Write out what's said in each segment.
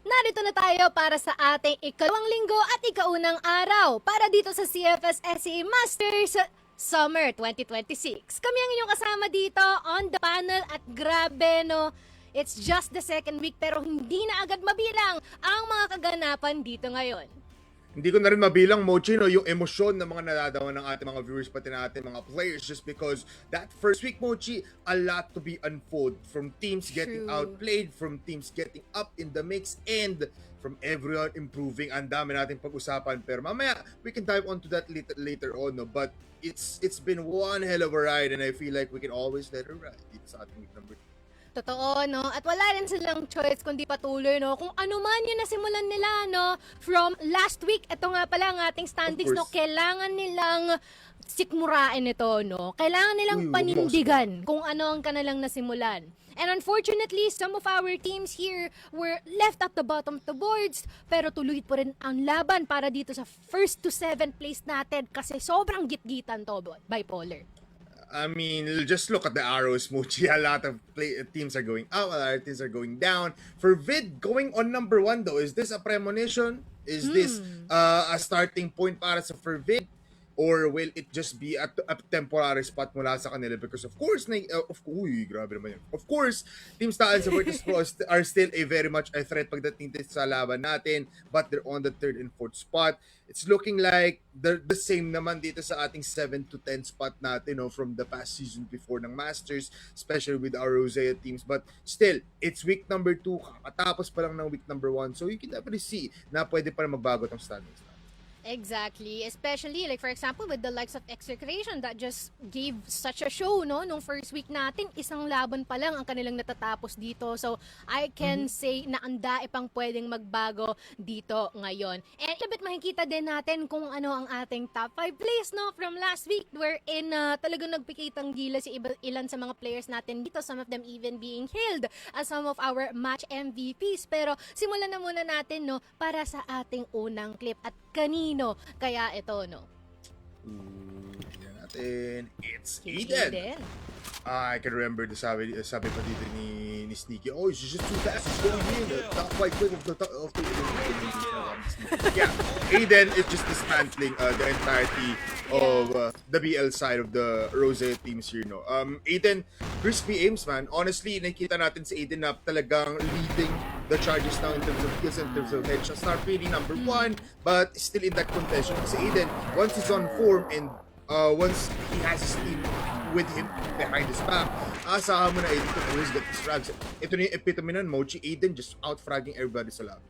Narito na tayo para sa ating ikalawang linggo at ikaunang araw para dito sa CFS SCA Masters Summer 2026. Kami ang inyong kasama dito on the panel at grabe no, it's just the second week pero hindi na agad mabilang ang mga kaganapan dito ngayon. Hindi ko na rin mabilang, Mochi, no, yung emosyon ng mga nadadaman ng ating mga viewers pati na ating mga players just because that first week, Mochi, a lot to be unfold from teams getting outplayed, from teams getting up in the mix, and from everyone improving. Ang dami nating pag-usapan pero mamaya we can dive onto that later on, no? But it's been one hell of a ride and I feel like we can always let it ride dito sa ating week number 2. Totoo, no? At wala rin silang choice kundi patuloy, no? Kung ano man yung nasimulan nila, no? From last week, ito nga pala ang ating standings, no? Kailangan nilang sikmurain ito, no? Kailangan nilang panindigan kung ano ang kanilang nasimulan. And unfortunately, some of our teams here were left at the bottom of the boards, pero tuloy po rin ang laban para dito sa first to 7th place natin kasi sobrang gitgitan to, bipolar. I mean, just look at the arrows, Mochi. A lot of teams are going up, a lot of teams are going down. For Vid, going on number 1 though, is this a premonition? Is this a starting point para sa for Vid? Or will it just be a temporary spot mula sa kanila? Because of course, grabe naman yun. Of course, Team Staan sa Virtus Pro are still very much a threat pagdating sa laban natin. But they're on the 3rd and 4th spot. It's looking like they're the same naman dito sa ating 7 to 10 spot natin, no, from the past season before ng Masters, especially with our Rosea teams. But still, it's week number 2, kakatapos pa lang ng week number 1. So you can definitely see na pwede pa rin magbago itong standings. Exactly, especially like for example with the likes of Execration that just gave such a show, no, nung first week natin, isang laban pa lang ang kanilang natatapos dito. So I can say na ang dae pang pwedeng magbago dito ngayon. And a bit makikita din natin kung ano ang ating top 5 place, no, from last week wherein talagang nagpikitang gila si ilan sa mga players natin dito, some of them even being hailed as some of our match MVPs. Pero simulan na muna natin, no, para sa ating unang clip at kanino kaya ito, no? Tignan natin. It's Eden. I can remember the sabi pa dito ni Sneaky, oh, it's just too fast, it's going in, the top 5 quick of the yeah, Eden is just dismantling the entirety of the BL side of the Rosea teams here, no. Eden, crispy aims, man. Honestly, nakita natin si Eden na talagang leading the charges now in terms of kills, in terms of headshots. Not really number 1, but still in that contention. Kasi Eden, once he's on form and once he has his team with him behind his back, asahan mo na Eden to always get his frags. Ito na yung epitome nun, Mochi. Eden just out-fragging everybody sa lab.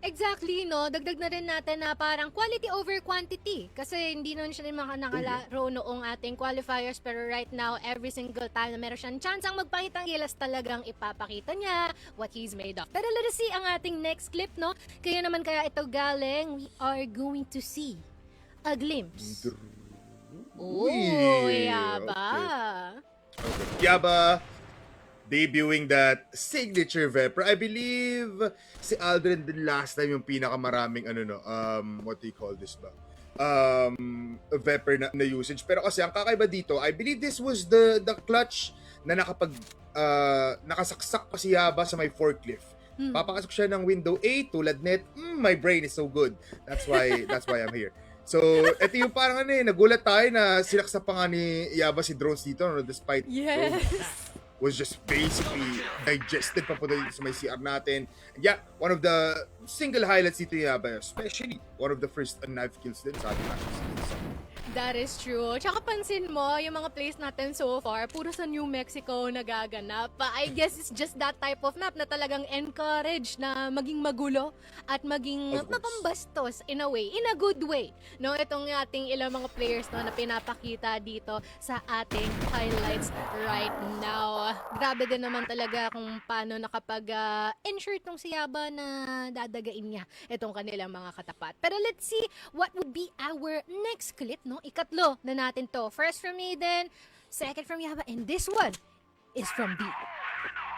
Exactly, no? Dagdag na rin natin na parang quality over quantity. Kasi hindi naman siya rin nakalaro noong ating qualifiers. Pero right now, every single time na meron siyang chance ang magpakitang gilas, talagang ipapakita niya what he's made of. Pero let us see ang ating next clip, no? Kaya naman kaya ito galing, we are going to see a glimpse. Yaba. Okay. Yaba debuting that signature Vepr. I believe si Aldrin din last time yung pinakamaraming what do you call this ba? Vepr na usage. Pero kasi ang kakaiba dito, I believe this was the clutch na nakasaksak pa si Yaba sa may forklift. Papakasok siya ng window A, tulad net, my brain is so good. That's why I'm here. So, ito yung parang nagulat tayo na silaksa pa nga ni Yaba si Drones dito, no, despite was just basically digested papunta dito sa may CR natin. And yeah, one of the single highlights dito ni Yaba, especially one of the first knife kills din sa ating matches. That is true. Tsaka pansin mo, yung mga plays natin so far, puro sa New Mexico nagaganap. I guess it's just that type of map na talagang encourage na maging magulo at maging mapambastos in a way, in a good way. No, itong ating ilang mga players no, na pinapakita dito sa ating highlights right now. Grabe din naman talaga kung paano nakapag-ensure tong si Yaba na dadagain niya itong kanilang mga katapat. Pero let's see what would be our next clip, no? Ikatlo na natin to. First from Eden, second from Yaba, and this one is from B.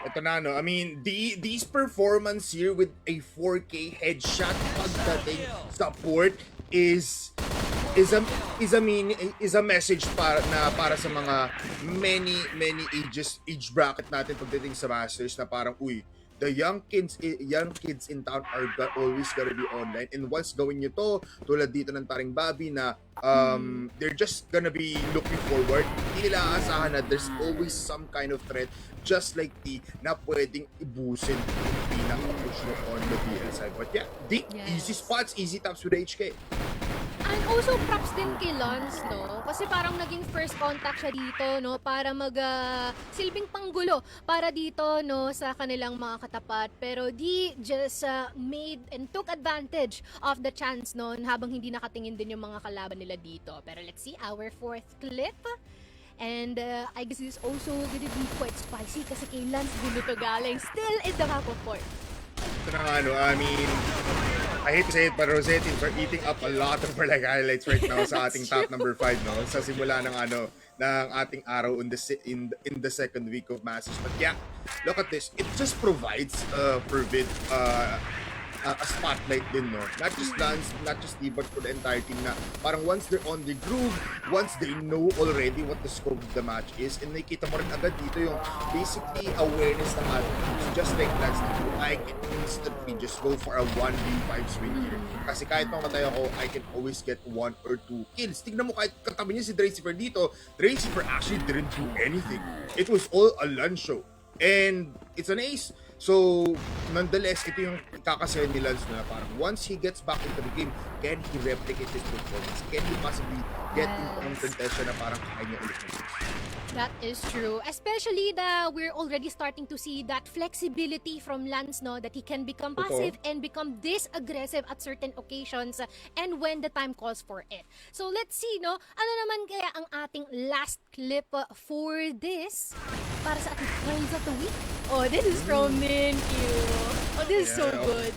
Ito na, no? I mean, these performance here with a 4K headshot pagdating sa port is a message para sa mga many age bracket natin pagdating sa Masters na parang the young kids in town are always gonna be online. And once gawin nyo to, tulad dito ng Taring Bobby na they're just gonna be looking forward. Hindi nila aasahan na there's always some kind of threat just like na pwedeng ibusin yung pinaka-push mo on the BL side. But yeah, easy spots, easy taps with HK. And also, props din kay Lance, no? Kasi parang naging first contact siya dito, no? Para silbing panggulo para dito, no? Sa kanilang mga katapat. Pero di just made and took advantage of the chance, no? Habang hindi nakatingin din yung mga kalaban nila dito. Pero let's see our fourth clip. And I guess this is also gonna be quite spicy kasi kay Lance gulo to galing. Still in the back of court. Ito na I mean, I hate to say it, but Rosé teams are eating up a lot of our highlights right now sa ating top number 5, no? Sa simula ng ng ating araw in the second week of Masters. But yeah, look at this. It just provides for Vid a spotlight din, no? Not just Lance, not just Steve, but for the entire team na parang once they're on the groove, once they know already what the scope of the match is, and nakikita mo rin agad dito yung basically awareness ng ating teams. Just like Lance, I can instantly just go for a 1v5 swing here. Kasi kahit mamatay ako, I can always get 1 or 2 kills. Tignan mo kahit katabi niya si Dracifer dito, Dracifer actually didn't do anything. It was all a lunge show. And it's an ace. So, nonetheless, ito yung kakasayan ni Lance na parang once he gets back into the game, can he replicate his performance? Can he possibly get into ang contention na parang kaya niya ulit ng That is true. Especially that we're already starting to see that flexibility from Lance, no? That he can become passive and become this aggressive at certain occasions and when the time calls for it. So let's see, no? Ano naman kaya ang ating last clip for this? Para sa ating Friends of the Week? Oh, this is from Ninkyu. Oh, this is so good.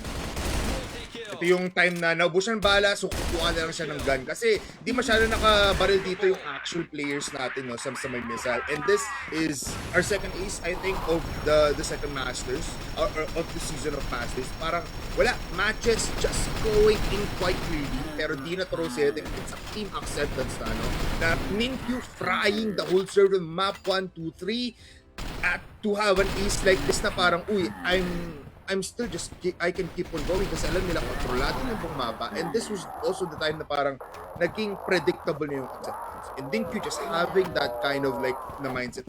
Ito yung time na naubusan ng bala, so kukuha na lang siya ng gun. Kasi di masyado nakabaril dito yung actual players natin, no, sa may missile. And this is our second ace, I think, of the second Masters, or of the season of Masters. Parang wala, matches just going in quite clearly. Pero di na to setting. It's a team acceptance na, no? Na Ninkyu frying the whole server map 1, 2, 3 at to have an ace like this na parang, uy, I'm still just, I can keep on going kasi alam nila kontrolado yung buong mapa. And this was also the time na parang naging predictable na yung acceptance. And Ninkyu just having that kind of like na mindset,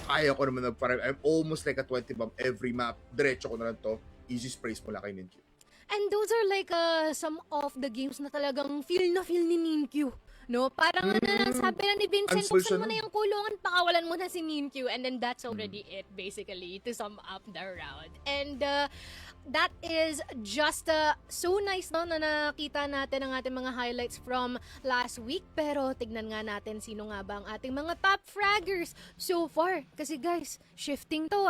kaya ko naman parang I'm almost like a 20 bomb every map. Diretso ko na lang to. Easy sprays mula kay Ninkyu. And those are like some of the games na talagang feel ni Ninkyu. No? Parang sabi na ni Vincent, buksan mo na yung kulungan, pakawalan mo na si Ninkyu. And then that's already it, basically, to sum up the round. And that is just so nice, no, na nakita natin ang ating mga highlights from last week. Pero tignan nga natin sino nga ba ang ating mga top fraggers so far. Kasi guys, shifting to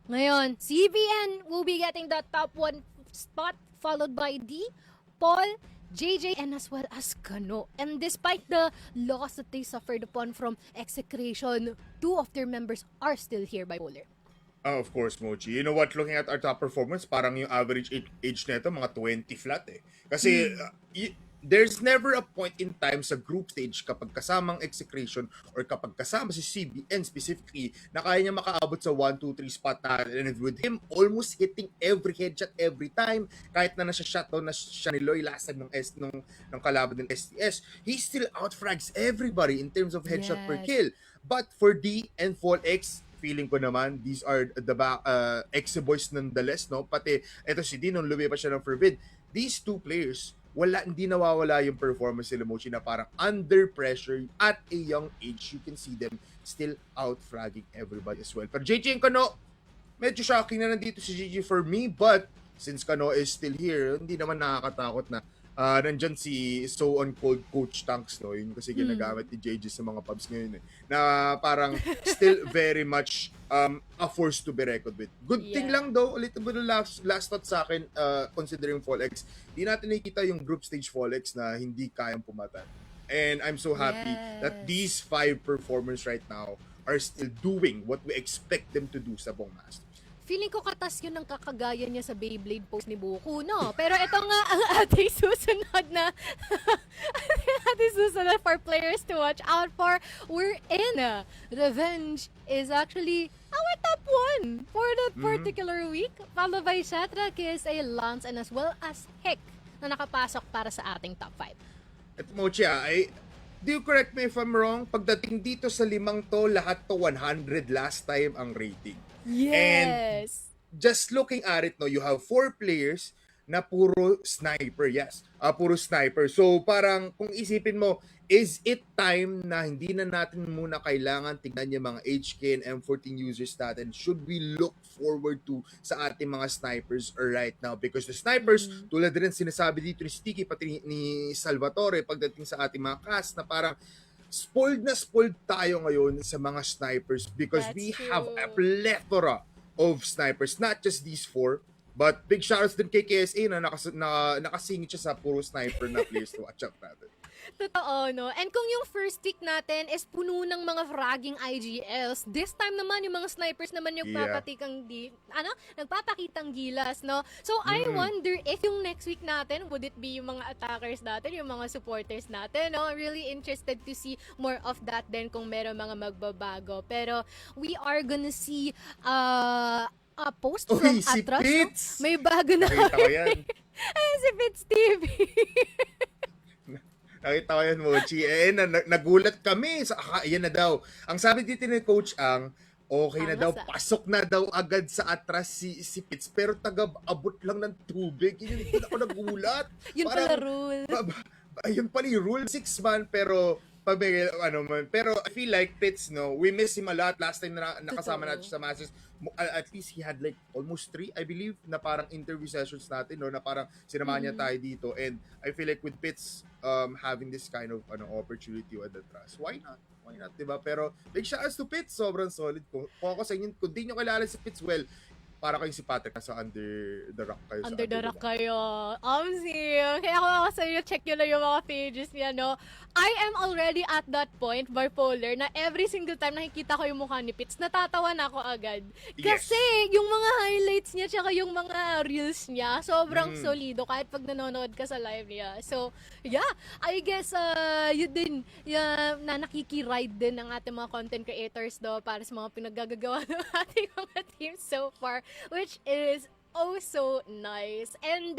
Ngayon, CBN will be getting the top 1 spot, followed by D, Paul, JJ, and as well as Kano. And despite the loss that they suffered upon from execration, 2 of their members are still here by Polar. Of course, Mochi. You know what? Looking at our top performance, parang yung average age nito, mga 20 flat eh. Kasi there's never a point in time sa group stage kapag kasamang execration or kapag kasama si CBN specifically na kaya niya makaabot sa 1, 2, 3 spot na, and with him almost hitting every headshot every time, kahit na nasa shutdown na siya ni Loy last time ng kalaban ng STS, he still outfrags everybody in terms of headshot per kill. But for D and Fall X, feeling ko naman, these are the ex-boys nonetheless, no? Pati, eto si D, nung lumipas siya ng Forbid, these two players, hindi nawawala yung performance nila, Mochi, na parang under pressure at a young age, you can see them still out-fragging everybody as well. Pero JJ and Kano, medyo shocking na nandito si JJ for me, but since Kano is still here, hindi naman nakakatakot na nandyan si So On Cold Coach Tanks, no? Yun kasi ginagamit ni JJ sa mga pubs ngayon, eh. Na parang still very much a force to be reckoned with. Good thing lang though, a little bit of last thought sa akin, considering Fall X, di natin nakikita yung group stage Fall X na hindi kayang pumatan. And I'm so happy that these 5 performers right now are still doing what we expect them to do sa buong Masters. Feeling ko katas yun ng kakagaya niya sa Beyblade post ni Buko, no? Pero ito nga ang ating susunod na This is for players to watch out for. We're in. Revenge is actually our top one for that particular week. Followed by Shatra, KSA, Lance, and as well as Hick na nakapasok para sa ating top 5. At Mochia, do you correct me if I'm wrong? Pagdating dito sa limang to, lahat to 100 last time ang rating. Yes. Just looking at it, no, you have 4 players na puro sniper. Yes, puro sniper. So parang kung isipin mo, is it time na hindi na natin muna kailangan tignan yung mga HK and M14 users natin? Should we look forward to sa ating mga snipers right now? Because the snipers, tulad rin sinasabi dito ni Sticky, pati ni Salvatore, pagdating sa ating mga cast, na parang spoiled na spoiled tayo ngayon sa mga snipers because we have a plethora of snipers, not just these 4. But big shoutouts din kay KSA na nakasingit siya sa puro sniper na players to watch out natin. Totoo, no? And kung yung first week natin is puno ng mga fragging IGLs, this time naman yung mga snipers naman yung nagpapakitang gilas, no? So I wonder if yung next week natin, would it be yung mga attackers natin, yung mga supporters natin, no? Really interested to see more of that din kung meron mga magbabago. Pero we are gonna see a post from si Atras. Pitts! No? May bago na Nakita ko yan. Ay, si Pitts TV. Nakita ko yan, Mochi. Nagulat kami. Yan na daw. Ang sabi dito ni Coach Ang, okay na daw, pasok na daw agad sa Atras si Pitts. Pero taga-abot lang ng tubig. Yun ako nagulat. Yun pala rule. Yun pala yung rule. 6 man, pero pero I feel like Pitts, no, we miss him a lot. Last time na nakasama natin sa Masters, at least he had like almost 3, I believe, na parang interview sessions natin, no, na parang sinamahan niya tayo dito. And I feel like with Pitts having this kind of opportunity with the trust, why not? Why not, diba? Pero big shoutouts to Pitts, sobrang solid. Kung ako sa inyo, kung di nyo kilala si Pitts, well, para kayong si Patrick, nasa under the rock kayo. Under the rock kayo. Kaya ako sa inyo, check nyo lang yung mga pages niya, no? I am already at that point, bipolar, na every single time nakikita ko yung mukha ni Pitts, natatawa na ako agad. Kasi yung mga highlights niya, tsaka yung mga reels niya, sobrang solido kahit pag nanonood ka sa live niya. So, yeah, I guess, yun din, na nakikiride din ng ating mga content creators, do, para sa mga pinaggagawa ng ating mga teams so far, which is so nice. And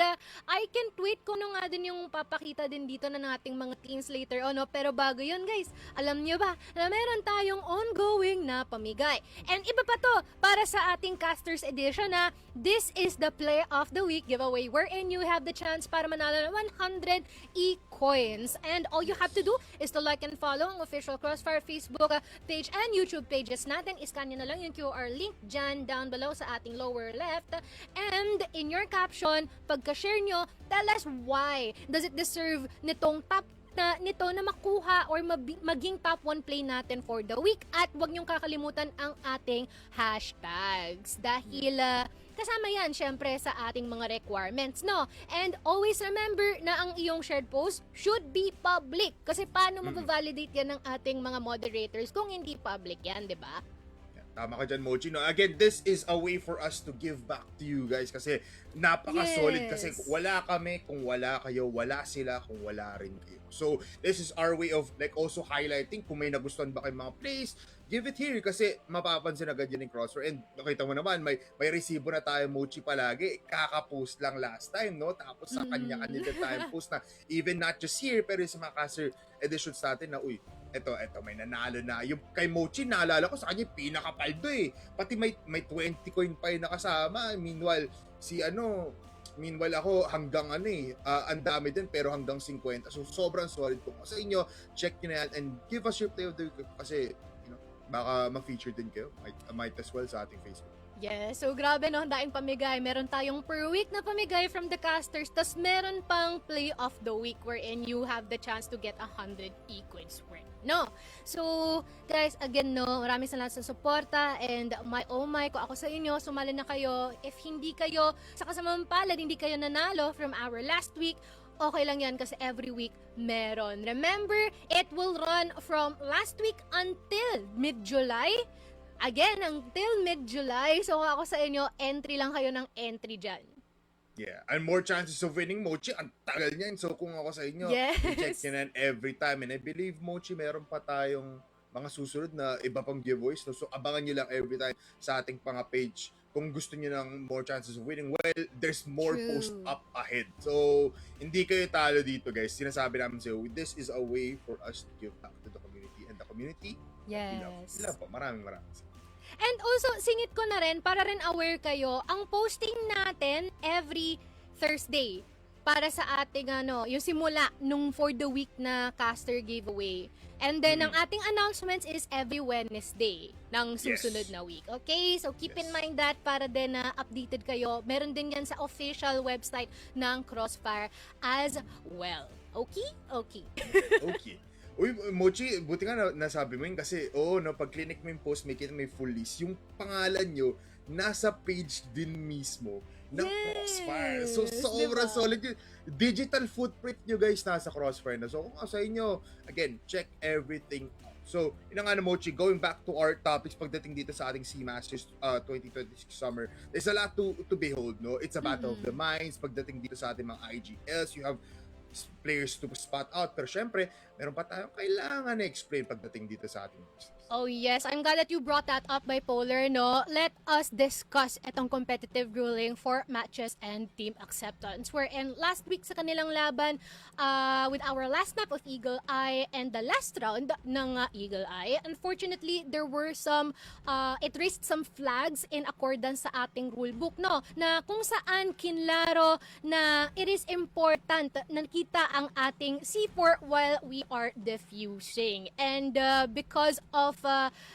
I can't wait kung ano nga din yung papakita din dito na nating mga teams later on. No? Pero bago yun, guys, alam nyo ba na meron tayong ongoing na pamigay. And iba pa to para sa ating Casters Edition na this is the Play of the Week giveaway wherein you have the chance para manalo ng 100 e-coins. And all you have to do is to like and follow ang official CrossFIRE Facebook page and YouTube pages natin. Iscan nyo na lang yung QR link dyan down below sa ating lower left. And in your caption, pagka-share nyo, tell us why does it deserve nitong nito na makuha or maging top 1 play natin for the week. At huwag niyong kakalimutan ang ating hashtags. Dahil kasama yan, syempre, sa ating mga requirements, no? And always remember na ang iyong shared post should be public. Kasi paano mabavalidate yan ng ating mga moderators kung hindi public yan, di ba? Tama ka dyan, Mochi. No? Again, this is a way for us to give back to you guys kasi napaka-solid kasi wala kami kung wala kayo, wala sila kung wala rin kayo. So, this is our way of like also highlighting kung may nagustuhan ba kayong mga plays, give it here kasi mapapansin agad yan ng CrossFIRE. And nakita mo naman, may resibo na tayo, Mochi, palagi. Kaka-post lang last time, no? Tapos sa kanya-kanya na tayo post na even not just here, pero sa mga caster editions natin na, uy, eto, may nanalo na. Yung kay Mochi, naalala ko sa kanya, pinakapaldo eh. Pati may 20 coin pa yung nakasama. Meanwhile ako hanggang ang dami din pero hanggang 50. So sobrang solid po. Sa inyo, check nyo na yan and give us your play of the week kasi baka ma-feature din kayo. Might as well sa ating Facebook. Yes, so grabe no, daing pamigay. Meron tayong per week na pamigay from the casters, tas meron pang play of the week wherein you have the chance to get 100 e-coins worth. No? So, guys, again, no, maraming salamat sa suporta and kung ako sa inyo, sumali na kayo. If hindi kayo, sa kasamang palad, hindi kayo nanalo from our last week, okay lang yan kasi every week meron. Remember, it will run from last week until mid-July. Again, until mid-July. So, ako sa inyo, entry lang kayo ng entry dyan. Yeah, and more chances of winning, Mochi. Ang tagal niyan. So kung ako sa inyo, i-check Yes. nyo na yan every time. And I believe, Mochi, meron pa tayong mga susunod na iba pang giveaways. No? So abangan nyo lang every time sa ating panga page. Kung gusto nyo ng more chances of winning, well, there's more post True. up ahead. So, hindi kayo talo dito, guys. Sinasabi namin sa'yo, this is a way for us to give back to the community. And the community, we love. We Yes. love po. Maraming. And also, singit ko na rin, para rin aware kayo, ang posting natin every Thursday para sa ating yung simula nung for the week na caster giveaway. And then, ang ating announcements is every Wednesday ng susunod na week. Okay? So, keep in mind that para din na updated kayo. Meron din yan sa official website ng CrossFIRE as well. Okay? Okay. Okay. Uy, Mochi, buti nga nasabi mo yun kasi, pag clinic mo yung post, may full list. Yung pangalan nyo, nasa page din mismo ng CrossFIRE. So, sobrang solid yun. Digital footprint nyo, guys, nasa CrossFIRE na. So, kung sa inyo, again, check everything out. So, yun nga na, Mochi, going back to our topics pagdating dito sa ating C-Masters 2026 summer, there's a lot to behold, no? It's a battle of the minds pagdating dito sa ating mga IGLs. You have players to spot out. Pero syempre, meron pa tayong kailangan na explain pagdating dito sa ating business. Oh yes, I'm glad that you brought that up, Bipolar, no? Let us discuss itong competitive ruling for matches and team acceptance. Wherein last week sa kanilang laban, with our last map of Eagle Eye and the last round ng Eagle Eye, unfortunately, there were some, it raised some flags in accordance sa ating rulebook, no? Na kung saan kinlaro na it is important na nakita ang ating C4 while we are defusing. And because of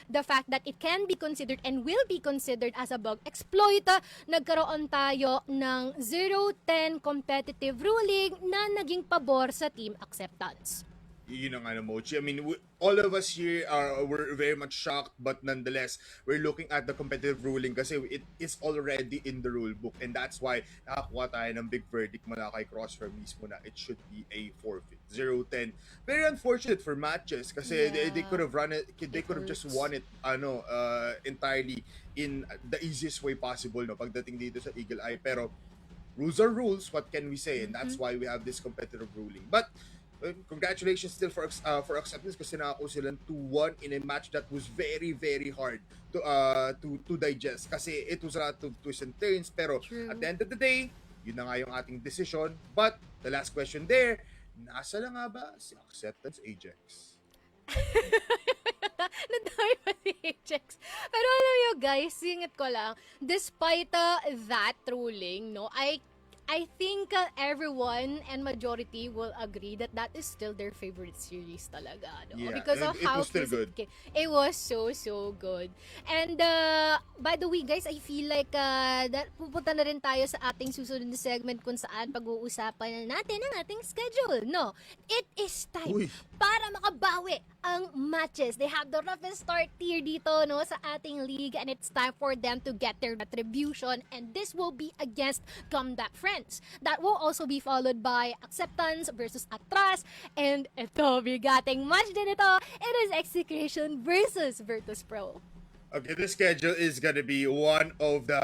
the fact that it can be considered and will be considered as a bug exploit, nagkaroon tayo ng 0-10 competitive ruling na naging pabor sa team acceptance. Yun ang Mochi. I mean, all of us here we're very much shocked, but nonetheless, we're looking at the competitive ruling kasi it is already in the rule book, and that's why nakakuha tayo ng big verdict mula kay CrossFIRE mismo na it should be a forfeit. 0-10. Very unfortunate for matches kasi they could have run it, they could have just won it entirely in the easiest way possible, no, pagdating dito sa Eagle Eye. Pero rules are rules, what can we say? And that's why we have this competitive ruling. But congratulations still for acceptance kasi nakako silang 2-1 in a match that was very, very hard to digest kasi it was a lot of twists and turns. Pero at the end of the day, yun na nga yung ating decision. But the last question there, nasa lang nga ba si Acceptance Ajax? Nadami pa si Ajax. Pero alam nyo guys, singit ko lang, despite that ruling, no, I think everyone and majority will agree that that is still their favorite series talaga. No? Yeah, because of it how was still good. It was so good. And by the way guys, I feel like that pupunta na rin tayo sa ating susunod na segment kung saan pag-uusapan na natin ang ating schedule. No, it is time para makabawi ang matches. They have the roughest start tier dito, no, sa ating league, and it's time for them to get their retribution, and this will be against ComebackFriends. That will also be followed by Acceptance versus Atras, and ito, bigating match din ito. It is Execution versus Virtus Pro. Okay, the schedule is gonna be one of the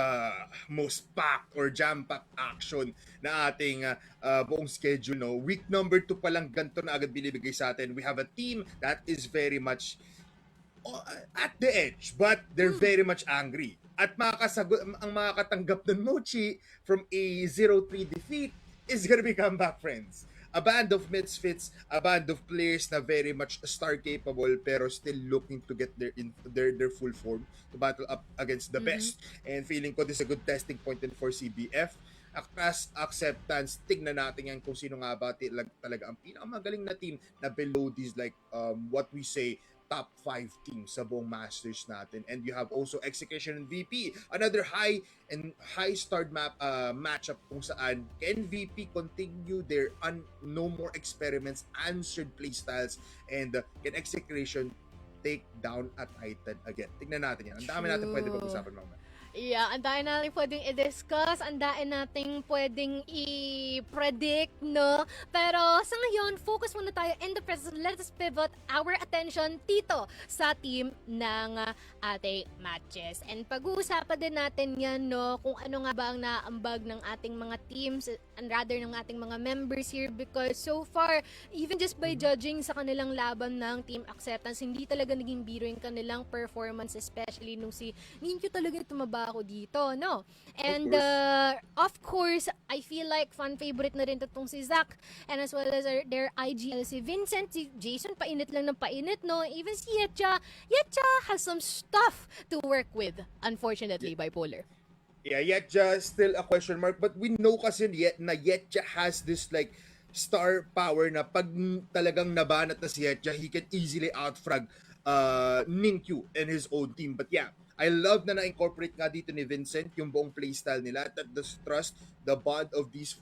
most packed or jam-packed action na ating buong schedule. No? Week number 2 pa lang ganito na agad binibigay sa atin. We have a team that is very much at the edge, but they're very much angry. At ang makakatanggap ng Mochi from a 0-3 defeat is gonna be ComebackFriends. A band of misfits, a band of players na very much star capable pero still looking to get their full form to battle up against the best. And feeling ko this is a good testing point din for CBF. Across Acceptance, tignan natin yan kung sino nga ba talaga ang pinakamagaling na team na below these what we say top 5 teams sa buong Masters natin. And you have also Execution and VP, another high starred matchup kung saan can VP continue their no more experiments, answered playstyles, and can Execution take down a Titan again. Tignan natin yan. Ang dami natin pwede pag-usapan mamaya. Yeah, ang dami natin pwedeng i-discuss, ang dami nating pwedeng i-predict, no? Pero sa ngayon, focus muna tayo in the present. Let us pivot our attention dito sa team ng ating matches. And pag-uusapan din natin yan, no? Kung ano nga ba ang naambag ng ating mga teams and rather ng ating mga members here because so far, even just by judging sa kanilang laban ng team acceptance, hindi talaga naging biro yung kanilang performance, especially nung si Ninkyo talaga tumaba ako dito, no? And of course, I feel like fan favorite na rin itong si Zach and as well as their IGL si Vincent, si Jason, painit lang ng painit, no? Even si Yetcha has some stuff to work with, unfortunately, bipolar. Yeah, Yetcha still a question mark, but we know kasi Yetcha has this like star power na pag talagang nabanat na si Yetcha, he can easily outfrag Ninkyu and his own team. But yeah, I love na na-incorporate nga dito ni Vincent yung buong playstyle nila, that the trust, the bond of these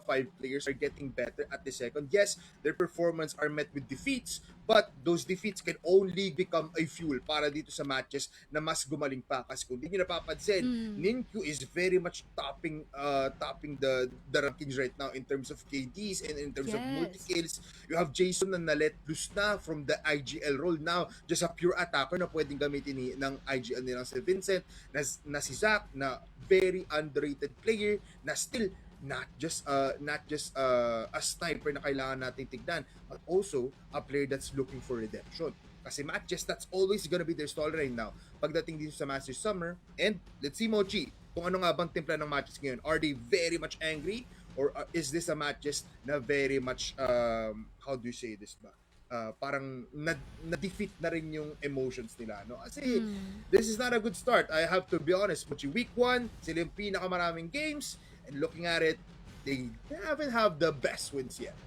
five players are getting better at the second. Yes, their performance are met with defeats, but those defeats can only become a fuel para dito sa matches na mas gumaling pa. Kasi kung di nyo napapansin, Ninkyu is very much topping the rankings right now in terms of KDs and in terms of multi-kills. You have Jason na na-let loose na from the IGL role now, just a pure attacker na pwedeng gamitin ng IGL nilang si Vincent, na si Zach, na very underrated player, na still not just a sniper na kailangan nating tignan, but also a player that's looking for redemption. Kasi matches, that's always gonna be their storyline now pagdating dito sa Masters Summer. And let's see, Mochi, kung ano nga bang timpla ng matches ngayon. Are they very much angry? Or is this a matches na very much, how do you say this ba? Parang na-defeat na rin yung emotions nila, no? Kasi this is not a good start. I have to be honest. But week 1, sila yung pinakamaraming games, and looking at it, they haven't have the best wins yet.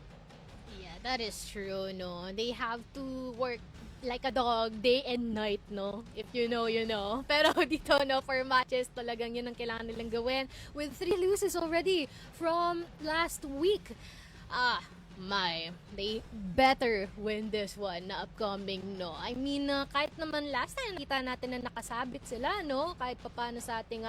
Yeah, that is true, no? They have to work like a dog day and night, no? If you know, you know. Pero dito, no, for matches, talagang yun ang kailangan nilang gawin. With 3 losses already from last week. They better win this one na upcoming, no? I mean, kahit naman last time, kita natin na nakasabit sila, no? Kahit papano sa ating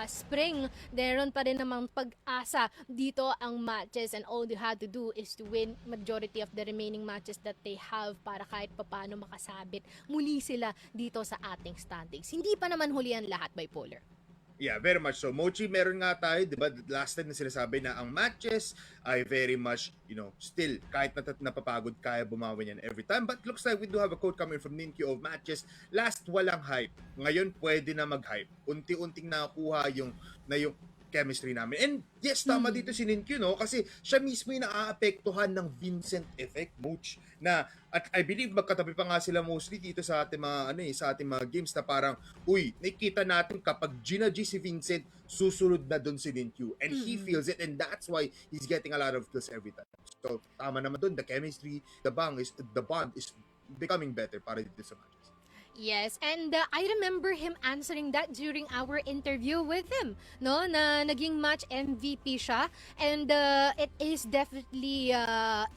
spring, meron pa rin namang pag-asa dito ang matches and all you had to do is to win majority of the remaining matches that they have para kahit papano makasabit muli sila dito sa ating standings. Hindi pa naman huli ang lahat, bipolar. Yeah, very much so. Mochi, meron nga tayo, di ba, last time na sinasabi na ang matches ay very much, still, kahit napapagod, kaya bumawi yan every time. But looks like we do have a quote coming from Ninkyu of matches. Last, walang hype. Ngayon, pwede na mag-hype. Unti-unting nakuha yung chemistry namin. And yes, tama dito si Ninkyu, no? Kasi siya mismo yung naaapektuhan ng Vincent effect, Moch. At I believe magkatabi pa nga sila mostly dito sa ating mga sa ating mga games na parang, nakikita natin kapag G si Vincent, susunod na doon si Ninkyu. And he feels it, and that's why he's getting a lot of kills every time. So, tama naman doon, the chemistry, the bond is becoming better para dito sa matches. Yes, and I remember him answering that during our interview with him, no? Na naging match MVP siya, and it is definitely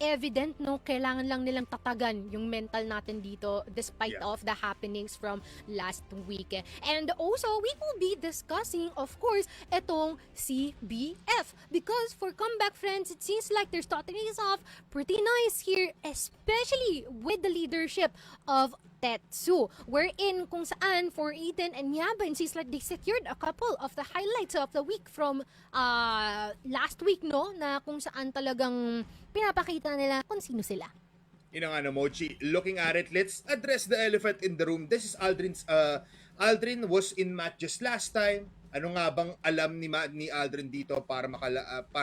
evident, no? Kailangan lang nilang tatagan yung mental natin dito despite of the happenings from last week. And also, we will be discussing, of course, etong CBF because for ComebackFriends, it seems like they're starting this off pretty nice here, especially with the leadership of Tetsu, wherein kung saan for Eden and Yaba, it seems like they secured a couple of the highlights of the week from last week, no? Na kung saan talagang pinapakita nila kung sino sila. Mochi, looking at it, let's address the elephant in the room. This is Aldrin's, Aldrin was in matches last time. Ano nga bang alam ni Aldrin dito para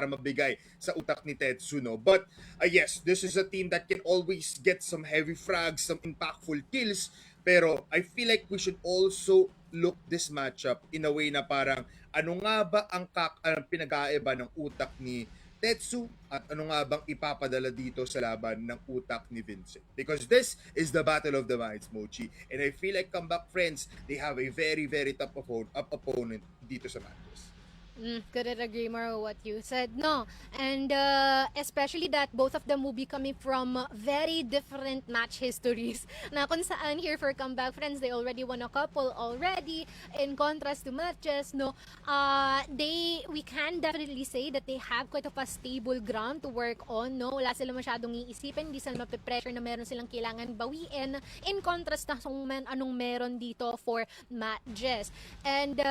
mabigay sa utak ni Tetsu, no? But yes, this is a team that can always get some heavy frags, some impactful kills. Pero I feel like we should also look this matchup in a way na parang ano nga ba ang pinag-aaiba ng utak ni Tetsu at ano nga bang ipapadala dito sa laban ng utak ni Vincent. Because this is the battle of the minds, Mochi. And I feel like ComebackFriends, they have a very, very tough opponent dito sa matches. Couldn't agree more with what you said. No, and especially that both of them will be coming from very different match histories. Na kung saan here for Comeback Friends, they already won a couple already. In contrast to matches, no, we can definitely say that they have quite of a stable ground to work on. No, wala sila masyadong iisipin, hindi sila mape-pressure na meron silang kailangan bawiin. In contrast na anong meron dito for MATTJESS. And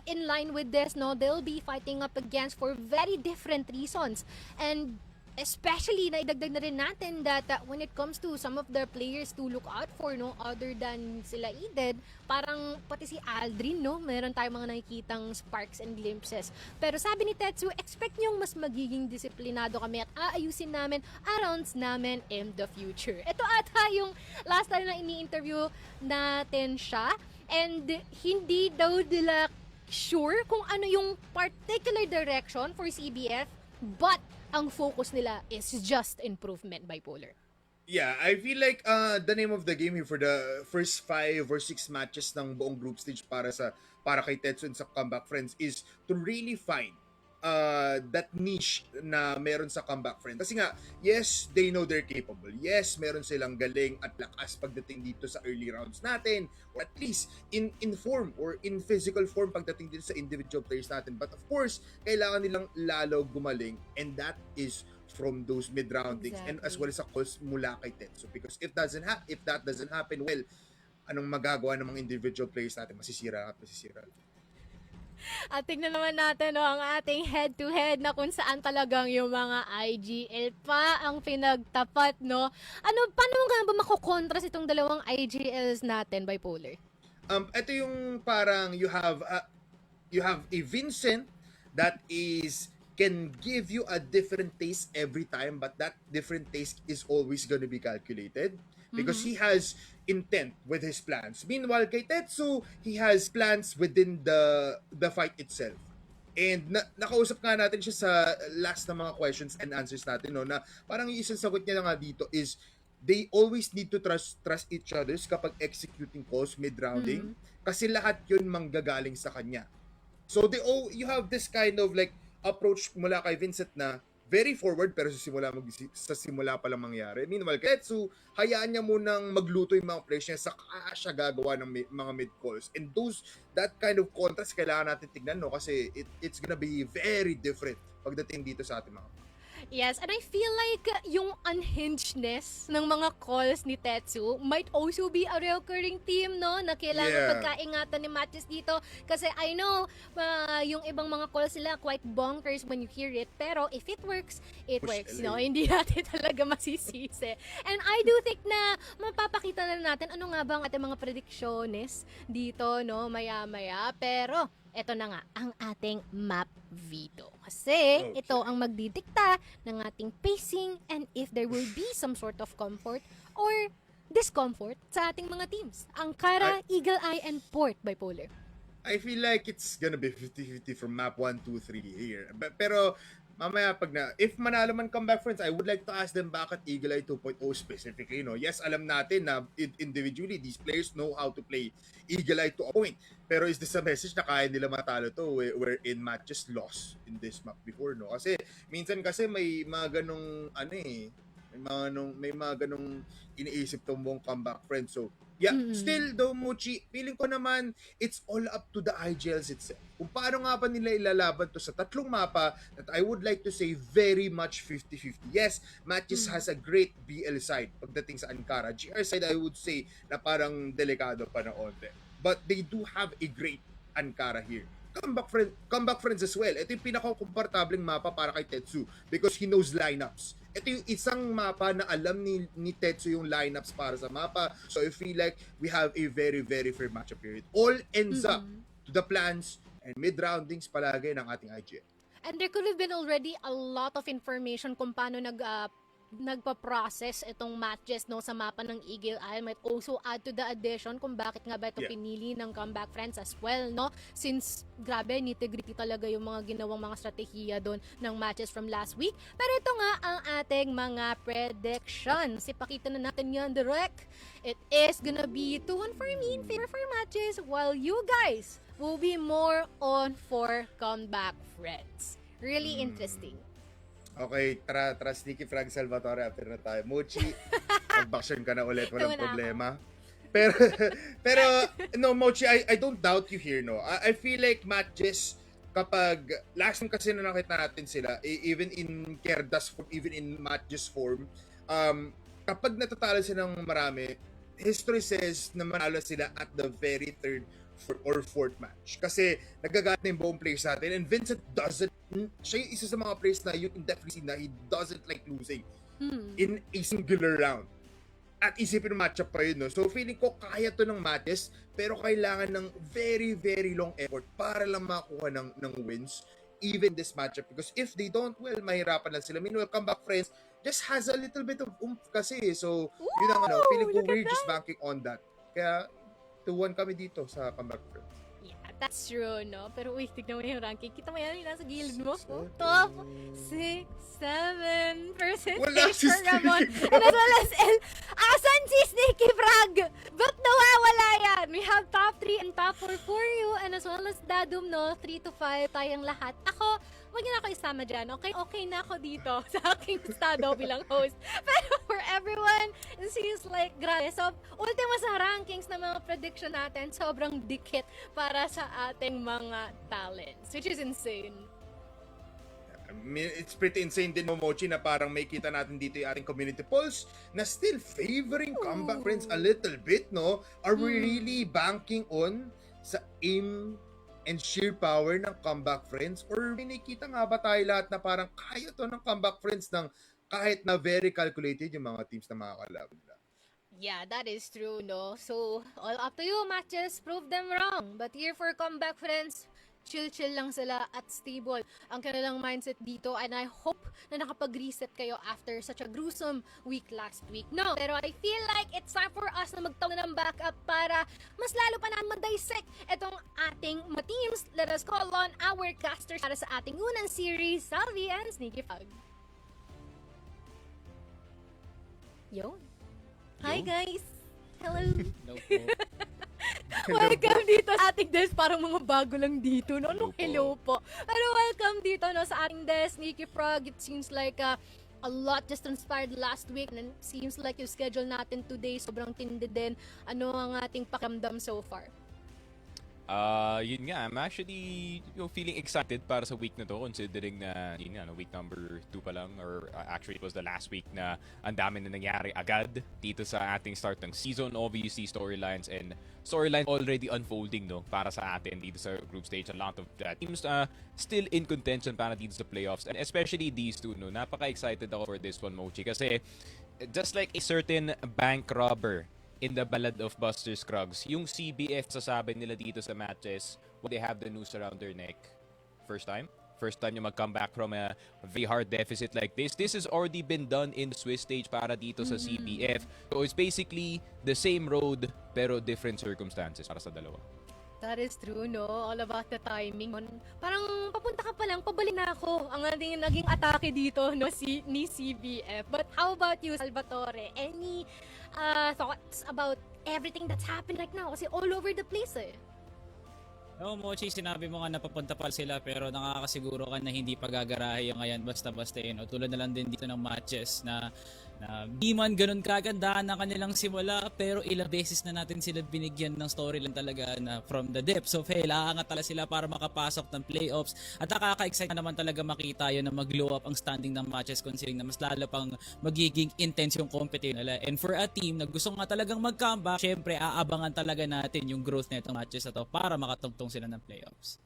in line with this, no, they'll be fighting up against for very different reasons. And especially, naidagdag na rin natin that when it comes to some of the players to look out for, no, other than sila Eden, parang pati si Aldrin, no, meron tayong mga nakikitang sparks and glimpses. Pero sabi ni Tetsu, expect nyong mas magiging disiplinado kami at aayusin namin ang rounds namin in the future. Ito ata yung last time na ini-interview natin siya. And hindi daw nila sure kung ano yung particular direction for CBF, but ang focus nila is just improvement, bipolar. Yeah, I feel like the name of the game here for the first 5 or 6 matches ng buong group stage para kay Tetsu and sa Comeback Friends is to really find that niche na meron sa Comeback Friends. Kasi nga, yes, they know they're capable. Yes, meron silang galing at lakas pagdating dito sa early rounds natin, or at least in form or in physical form pagdating dito sa individual players natin. But of course, kailangan nilang lalo gumaling, and that is from those mid-round things and as well as sa calls mula kay Tetsu. Because if that doesn't happen, well, anong magagawa ng mga individual players natin? Masisira at masisira. At tignan naman natin, no, ang ating head-to-head na kung saan talagang yung mga IGL pa ang pinagtapat, no? Paano nga ba makokontras itong dalawang IGLs natin, bipolar? Ito yung parang you have a Vincent that can give you a different taste every time, but that different taste is always going to be calculated because he has intent with his plans. Meanwhile, kay Tetsu, he has plans within the fight itself. And nakausap nga natin siya sa last na mga questions and answers natin, no, na parang yung isang sagot niya na nga dito is they always need to trust each other kapag executing calls mid-rounding kasi lahat yun manggagaling sa kanya. So you have this kind of like approach mula kay Vincent na very forward pero sa simula pa lang mangyari. Meanwhile, Ketsu, hayaan niya munang magluto yung mga plays niya saka siya gagawa ng mga mid-calls. And that kind of contrast kailangan natin tignan, no? Kasi it's gonna be very different pagdating dito sa ating mga. Yes, and I feel like yung unhingedness ng mga calls ni Tetsu might also be a recurring theme, no? Na kailangan pagkaingatan ni MATTJESS dito. Kasi I know, yung ibang mga calls sila quite bonkers when you hear it. Pero if it works, it works, no? Hindi natin talaga masisisi. And I do think na mapapakita na natin ano nga ba ang ating mga predictiones dito, no? Maya-maya. Pero ito na nga, ang ating map veto. Kasi ito ang magdidikta ng ating pacing and if there will be some sort of comfort or discomfort sa ating mga teams. Ankara, Eagle Eye, and Port, bipolar. I feel like it's gonna be 50-50 from map 1, 2, 3 here. Pero mamaya if manalo man Comeback Friends, I would like to ask them bakit Eagle Eye 2.0 specifically, no? Yes, alam natin na individually these players know how to play Eagle Eye to a point. Pero is this a message na kaya nila matalo to wherein matches lost in this map before, no? Kasi minsan may mga ganong may mga ganong iniisip tong buong Comeback Friends. So yeah, still though, Mochi, feeling ko naman it's all up to the IGLs itself. Kung paano nga pa nila ilalaban to sa tatlong mapa that I would like to say very much 50-50. Yes, MATTJESS has a great BL side pagdating sa Ankara. GR side, I would say na parang delikado pa na onte. But they do have a great Ankara here. Comeback Friends as well. Ito yung pinaka-komportabling mapa para kay Tetsu because he knows lineups. Ito yung isang mapa na alam ni Tetsu yung lineups para sa mapa. So I feel like we have a very, very fair matchup here. It all ends up to the plans and mid-roundings palagi ng ating IGL. And there could have been already a lot of information kung paano nagpa-process itong MATTJESS no sa mapa ng Eagle Isle might also add to the addition kung bakit nga ba ito Yeah. pinili ng ComebackFriends as well, no? Since grabe, nitty-gritty talaga yung mga ginawang mga strategiya doon ng matches from last week. Pero ito nga ang ating mga predictions. Ipakita na natin yan direct. It is gonna be 2-1 for me in favor for MATTJESS, while you guys will be more on for ComebackFriends. Really interesting. Okay, tara, Sneaky Frag Salvatore, after na tayo. Mochi, mag-baction ka na ulit, walang Tawa na problema. Pero, pero, no, Mochi, I don't doubt you here, no? I feel like MATTJESS, kapag, last time kasi na nakita natin sila, even in Kerdas form, even in MATTJESS form, kapag natatalo sila ng marami, history says na manalo sila at the very third or fourth match. Kasi nagagat na yung buong players natin. And Vincent doesn't, siya yung isa sa mga players na you can definitely see na he doesn't like losing in a singular round. At isipin ng matchup pa yun, no? So feeling ko kaya to ng MATTJESS, pero kailangan ng very, very long effort para lang makakuha ng wins even this matchup. Because if they don't, well, mahirapan lang sila. Meanwhile, ComebackFriends just has a little bit of oomph kasi. So, yun ang feeling ko we're just banking on that. Kaya, 2-1 kami dito sa ComebackFriends. Yeah, that's true, no? Pero uy, tignan mo yung ranking. Kita mo yan, yung nasa gilid mo. Oh, top 6, 7% Wala si for Ramon. Sneaky And as well as L. Asan si Sneaky Frog? Ba't nawawala yan? We have top 3 and top 4 for you. And as well as Dadum, no? 3 to 5 tayong lahat. Ako, wag niyo na ako isama dyan, okay? Okay na ako dito sa aking estado bilang host. Pero for everyone, it seems like, grabe. So, ultimo sa rankings ng mga prediction natin, sobrang dikit para sa ating mga talents, which is insane. I mean, it's pretty insane din, Momochi, na parang may kita natin dito yung ating community polls na still favoring ComebackFriends a little bit, no? Are we really banking on sa aim and sheer power ng ComebackFriends? Or may nakita nga ba tayo lahat na parang kaya to ng ComebackFriends ng kahit na very calculated yung mga teams na makakalaban nila? Yeah, that is true, no? So, all up to you, matches. Prove them wrong. But here for ComebackFriends, chill-chill lang sila at stable ang kanilang mindset dito, and I hope na nakapag-reset kayo after such a gruesome week last week. No, pero I feel like it's time for us na magtaon ng backup para mas lalo pa na ma-dissect itong ating teams. Let us call on our casters para sa ating unang series, Salvi and Sneaky Frog. Yo. Hi guys! Hello! Hello po. Welcome dito sa ating desk. Parang mga bago lang dito, no? Hello po. Pero welcome dito, no, sa ating desk, Sneaky Frog. It seems like a lot just transpired last week, and it seems like yung schedule natin today sobrang tindi din. Ano ang ating pakiramdam so far? Yun nga, I'm actually feeling excited para sa week na to, considering na yun nga, week number 2 pa lang, or actually it was the last week na ang dami na nangyari agad dito sa ating start ng season. Obviously storylines already unfolding, no, para sa atin dito sa group stage. A lot of teams still in contention para dito sa playoffs, and especially these two, no. Napaka-excited ako for this one, Mochi, kasi just like a certain bank robber in the Ballad of Buster Scruggs, yung CBF sasabi nila dito sa matches when they have the noose around their neck. First time yung mag-come back from a very hard deficit like this. This has already been done in the Swiss stage para dito sa CBF. So it's basically the same road pero different circumstances para sa dalawa. That is true, no? All about the timing. Parang papunta ka pa lang, pabalik na ako. Ang ating naging atake dito, no, ni CBF. But how about you, Salvatore? Any thoughts about everything that's happened right now? Kasi all over the place, eh. No, Mochi, sinabi mo nga na papunta pa sila, pero nakakasiguro ka na hindi pagagarahe yung ngayon basta-basta yun. O tulad na lang din dito ng matches na di man ganun kaganda na kanilang simula, pero ilang beses na natin sila binigyan ng storyline talaga na from the depths of hell, aangat talaga sila para makapasok ng playoffs. At nakaka-excite na naman talaga makita yun na mag-glow up ang standing ng matches, considering na mas lalo pang magiging intense yung competition nila. And for a team na gusto nga talagang mag-comeback, syempre aabangan talaga natin yung growth na itong matches na to para makatungtong sila ng playoffs.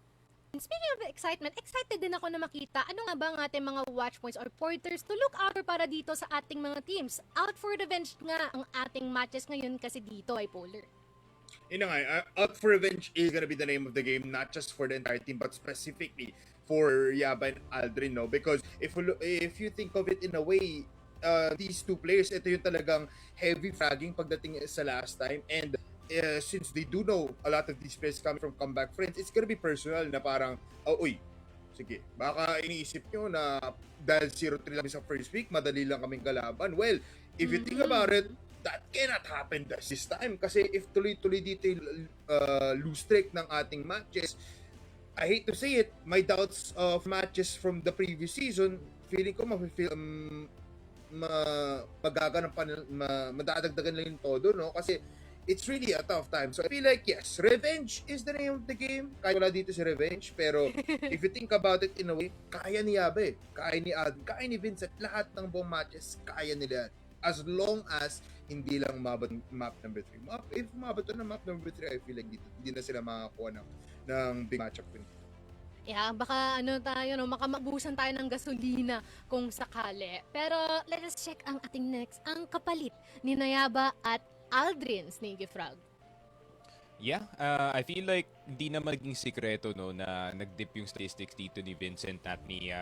Speaking of excitement, excited din ako na makita ano nga ba ang ating mga watch points or pointers to look out para dito sa ating mga teams. Out for revenge nga ang ating matches ngayon kasi dito ay Polar. Yun na nga, Out for Revenge is gonna be the name of the game, not just for the entire team, but specifically for Yaba and Aldrin, no? Because if you think of it in a way, these two players, ito yung talagang heavy fragging pagdating sa last time. And since they do know a lot of these players coming from ComebackFriends, it's gonna be personal na parang, uy, sige, baka iniisip nyo na dahil 0-3 lang sa first week, madali lang kaming kalaban. Well, if you think about it, that cannot happen this time. Kasi if tuloy-tuloy dito yung lose streak ng ating matches, I hate to say it, my doubts of matches from the previous season, feeling ko madadagdagan lang yung todo, no? Kasi it's really a tough time. So I feel like, yes, revenge is the name of the game. Kaya wala dito si revenge. Pero if you think about it in a way, kaya ni Abe, kaya ni Adam, kaya ni Vincent, lahat ng buong matches, kaya nila. As long as hindi lang umabot map number 3. If umabot na map number 3, I feel like hindi na sila makakuha ng big matchup win. Yeah, baka tayo, makamabusan tayo ng gasolina kung sakali. Pero let us check ang ating next, ang kapalit ni Nayaba at Aldrin, Sneaky Frog. Yeah, I feel like hindi na maging sikreto no na nag-dip yung statistics dito ni Vincent at ni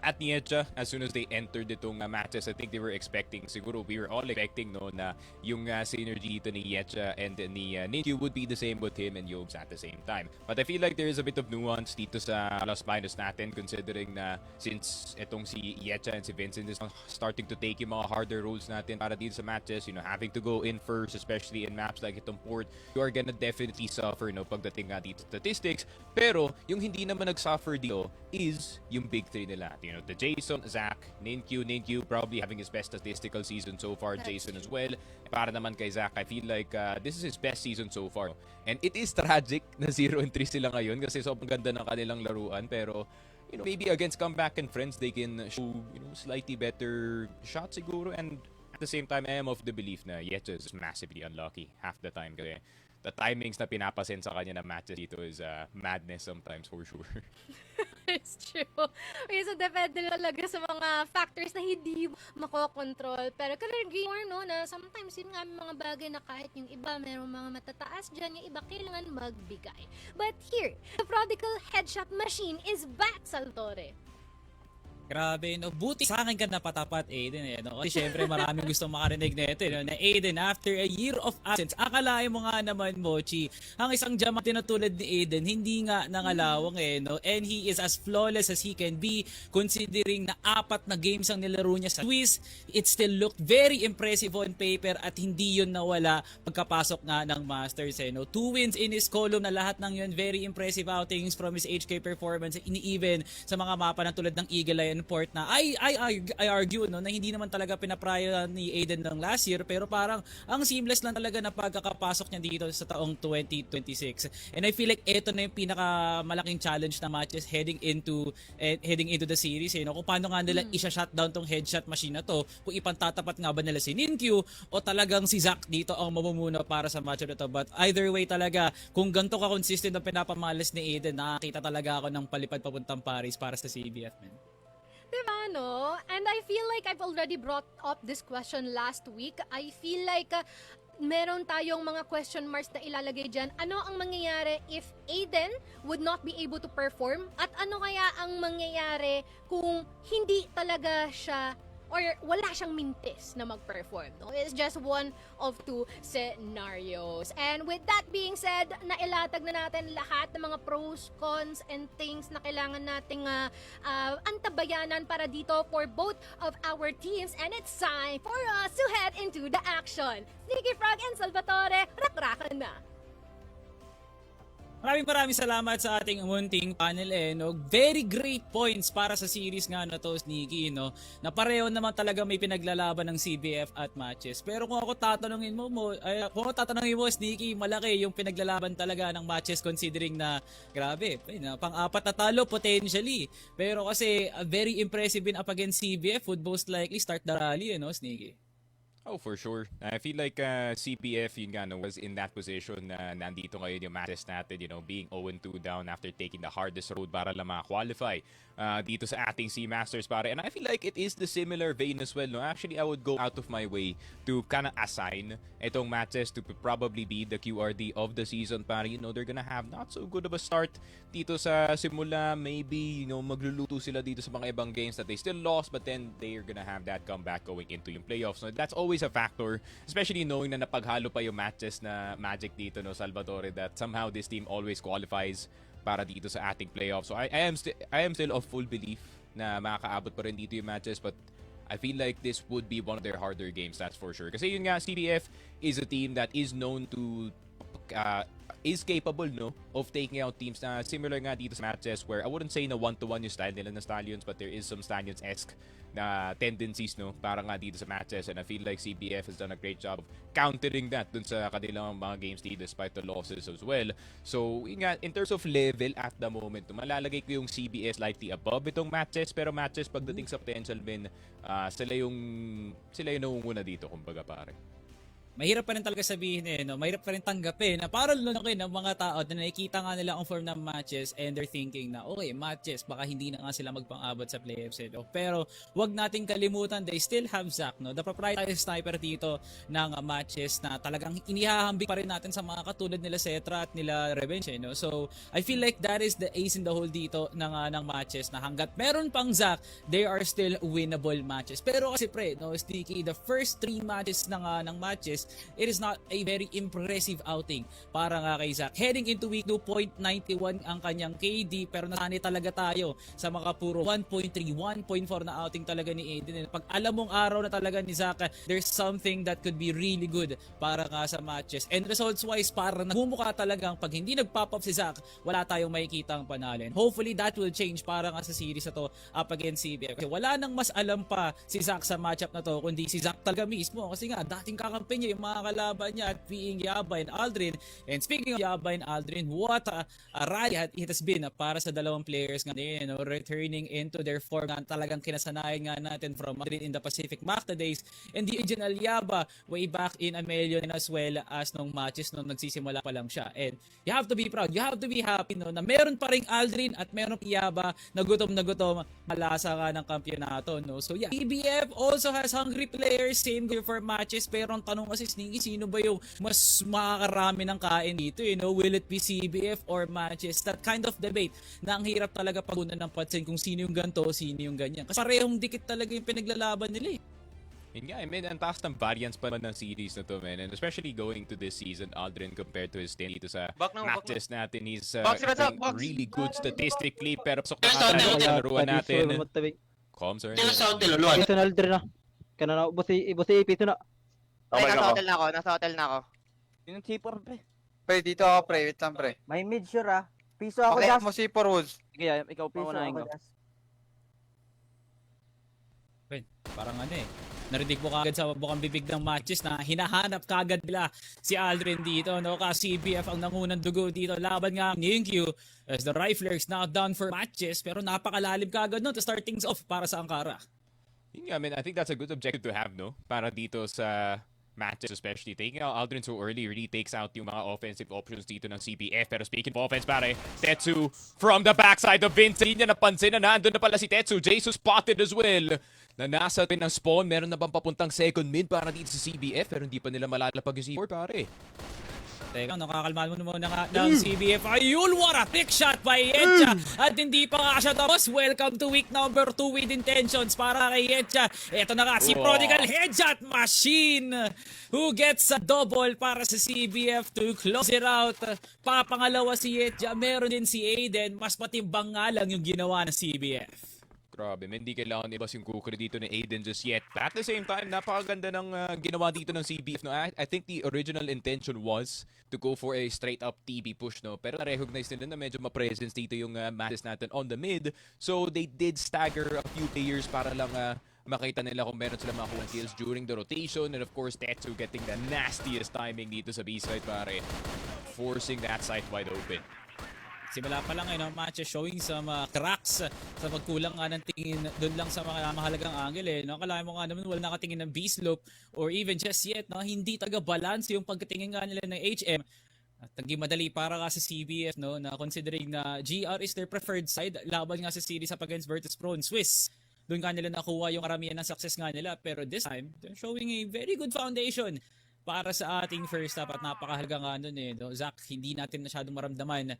ETSA as soon as they entered itong matches. I think they were expecting, siguro we were all expecting no na yung synergy dito ni ETSA and ni Ninkyu would be the same with him and Yobes at the same time. But I feel like there is a bit of nuance dito sa plus-minus natin considering na since itong si ETSA and si Vincent is starting to take yung mga harder roles natin para dito sa matches, having to go in first, especially in maps like itong port, you are gonna definitely suffer no pagdating nga dito statistics. Pero yung hindi naman nag-suffer dito is yung big three nila. The Jason, Zach, Ninkyu probably having his best statistical season so far. That's Jason true. As well. Para naman kay Zach, I feel like this is his best season so far. And it is tragic na 0-3 sila ngayon kasi sobrang ganda ng kanilang laruan. Pero, maybe against Comeback and Friends, they can show, slightly better shots siguro. And at the same time, I am of the belief na Yetcha is massively unlucky half the time kasi the timings na pinapasin sa kanya na matches dito is madness sometimes for sure. It's true. So, depende talaga sa mga factors na hindi makokontrol. Pero agree more, no, na sometimes yun nga mga bagay na kahit yung iba, merong mga matataas dyan, yung iba kailangan magbigay. But here, the prodigal headshot machine is back, Saltore. Grabe, no? Buti sa akin ka napatapat, Aiden, no? Kasi syempre maraming gusto makarinig na ito, no? Na Aiden, after a year of absence, akalain mo nga naman, Mochi, ang isang diamante na tulad ni Aiden, hindi nga nangalawang, no? And he is as flawless as he can be, considering na 4 na games ang nilaro niya sa Swiss. It still looked very impressive on paper at hindi yun nawala pagkapasok nga ng Masters, no? 2 wins in his column na lahat ng yun, very impressive outings from his HK performance, even sa mga mapa na tulad ng Eagle Eye port na I argue no na hindi naman talaga pinaprior ni Aiden ng last year, pero parang ang seamless lang talaga na pagkakapasok niya dito sa taong 2026. And I feel like ito na yung pinakamalaking challenge na matches heading into the series, no? Kung paano nga nila isa-shutdown tong headshot machine na to, kung ipantatapat nga ba nila si Ninkyu o talagang si Zach dito ang mamumuno para sa match na to. But either way talaga, kung ganito ka consistent ang pinapamalas ni Aiden, nakakita talaga ako ng palipad papuntang Paris para sa CBF, man. Diba, no? And I feel like I've already brought up this question last week. I feel like meron tayong mga question marks na ilalagay dyan. Ano ang mangyayari if Aiden would not be able to perform? At ano kaya ang mangyayari kung hindi talaga siya or wala siyang mintis na mag-perform? No? It's just one of 2 scenarios. And with that being said, nailatag na natin lahat ng mga pros, cons, and things na kailangan nating antabayanan para dito for both of our teams. And it's time for us to head into the action. Sneaky Frog and Salvatore, rakrakan na! Maraming salamat sa ating munting panel, no? Very great points para sa series nga na to, Sneaky, no? Na pareho naman talaga may pinaglalaban ng CBF at matches. Pero kung ako tatanungin mo, Sneaky, malaki yung pinaglalaban talaga ng matches considering na grabe, pang-4 na talo potentially. Pero kasi very impressive din up against CBF would most likely start the rally, no, Sneaky? Oh, for sure. I feel like CPF, yun nga, no, was in that position na nandito ngayon yung matches natin, being 0-2 down after taking the hardest road para lang maka-qualify dito sa ating C-Masters, pare. And I feel like it is the similar vein as well, no? Actually, I would go out of my way to kind of assign itong matches to probably be the QRD of the season, pare. They're gonna have not so good of a start dito sa simula. Maybe, magluluto sila dito sa mga ibang games that they still lost, but then they're gonna have that comeback going into yung playoffs. So that's always a factor, especially knowing na napaghalo pa yung matches na Magic dito, no, Salvatore, that somehow this team always qualifies para dito sa ating playoffs. So I am still of full belief na makakaabot pa rin dito yung matches, but I feel like this would be one of their harder games, that's for sure. Kasi yun nga, CBF is a team that is known to is capable, no, of taking out teams na similar nga dito sa matches, where I wouldn't say na one-to-one yung style nila na Stallions, but there is some Stallions-esque na tendencies, no, para nga dito sa matches, and I feel like CBF has done a great job of countering that dun sa kanilang mga games despite the losses as well. So, yun nga, in terms of level at the moment, malalagay ko yung CBS slightly above itong matches, pero matches pagdating sa potential win, sila yung nangunguna dito, kumbaga, pare. Mahirap pa rin talaga sabihin no? Mahirap pa rin tanggapin na parang lunokin ng mga tao na nakikita nga nila ang form ng matches and they're thinking na okay, matches, baka hindi na nga sila magpang-abot sa playoffs. Pero wag nating kalimutan, they still have Zach, no? The proprietary sniper dito ng matches na talagang inihahambing pa rin natin sa mga katulad nila Cetra at nila Revenge, no? So I feel like that is the ace in the hole dito ng matches, na hanggat meron pang Zach, they are still winnable matches. Pero kasi pre, no, Sticky, the first 3 matches ng matches, it is not a very impressive outing para nga kay Zach. Heading into week 2.91 ang kanyang KD, pero nasanay talaga tayo sa mga puro 1.3, 1.4 na outing talaga ni Aiden. Pag alam mong araw na talaga ni Zach, there's something that could be really good para nga sa matches. And results wise, para nagmumukha talagang pag hindi nagpop up si Zach, wala tayong makikita ang panalo. Hopefully that will change para nga sa series na to up against CBF. Kasi wala nang mas alam pa si Zach sa matchup na to kundi si Zach talaga mismo, kasi nga dating kakampi niya yung mga kalaban niya at being Yaba and Aldrin. And speaking of Yaba and Aldrin, what a rally it has been para sa dalawang players nga din, returning into their form na talagang kinasanayan nga natin from Madrid in the Pacific MATTJESS and the original Yaba way back in Amelio, and as well as nung matches nung nagsisimula pa lang siya. And you have to be proud, you have to be happy, no, na meron pa ring Aldrin at meron Yaba na gutom malasa nga ng kampyonato, no. So yeah, EBF also has hungry players, same for matches, pero ang tanong kasi Sneaky, sino ba yung mas makakarami ng kain dito, will it be CBF or matches? That kind of debate na ang hirap talaga pagunan ng pansin kung sino yung ganto, sino yung ganyan, kasi parehong dikit talaga yung pinaglalaban nila. Yun nga, ang taas ng variance pa naman ng series na to, man. And especially going to this season, Aldrin, compared to his stint dito sa matches natin, he's really good statistically, pero pasok na tayo sa laruan natin. Com, sorry. Sa hotel, luwan. Ito na Aldrin na. Kana na, busi ipito na. Ay, nasa hotel na ako. Yung C4 pre. Pre, dito ako pre, wait lang pre. May mid sure Piso ako Okay, das. mo C4 Woods. Sige, ikaw pa Piso unahin ako ko. das. Parang narinig mo kagad sa bukang bibig ng matches na hinahanap kagad nila si Aldrin dito, no? Kasi CBF ang nangunang dugo dito laban nga ni Q as the Riflers now done for matches, pero napakalalim kagad no to start things off para sa Ankara. Yeah, I think that's a good objective to have, no? Para dito sa matches, especially taking out Aldrin so early really takes out yung mga offensive options dito ng CBF. Pero speaking of offense, pare, Tetsu from the backside of Vince. Hindi niya napansin na nandun na pala si Tetsu. Jesus spotted as well. Na nasa pin ng spawn, meron na bang papuntang second mid para dito sa CBF, pero hindi pa nila malalapag yung C4, pare. Teka, nakakalman mo muna nga ng CBF. Ayun, what a pick shot by Yetcha. At hindi pa nga siya tapos. Welcome to week number 2 with intentions para kay Yetcha. Ito na nga si Prodigal Headshot Machine who gets a double para sa CBF to close it out. Papangalawa si Yetcha. Meron din si Aiden. Mas matimbang nga lang yung ginawa ng CBF. Grabe, hindi kailangan ibas yung kukuri dito ni Aiden just yet. But at the same time, napakaganda ng ginawa dito ng CBF. No? I think the original intention was to go for a straight-up TB push. No? Pero na-recognize nila na medyo ma-presence dito yung matches natin on the mid. So they did stagger a few players para lang makita nila kung meron sila makuha kills during the rotation. And of course, Tetsu getting the nastiest timing dito sa B-side, pare. Forcing that side wide open. simula pa lang matches showing some cracks sa pagkulang nga ng tingin doon lang sa mga mahalagang angle Akalain mo nga naman wala nakatingin ng B-slope or even just yet hindi taga-balance yung pagkatingin nga nila ng HM. At naging madali para nga sa CBF na considering na GR is their preferred side laban nga sa series up against Virtus Pro and Swiss. Doon nga nila nakuha yung karamihan ng success nga nila, pero this time they're showing a very good foundation para sa ating first half at napakahalaga nga nun Zach, hindi natin masyadong maramdaman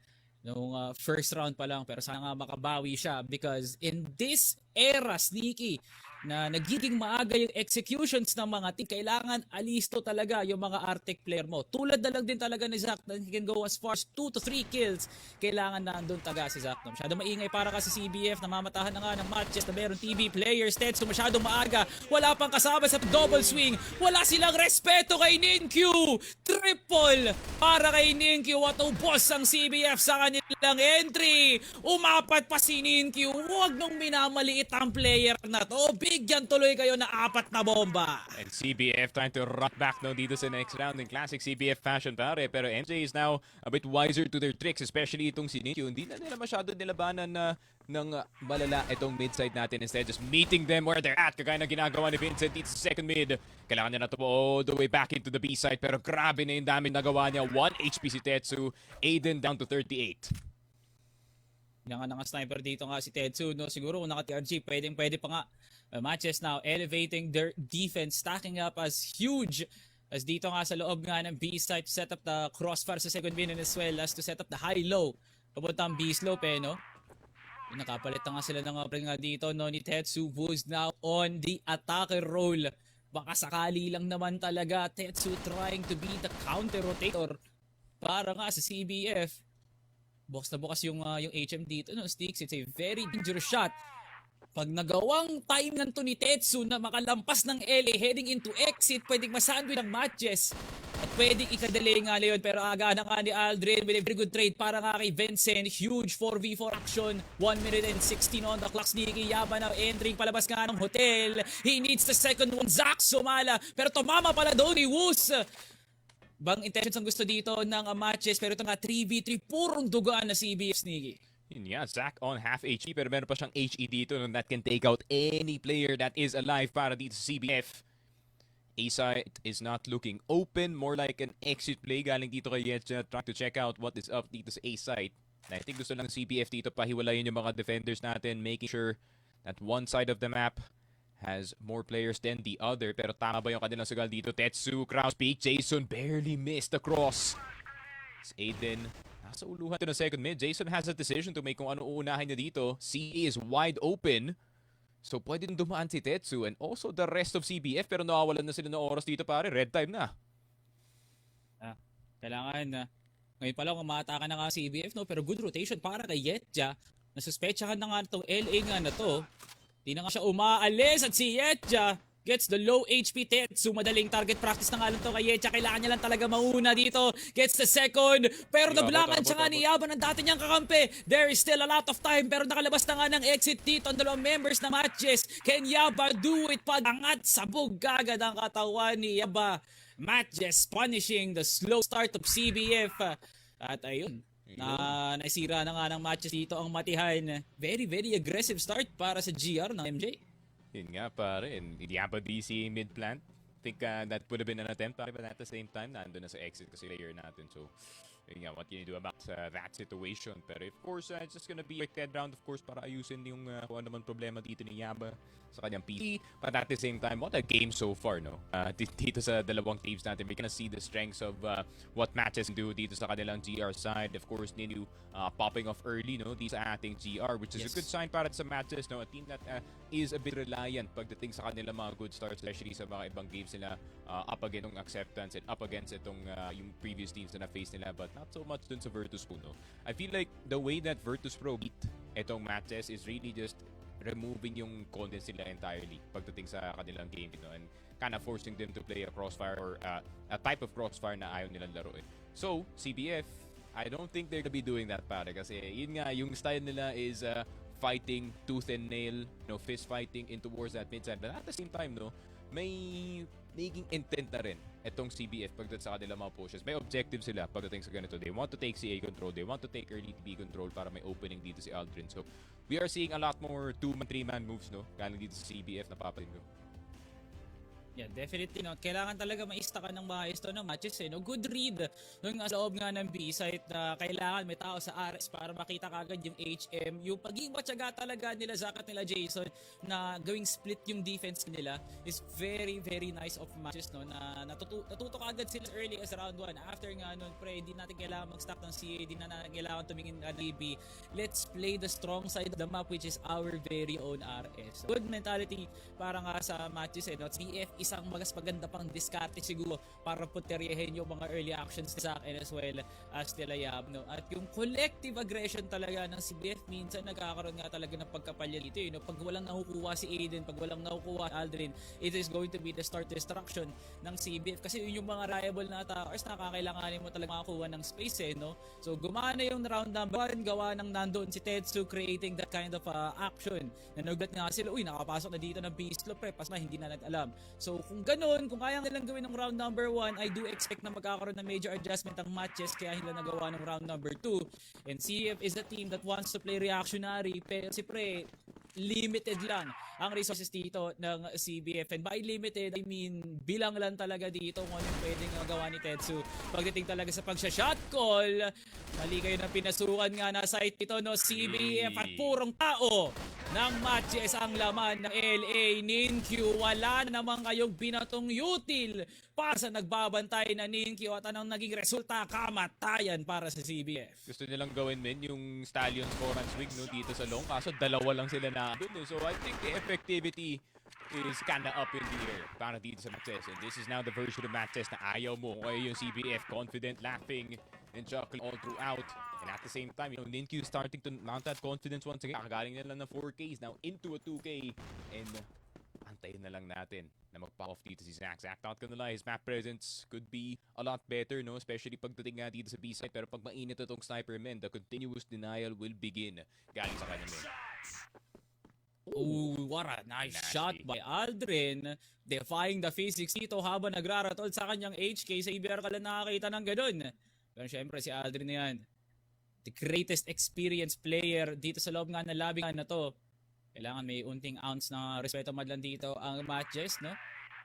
nung first round pa lang, pero sana nga makabawi siya because in this era, Sneaky, na nagiging maaga yung executions ng mga team, kailangan alisto talaga yung mga Arctic player mo. Tulad na lang din talaga ni Zach na he can go as far as 2 to 3 kills. Kailangan na andun taga si Zach. Masyado maingay para ka sa CBF, namamatahan na nga ng matches na meron TV players, Tetsu masyadong maaga. Wala pang kasama sa double swing. Wala silang respeto kay Ninkyu. Triple para kay Ninkyu at ubos ang CBF sa kanilang entry. Umapat pa si Ninkyu. Huwag nung minamaliit ang player na to. Bigyan tuloy kayo na 4 na bomba. And CBF trying to rock back dito sa next round in classic CBF fashion pare. Pero MJ is now a bit wiser to their tricks, especially itong si Ninkyu. Hindi na nila masyado nilabanan ng malala itong mid-side natin. Instead, just meeting them where they're at. Kagaya na ginagawa ni Vincent dito sa second mid. Kailangan niya na to all the way back into the B-side. Pero grabe na yung daming nagawa niya. 1 HP si Tetsu. Aiden down to 38. Yan nga sniper dito nga si Tetsu. Siguro kung naka-TRG, pwede pa nga. Matches now elevating their defense, stacking up as huge as dito nga sa loob nga ng B-side to set up the CROSSFIRE sa second win as well as to set up the high-low. Papunta ang B-slope Nakapalit na nga sila ng nga dito ni Tetsu, who's now on the attacker role. Baka sakali lang naman talaga Tetsu trying to be the counter-rotator para nga sa CBF. Bukas na bukas yung HM dito Sticks. It's a very dangerous shot. Pag nagawang time ng to ni Tetsu na makalampas ng LA heading into exit, pwedeng masandwich ng matches at pwedeng ikadelay nga leon. Pero aga na nga ni Aldrin with a very good trade para nga kay Vincent. Huge 4v4 action. 1 minute and 16 on the clock. Sneaky Yaba na entering palabas nga ng hotel. He needs the second one. Zach sumala. Pero tumama pala doon ni Woos. Bang intentions ang gusto dito ng matches. Pero ito nga 3v3. Purong dugaan na CBF Sneaky. Yun nga, Zach on half HE pero meron pa siyang HE dito that can take out any player that is alive para dito sa CBF. A-side is not looking open, more like an exit play galing dito kay Yetcha, trying to check out what is up dito sa A-side. I think gusto lang CBF dito pahiwalayin yung mga defenders natin, making sure that one side of the map has more players than the other. Pero tama ba yung kanilang sugal dito? Tetsu, Kraus peak, Jason barely missed the cross. It's Aiden. Nasa uluhan to ng second mid. Jason has a decision to make kung ano uunahin niya dito. CE is wide open. So pwede dumaan si Tetsu and also the rest of CBF pero nawawalan na sila ng oras dito pare. Red time na. Kailangan na. Ngayon pa lang umataka na nga CBF pero good rotation para kay Yetja. Nasuspetsahan na nga itong LA nga na to. Di na nga siya umaalis at si Yetja gets the low HP Tetsu. Madaling target practice na nga lang to kay Yetcha. Kailangan niya lang talaga mauna dito. Gets the second. Pero nablangan siya nga ni Yaba ng dati niyang kakampi. There is still a lot of time. Pero nakalabas na nga ng exit dito ang dalawang members na MATTJESS. Can Yaba do it? Pagangat sabog kagad ang katawan ni Yaba. MATTJESS punishing the slow start of CBF. At ayun. Naisira na nga ng MATTJESS dito ang matihan. Very, very aggressive start para sa GR ng MJ. Yun nga pare, and Yaba DC mid-plant. I think that would have been an attempt pare, but at the same time, nandun na sa exit kasi layer natin. So, yun nga, what can you do about that situation? Pero of course, it's just gonna be a dead round of course para ayusin yung kung ano man problema dito ni Yaba sa kanyang PC. But at the same time, what a game so far, no? Dito sa dalawang teams natin, we can see the strengths of what MATTJESS can do dito sa kanilang GR side. Of course, Ninu popping off early, no? Dito sa ating GR, which is a good sign para sa MATTJESS, no? A team that is a bit reliant pagdating sa kanilang mga good starts, especially sa mga ibang games nila up against itong acceptance and up against itong yung previous teams na na-face nila, but not so much dun sa Virtus Pro, no? I feel like the way that Virtus Pro beat itong MATTJESS is really just removing yung contents nila entirely pagdating sa kanilang game, you know, and kind of forcing them to play a crossfire or a type of crossfire na ayaw nilang laruin. So, CBF, I don't think they're gonna be doing that pare kasi yun nga, yung style nila is fighting tooth and nail, you know, fist fighting in towards that mid side, but at the same time, no, may naging intent na rin itong CBF pagdating sa kanilang mga pushes. May objective sila pagdating sa ganito. They want to take CA control. They want to take early B control para may opening dito si Aldrin. So, we are seeing a lot more 2-man, 3-man moves, no? Galing dito sa CBF na papatin ko. Yeah, definitely not. Kailangan talaga maista ka ng maayos to ng matches no? Good read doon nga sa loob nga ng B-site na kailangan may tao sa RS para makita kagad yung HM. Yung pagiging matyaga talaga nila Zach at nila Jason na gawing split yung defense nila is very, very nice of matches no? Na natuto kagad sila early as round 1. After nga nun, pre, hindi natin kailangan mag-stop ng CA, hindi na kailangan tumingin ng B. Let's play the strong side of the map which is our very own RS. So, good mentality para nga sa matches no? CF isang maganda pang diskarte siguro para puteryehin yung mga early actions ni Zach and as well as nila Yab, no? At yung collective aggression talaga ng CBF minsan nagkakaroon nga talaga ng pagkapalya dito, no? Pag walang nakukuha si Aiden, pag walang nakukuha si Aldrin, it is going to be the start destruction ng CBF kasi yung mga reliable na towers na kakailanganin mo talaga makakuha ng space no? So gumana yung round number 1, gawa ng nandoon si Tetsu creating that kind of action na nagulat nga sila, nakapasok na dito ng Beastlo, pre, pas na hindi na nag-alam. So kung ganun, kung kaya nilang gawin ng round number 1, I do expect na magkakaroon ng major adjustment ang matches kaya nila nagawa ng round number 2. And CF is a team that wants to play reactionary pero si pre, limited lang ang resources dito ng CBF. And by limited, I mean bilang lang talaga dito kung ano yung pwedeng magawa ni Tetsu. Pagdating talaga sa pag-shot call, mali kayo na pinasukan nga na site ito no CBF at purong tao ng matches ang laman ng LA Ninkyu. Wala naman kayong binatong util para sa nagbabantay na Ninkyu at anong naging resulta, kamatayan para sa CBF. Gusto nilang gawin yung Stallions Corans Wing no, dito sa long, kaso dalawa lang sila na doon. So I think the effectivity is kinda up in the air para dito sa MATTJESS. And this is now the version of MATTJESS na ayaw mo. Kaya yung CBF confident, laughing, and chuckling all throughout. And at the same time, Ninkyu starting to mount that confidence once again. Kakagaling nila ng 4Ks, now into a 2K. And antayin na lang natin na magpa-off dito si Zach. Zach, not gonna lie, his map presence could be a lot better, no? Especially pagdating nga dito sa B-side. Pero pag mainit itong sniper men, the continuous denial will begin. Galing sa kanya men. Oh, what a nice shot by Aldrin. Defying the physics dito habang nagraratol sa kanyang HK. Sa IBR ka lang nakakita ng ganun. Pero syempre si Aldrin na yan. The greatest experienced player dito sa loob nga ng lobby na to. Kailangan may unting ounce na respeto madlan dito ang matches, no?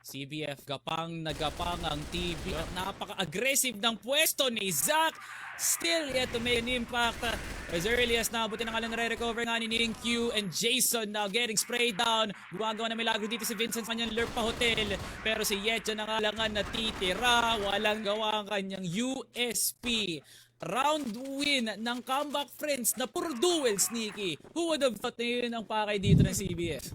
CBF gapang ang TV. Napaka-aggressive ng pwesto ni Zach. Still yet to make an impact. As early as now, buti na nga lang nare-recover nga ni Ninkyu and Jason now getting sprayed down. Gumagawa na milagro dito si Vincent sa kanyang lurk pa hotel. Pero si Yetja na nga lang natitira. Walang gawa ang kanyang USP. Round win ng ComebackFriends na puro duels, Nikki. Who would have thought na yun ang pakay dito ng CBF?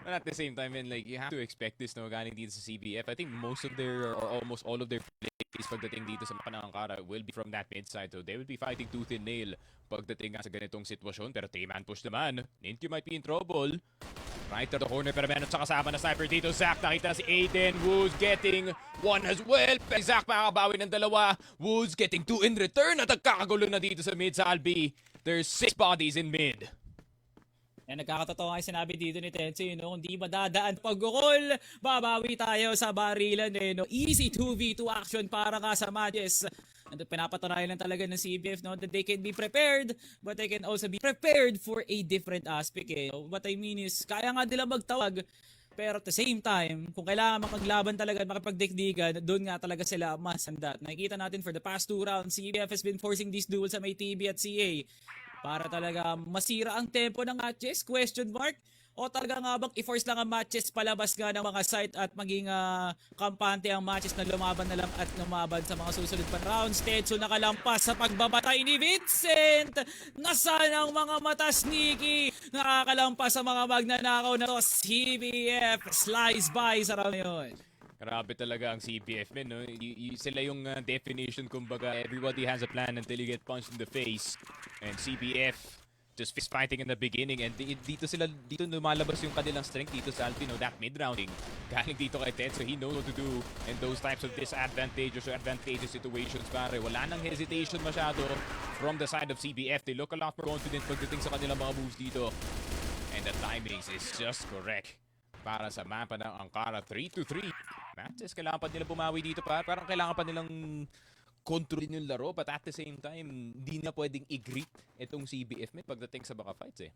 But at the same time, man, like, you have to expect this, no, galing dito sa CBF. I think most of their, or almost all of their plays pagdating dito sa mapa ng Ankara will be from that mid side. So they will be fighting tooth and nail pagdating nga sa ganitong sitwasyon. Pero 3-man push naman. Ninkyu might be in trouble. Right to the corner, pero meron sa kasama na sniper dito. Zach, nakita si Aiden. Woods getting one as well. Pero Zach makakabawi ng dalawa. Woods getting 2 in return. At nagkakagulo na dito sa mid sa Albi. There's 6 bodies in mid. Yan, nagkakatotoo nga sinabi dito ni Tetsu, kung di madadaan pag-goal, babawi tayo sa barilan, no? Easy 2v2 action para nga sa MATTJESS. And pinapatunayan lang talaga ng CBF, no, that they can be prepared, but they can also be prepared for a different aspect, What I mean is, kaya nga nila magtawag, pero at the same time, kung kailangan makaglaban talaga at makipagdikdigan, doon nga talaga sila mas handa. Nakikita natin for the past 2 rounds, CBF has been forcing these duels sa may TB at CA. Para talaga masira ang tempo ng matches? Question mark? O talaga nga bang i-force lang ang matches palabas nga ng mga site at maging kampante ang matches na lumaban na lang at lumaban sa mga susunod pa rounds? Tetsu nakalampas sa pagbabatay ni Vincent! Nasaan ang mga mata, Sneaky? Nakakalampas sa mga magnanakaw na to. CBF slice by sa round yun. Grabe talaga ang CBF, men, no? Sila yung definition, kumbaga, everybody has a plan until you get punched in the face. And CBF just fist fighting in the beginning, and dito lumalabas yung kanilang strength dito sa Albi, no? That mid-rounding. Galing dito kay Ted, so he knows what to do in those types of disadvantageous or advantageous situations, pare. Wala nang hesitation masyado from the side of CBF. They look a lot more confident pagdating sa kanilang mga moves dito. And the timings is just correct para sa mapa ng Ankara. 3-3. MATTJESS, kailangan pa nila bumawi dito pa. Parang kailangan pa nilang kontrolin yung laro, but at the same time, hindi na pwedeng i-greet itong CBF Met pagdating sa baka fights eh.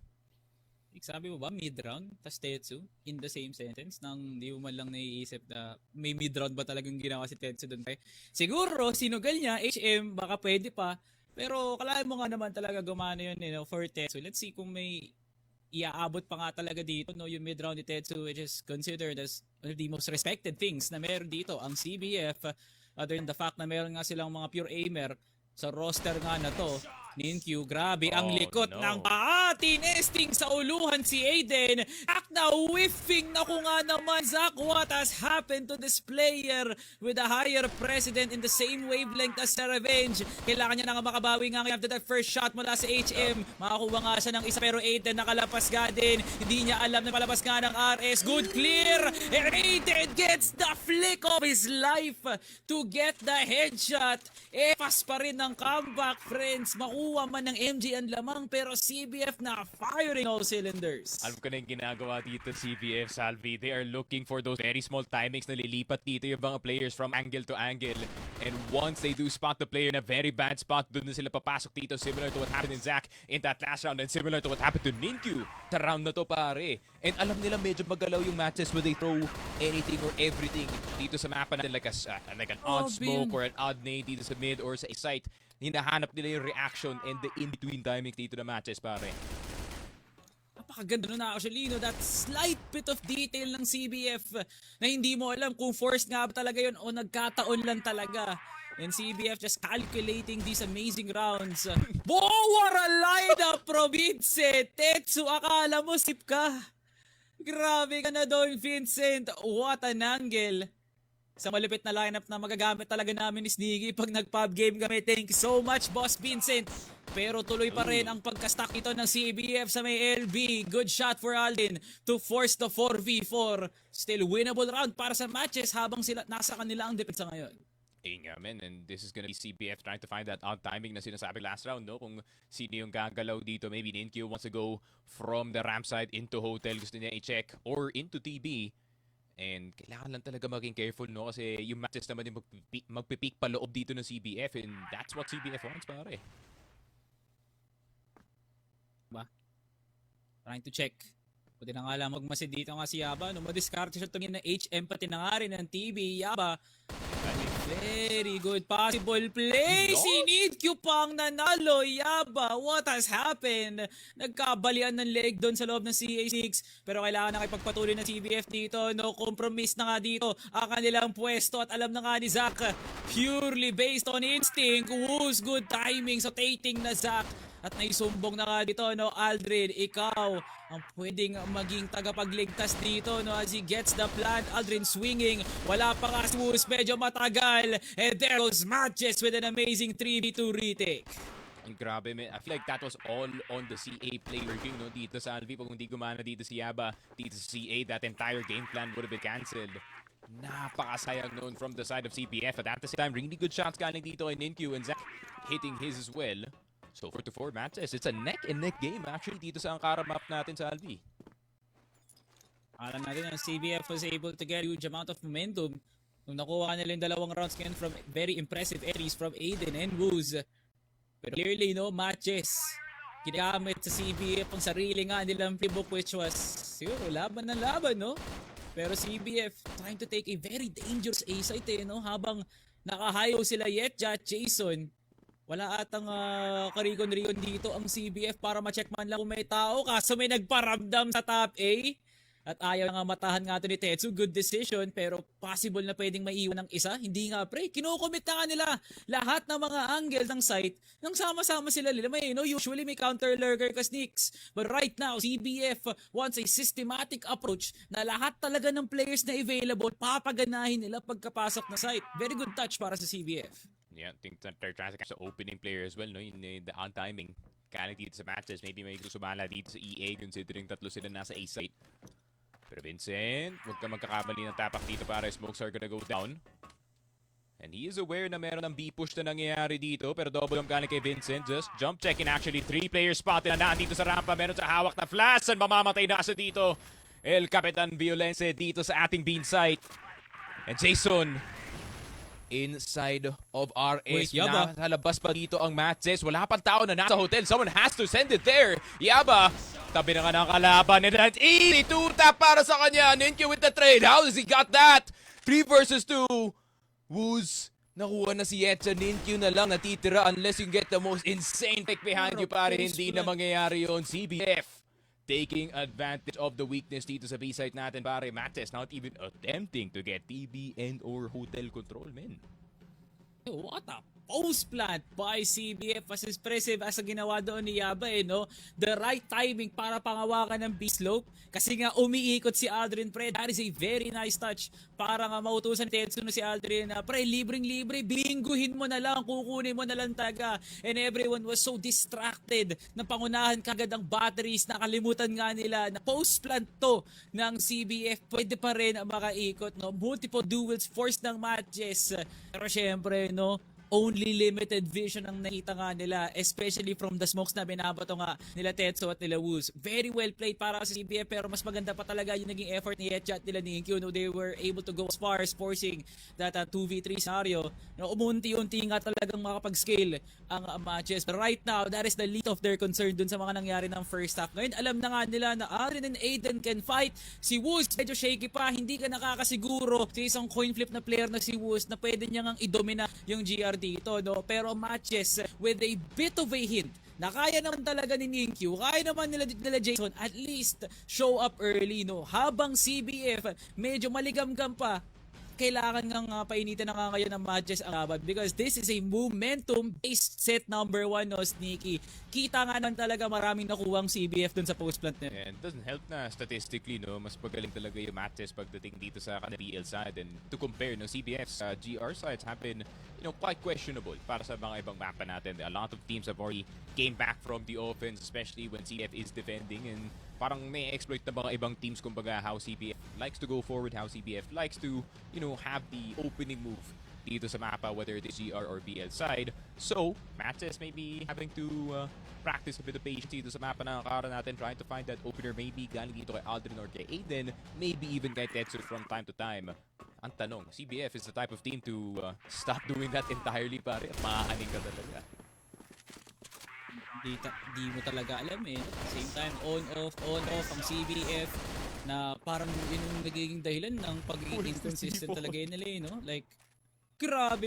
Sabi mo ba, mid-round, tas Tetsu, in the same sentence, nang di mo man lang naiisip na may mid-round ba talagang ginawa si Tetsu doon kay. Siguro, sinugal niya, HM, baka pwede pa, pero kalahin mo nga naman talaga gumana yun, for Tetsu. Let's see kung may iaabot pa nga talaga dito, no, yung mid-round ni Tetsu, which is considered as one of the most respected things na meron dito, ang CBF, other than the fact na meron nga silang mga pure aimer sa roster nga na to. Ninkyu, grabe ang likot ng paa. Tinesting sa uluhan si Aiden. Akna whiffing na ko nga naman, Zach. What has happened to this player with a higher president in the same wavelength as sa Revenge? Kailangan niya na nga makabawi nga after that first shot mula sa HM. Makakuha nga siya ng isa pero Aiden nakalapas nga din. Hindi niya alam na palabas nga ng RS. Good clear. And Aiden gets the flick of his life to get the headshot. Pas pa rin ng comeback, friends. Makuha man ng MG ang lamang pero CBF na firing all cylinders. Alam ko na yung ginagawa dito CBF, Salvi. They are looking for those very small timings na lilipat dito yung mga players from angle to angle. And once they do spot the player in a very bad spot, doon na sila papasok dito, similar to what happened in Zach in that last round and similar to what happened to Ninkyu sa round na to, pare. And alam nila medyo magalaw yung matches when they throw anything or everything dito sa mapa natin like an odd smoke or an odd nade dito sa mid or sa site. Hinahanap nila yung reaction and the in-between timing dito na matches, pare. Napakaganda nun actually, no? That slight bit of detail ng CBF na hindi mo alam kung forced nga ba talaga yun o nagkataon lang talaga. And CBF just calculating these amazing rounds. What a lineup, Province! Tetsu, akala mo sip ka. Grabe ka na doon, Vincent. What an angle. Sa malupit na lineup na magagamit talaga namin ni Sneaky pag nag-pub game kami. Thank you so much, Boss Vincent. Pero tuloy pa rin ang pagka-stack ito ng CBF sa may LB. Good shot for Alden to force the 4v4. Still winnable round para sa matches habang sila nasa kanila ang depensa ngayon. Ayun nga, man. And this is gonna be CBF trying to find that odd timing na sinasabi last round, no? Kung sino yung gagalaw dito. Maybe Ninkyu wants to go from the ramp side into hotel. Gusto niya i-check. Or into TB. And kailangan lang talaga maging careful, no? Kasi yung matches naman yung magpipeak pa loob dito ng CBF. And that's what CBF wants, pare. Ba? Trying to check. Pwede na nga lang magmasid dito nga si Yaba. No, madiskarte siya tumingin ng HM pati na nga rin ng TB. Yaba. Very good possible play. No? Si Ninkyu pang nanalo. Yaba, what has happened? Nagkabalian ng leg doon sa loob ng CA6. Pero kailangan na ipagpatuloy ng CBF dito. No compromise na nga dito ang kanilang pwesto. At alam na nga ni Zach, purely based on instinct. Who's good timing? So tating na Zach. At naisumbong na nga dito, no, Aldrin, ikaw ang pwedeng maging tagapagligtas dito, no, as he gets the plant. Aldrin swinging, wala pa nga smooth, medyo matagal. And there goes MATTJESS with an amazing 3v2 retake. Ang grabe, man. I feel like that was all on the CA player king, no? Dito sa Alvi, kung hindi gumana dito si Yaba, dito sa CA, that entire game plan would have been cancelled. Napakasayang noon from the side of CPF. At the same time, really good shots galing dito in Ninkyu and Zach hitting his as well. So 4-4 matches. It's a neck-and-neck game actually dito sa Ankara map natin sa Alvi. Alam natin ang CBF was able to get a huge amount of momentum nung nakuha nila yung dalawang rounds ngayon from very impressive entries from Aiden and Woos. Pero clearly, no, MATTJESS ginamit sa CBF ang sarili nga nilang playbook which was siguro laban na laban, no? Pero CBF trying to take a very dangerous A-site, no? Habang nakahayo sila Yetja at Jason. Wala atang karikon-rikon dito ang CBF para ma-check man lang kung may tao. Kaso may nagparamdam sa top A. At ayaw nga matahan nga ito ni Tetsu. Good decision. Pero possible na pwedeng maiwan ng isa. Hindi nga pre. Kinukomit na nga nila lahat ng mga angle ng site. Nang sama-sama sila nila. May, no, usually may counter lurker ka sneaks. But right now, CBF wants a systematic approach na lahat talaga ng players na available papaganahin nila pagkapasok na site. Very good touch para sa CBF. Yeah, I think that they're trying to catch the opening player as well, no? In the on timing. Kaya dito sa matches, maybe may gusto sumala dito sa EA considering tatlo sila nasa A site. Pero Vincent, huwag ka magkakamali ng tapak dito para smokes are gonna go down. And he is aware na meron ng B-push na nangyayari dito. Pero double jump galing kay Vincent. Just jump checking actually. 3 players spotted na dito sa rampa. Meron sa hawak na flash. And mamamatay na siya dito. El Capitan Violence dito sa ating bean site. And Jason, inside of RS. Wait, Yaba. Nakalabas pa dito ang MATTJESS. Wala pang tao na nasa hotel. Someone has to send it there. Yaba, tabi na nga ng kalaban. And that's easy. 2-tap para sa kanya. Ninkyu with the trade. How does he got that? 3 versus 2. Woos, nakuha na si Yetcha. Ninkyu na lang natitira unless you get the most insane pick behind you, pare. Hindi na mangyayari yun. CBF taking advantage of the weakness dito sa B-side natin, pare. MATTJESS not even attempting to get TB and or hotel control, men. What a post plant by CBF, as impressive as ang ginawa doon ni Yaba, no? The right timing para pangawakan ng B-slope. Kasi nga umiikot si Aldrin, pre. That is a very nice touch para nga mautusan Tetsu no si Aldrin na, pre, libreng-libre, bingguhin mo na lang, kukunin mo na lang taga. And everyone was so distracted na pangunahan kagad ang batteries. Nakalimutan nga nila na post plant to ng CBF. Pwede pa rin makaikot, no? Multiple duels forced ng MATTJESS. Pero syempre, no, only limited vision ang nakita nga nila, especially from the smokes na binabato nga nila Tetsu at nila Woos. Very well played para sa CBF, pero mas maganda pa talaga yung naging effort ni Yetcha at nila Ninkyu. No, they were able to go as far as forcing that 2v3 scenario. No, umunti-unti nga talagang makapag-scale ang matches. But right now, that is the least of their concern dun sa mga nangyari ng first half. Ngayon, alam na nga nila na Aldrin and Aiden can fight. Si Woos, medyo shaky pa, hindi ka nakakasiguro sa isang coin flip na player na si Woos na pwede niya ngang idomina yung GR dito, no? Pero MATTJESS with a bit of a hint na kaya naman talaga ni Ninkyu, kaya naman nila Jason at least show up early, no? Habang CBF medyo maligamgam pa, kailangan ngang painitin na nga ngayon ng MATTJESS ang laban because this is a momentum-based set number 1, no, Sneaky. Kita nga naman talaga maraming nakuwang CBF dun sa post-plant na. And it doesn't help na statistically, no, mas pagaling talaga yung MATTJESS pagdating dito sa BL side. And to compare, no, CBF's GR sides have been, you know, quite questionable para sa mga ibang mapa natin. A lot of teams have already came back from the offense, especially when CF is defending, and parang may exploit na mga ibang teams kumbaga how CBF likes to go forward, how CBF likes to, you know, have the opening move dito sa mapa, whether it is GR or BL side. So, MATTJESS may be having to practice a bit of patience dito sa mapa na nakakaroon natin, trying to find that opener, maybe galing dito kay Aldrin or kay Aiden, maybe even kay Tetsu from time to time. Ang tanong, CBF is the type of team to stop doing that entirely, pare, at maaaning ka talaga. Di mo talaga alam, eh. Same time, on off ang CBF na parang yun yung nagiging dahilan ng pagiging inconsistent talaga yun nila, no? Like, grabe.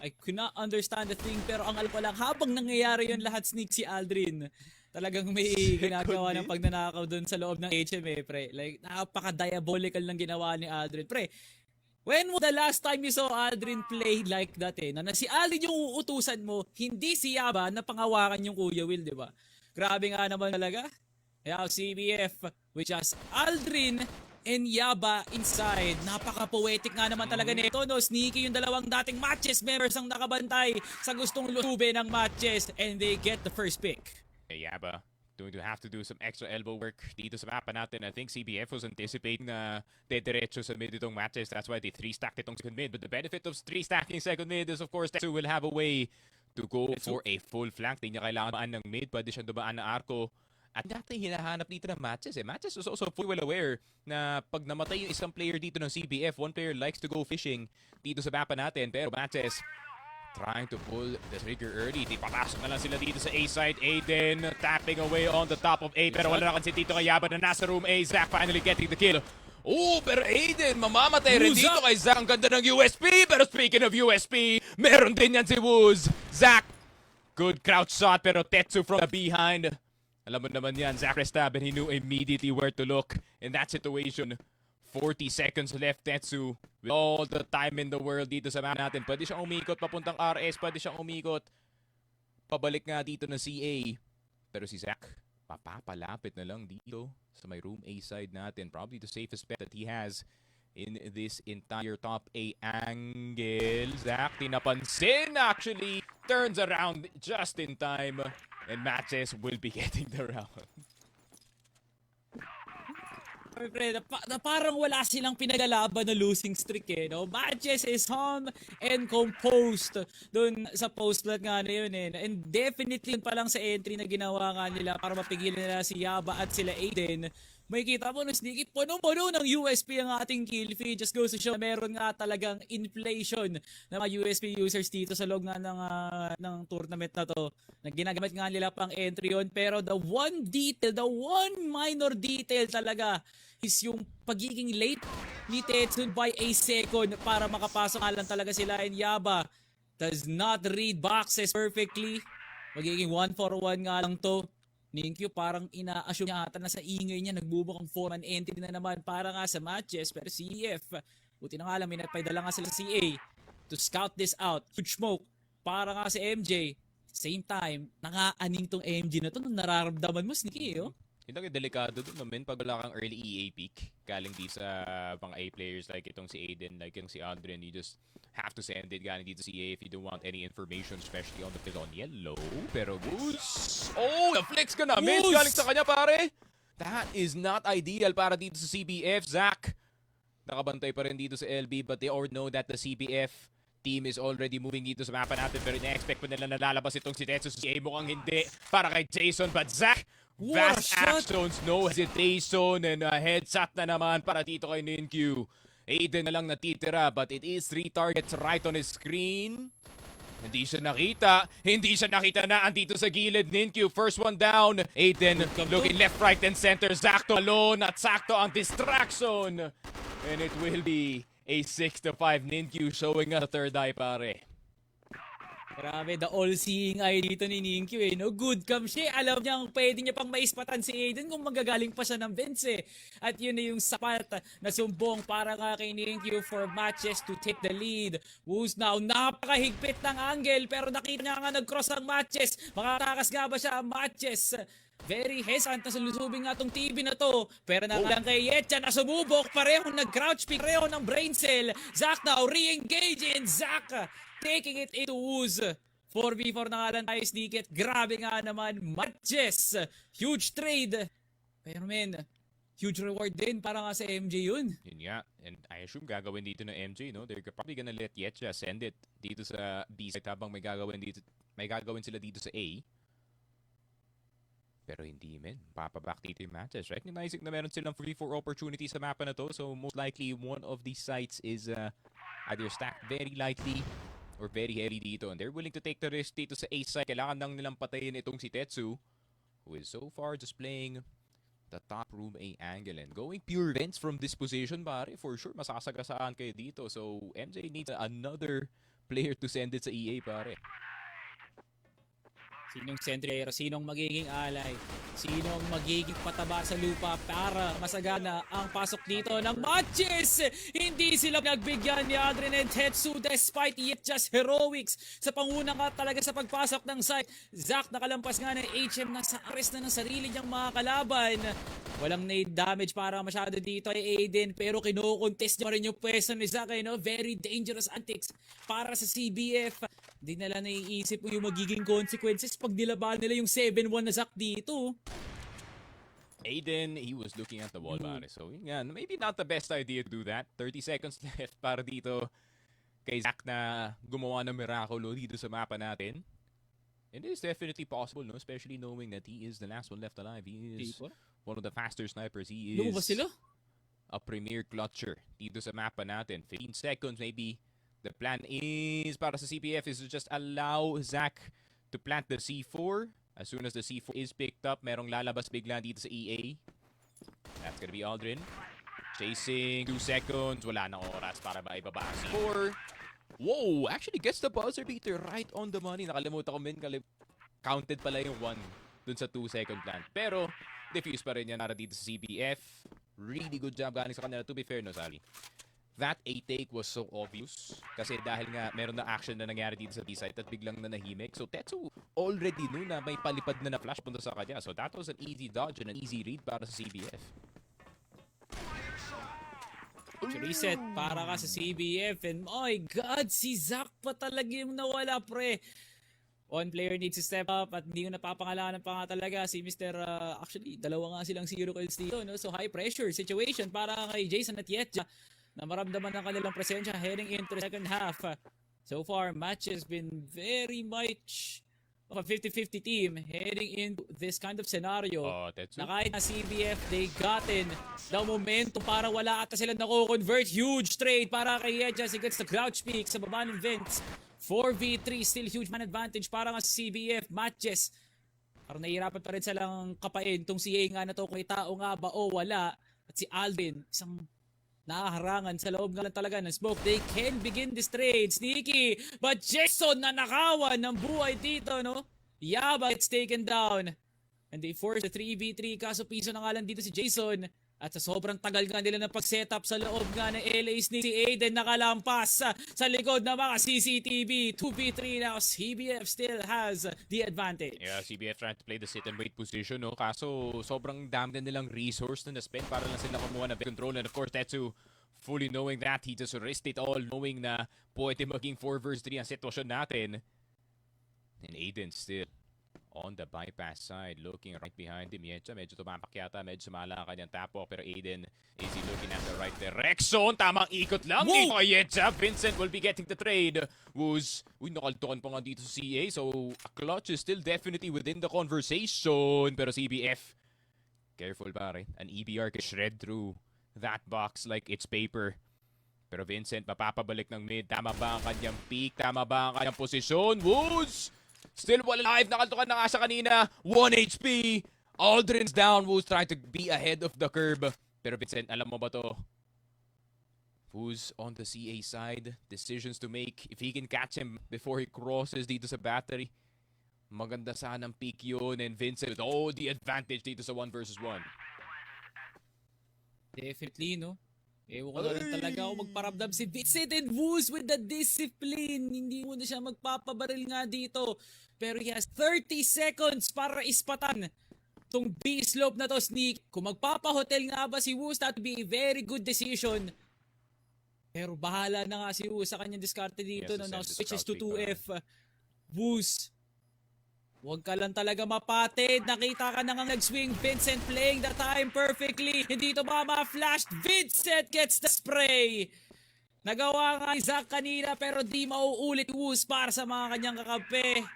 I could not understand the thing, pero ang alam ko lang, habang nangyayari yun lahat, sneak si Aldrin. Talagang may ginagawa ng pagnanakaw dun sa loob ng HM, eh, pre. Like, napaka-diabolical ng ginawa ni Aldrin. Pre, when was the last time you saw Aldrin play like that, eh? Na si Aldrin yung uutusan mo, hindi si Yaba na pangawakan yung Kuya Will, di ba? Grabe nga naman talaga. Kaya CBF, which has Aldrin and Yaba inside. Napaka-poetic nga naman talaga nito, no? Sneaky yung dalawang dating MATTJESS members ang nakabantay sa gustong lutube ng MATTJESS, and they get the first pick. Hey, Yaba, going to have to do some extra elbow work dito sa mapa natin. I think CBF was anticipating na dediretso sa mid itong MATTJESS. That's why they 3-stacked itong second mid. But the benefit of 3-stacking second mid is, of course, Tetsu will have a way to go for a full flank. Hindi niya kailangan dumaan ng mid. Pwede siyang dumaan ng arco. At dati hinahanap dito ng MATTJESS, eh. MATTJESS was also fully well aware na pag namatay yung isang player dito ng CBF, one player likes to go fishing dito sa mapa natin. Pero MATTJESS trying to pull the trigger early. Di papasok na lang sila dito sa A side. Aiden tapping away on the top of A. Pero wala na kasi dito kay Yaba na nasa room A. Zach finally getting the kill. Oh, pero Aiden, mamamatay rin dito kay Zach. Ang ganda ng USP. Pero speaking of USP, meron din yan si Woos. Zach, good crouch shot, pero Tetsu from the behind. Alam mo naman yan, Zach restab, and he knew immediately where to look in that situation. 40 seconds left, Tetsu. With all the time in the world dito sa map natin. Pwede siyang umikot papuntang RS. Pwede siyang umikot pabalik nga dito ng CA. Pero si Zach, papapalapit na lang dito sa may room A side natin. Probably the safest bet that he has in this entire top A angle. Zach, tinapansin actually. Turns around just in time. And MATTJESS will be getting the round. Na parang wala silang pinagalaban na losing streak, eh, no? MATTJESS is calm and composed dun sa post-plant nga na yun, eh. And definitely yun pa lang sa entry na ginawa nga nila para mapigilan nila si Yaba at sila Aiden. May kita mo na sneaky, puno-puno ng USP ang ating kill feed. Just goes to show, meron nga talagang inflation ng mga USP users dito sa loob nga ng tournament na to. Na ginagamit nga nila pang entry yun. Pero the one minor detail talaga is yung pagiging late ni Tetsun by a second para makapasok nga lang talaga sila. And Yaba does not read boxes perfectly. Magiging 1-for-1 nga lang to. Ninkyu parang ina-assume niya ata na sa ingay niya nagbubukang 4-man entry na naman para nga sa matches. Pero CF, buti na nga lang, minapaydala nga sila sa CA to scout this out. Huge smoke para nga sa MJ. Same time, nakaaning tong MJ na to nung nararamdaman mo, Sneaky, oh. Yung talaga delikado dun naman pag wala kang early EA peak. Galing di sa pang A players like itong si Aiden, like yung si Andre, and you just have to send it galing dito si EA if you don't want any information, especially on the field on yellow. Pero Goose! Oh, na-flex ka na! Miss galing sa kanya, pare! That is not ideal para dito sa CBF, Zach. Nakabantay pa rin dito sa LB, but they already know that the CBF team is already moving dito sa mapa natin, pero ina-expect pa nila na lalabas itong si Tetsu. Si A mukhang hindi para kay Jason, but Zach, fast actions, no hesitation, and headshot na naman para dito kay Ninkyu. Aiden na lang natitira, but it is 3 targets right on his screen. Hindi siya nakita na andito sa gilid. Ninkyu, first one down. Aiden looking left, right, and center. Sakto alone at sakto ang distraction. And it will be a 6-5 Ninkyu showing a third eye, pare. Grabe, the all-seeing eye dito ni Ninkyu eh. No, good cam siya. Alam niyang pwede niya pang maispatan si Aiden kung magagaling pa siya ng bench eh. At yun na yung sapat na sumbong para nga kay Ninkyu for matches to take the lead. Who's now napakahigpit ng angle pero nakita niya nga nag-cross ang matches. Makatakas nga ba siya ang matches? Very hesitant na sulusubing nga tong TV na to. Pero lang kay Yetcha na sumubok. Parehong nag-crouch pick. Pareho ng brain cell. Zach now re-engage in Zach. Taking it into Wooz. 4v4 na nga lang tayo, Sneaket. Grabe nga naman. MATTJESS. Huge trade. Pero men, huge reward din para nga sa MJ yun. Yun nga. And I assume gagawin dito ng MJ, no? They're probably gonna let Yetcha send it dito sa B side habang may gagawin sila dito sa A. Pero hindi, men. Papaback dito yung matches. Recognizing na meron silang free for opportunities sa mapa na to. So most likely one of these sites is either stacked very lightly or very heavy dito. And they're willing to take the risk dito sa A side. Kailangan lang nilang patayin itong si Tetsu, who is so far just playing the top room A angle. And going pure rents from this position, pare, for sure, masasagasaan kayo dito. So MJ needs another player to send it sa EA, pare. Sinong sentrero? Sinong magiging alay? Sinong magiging pataba sa lupa para masagana ang pasok dito ng MATTJESS? Hindi sila nagbigyan ni Adrian and Tetsu despite Yetcha's heroics sa panguna nga talaga sa pagpasok ng site. Zach nakalampas nga ng HM na sa arrest na ng sarili niyang mga kalaban. Walang nade damage para masyado dito ay Aiden pero kino-contest niya rin yung pwesto ni Zach. No? Very dangerous antics para sa CBF. Hindi nila naiisip mo yung magiging consequences pag nilaban nila yung 7-1 na Zach dito. Aiden, he was looking at the wall, pare. So, yeah, maybe not the best idea to do that. 30 seconds left para dito kay Zach na gumawa ng miraculo dito sa mapa natin. And it is definitely possible, no? Especially knowing that he is the last one left alive. He is one of the faster snipers. He is a premier clutcher dito sa mapa natin. 15 seconds, maybe. The plan is, para sa CPF, is to just allow Zach to plant the C4. As soon as the C4 is picked up, merong lalabas bigla dito sa EA. That's gonna be Aldrin. Chasing, 2 seconds. Wala na oras para ba ibaba ang C4. Whoa! Actually gets the buzzer beater right on the money. Nakalimutan ko min. Counted pala yung 1 dun sa 2-second plant. Pero, defuse pa rin yan para dito sa CPF. Really good job galing sa kanila. To be fair, no, Sally? That A-take was so obvious kasi dahil nga meron na action na nangyari dito sa B-site at biglang na nahimik. So Tetsu already knew na may palipad na flash punta sa kanya. So that was an easy dodge and an easy read para sa CBF. Reset para ka sa CBF and my God, si Zach pa talaga yung nawala, pre. One player needs to step up at hindi ko napapangalanan pa nga talaga si Mr. Actually, dalawa nga silang 0 kills dito. No? So high pressure situation para kay Jason at Yetcha na maramdaman ng kanilang presensya heading into the second half. So far, match has been very much of a 50-50 team heading into this kind of scenario. Oh, Tetsu. Na kahit na CBF, they gotten the momentum para wala ata sila nako-convert. Huge trade para kay MATTJESS against the crouch peak sa baba ng Vince. 4v3, still huge man advantage para nga sa CBF. MATTJESS, parang nahihirapan pa rin silang kapain tong CA nga na to kung tao nga ba o wala. At si Alvin, isang nakaharangan sa loob nga lang talaga ng smoke. They can begin this trade. Sneaky. But Jason na nakawan ng buhay dito, no? Yaba gets taken down. And they force the 3v3. Kaso piso na nga lang dito si Jason. At sa sobrang tagal nga nila ng pag-setup sa loob nga ng LA Sneak, si Aiden nakalampas sa likod ng mga CCTV. 2v3 now. CBF still has the advantage. Yeah, CBF trying to play the sit and wait position, no? Kaso sobrang dami na nilang resource na na-spend para lang sila kumuha ng control. And of course, Tetsu, fully knowing that, he just risked it all, knowing na pwede maging 4 vs 3 ang sitwasyon natin. And Aiden still on the bypass side, looking right behind him. Medyo tumapak yata, medyo sumala ang kanyang tapo. Pero Aiden, is he looking at the right direction? Tamang ikot lang. Yetcha, Vincent will be getting the trade. Uy, nakaltukan pa nga dito sa CA. So, a clutch is still definitely within the conversation. Pero CBF, careful pare. An EBR can shred through that box like it's paper. Pero Vincent, mapapabalik ng mid. Tama ba ang kanyang peak? Tama ba ang kanyang posisyon? Woos! Still well alive. Nakaltukan na nga siya kanina. 1 HP. Aldrin's down. Woos trying to be ahead of the curve. Pero Vincent, alam mo ba to? Who's on the CA side? Decisions to make. If he can catch him before he crosses dito sa battery. Maganda sanang peak yun. And Vincent with all the advantage dito sa 1 vs 1. Definitely, no? Ewan ko na rin talaga ako magparamdam si Vincent and Woos with the discipline. Hindi mo na siya magpapabaril nga dito. Pero he has 30 seconds para ispatan tong B-slope na to, Sneak. Kung magpapahotel nga ba si Woos, that would be a very good decision. Pero bahala na nga si Woos sa kanyang diskarte dito. Yes, Now switches to 2F. Woos, huwag ka lang talaga mapatid. Nakita ka na nga nag-swing. Vincent playing the time perfectly. Hindi ito flashed. Vincent gets the spray. Nagawa nga ni Zach kanina pero di mauulit Woos para sa mga kanyang kakampi.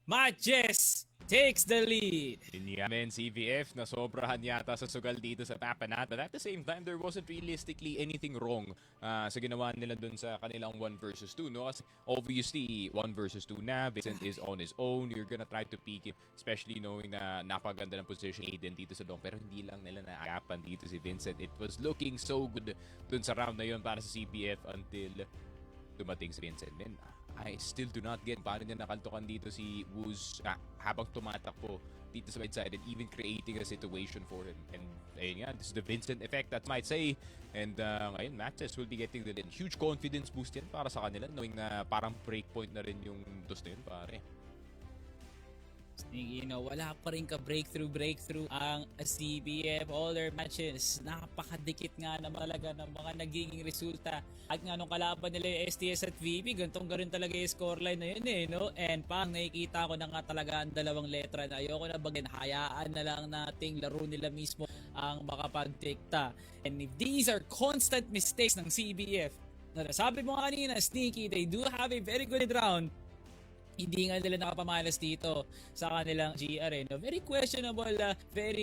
MATTJESS takes the lead. Yamen, CVF na sobrahan yata sa sugal dito sa Papanat. But at the same time, there wasn't realistically anything wrong sa ginawa nila dun sa kanilang 1 vs 2. No? Kasi obviously, 1 vs 2 na. Vincent is on his own. You're gonna try to peek him. Especially knowing na napaganda ng position Aiden dito sa long. Pero hindi lang nila naagapan dito si Vincent. It was looking so good dun sa round na yun para sa CPF until dumating si Vincent. Then, I still do not get paano niya nakaltukan dito si Woos habang tumatakbo dito sa right side and even creating a situation for him. And ayun nga, this is the Vincent effect that might say. And ngayon, MATTJESS will be getting the huge confidence boost yan para sa kanila knowing na parang breakpoint na rin yung dos na yun pare. You know, wala pa rin ka breakthrough ang CBF. All their matches, napakadikit nga na talaga ng mga nagiging resulta. At nga nung kalaban nila yung STS at VP, gantong garin talaga yung scoreline na yun no? And pang nakikita ko na nga talaga ang dalawang letra na ayoko na bagay, hayaan na lang nating laro nila mismo ang makapagdikta. And if these are constant mistakes ng CBF, sabi mo kanina, Sneaky, they do have a very good round. Hindi nga nila nakapamalas dito sa kanilang GR. No? Very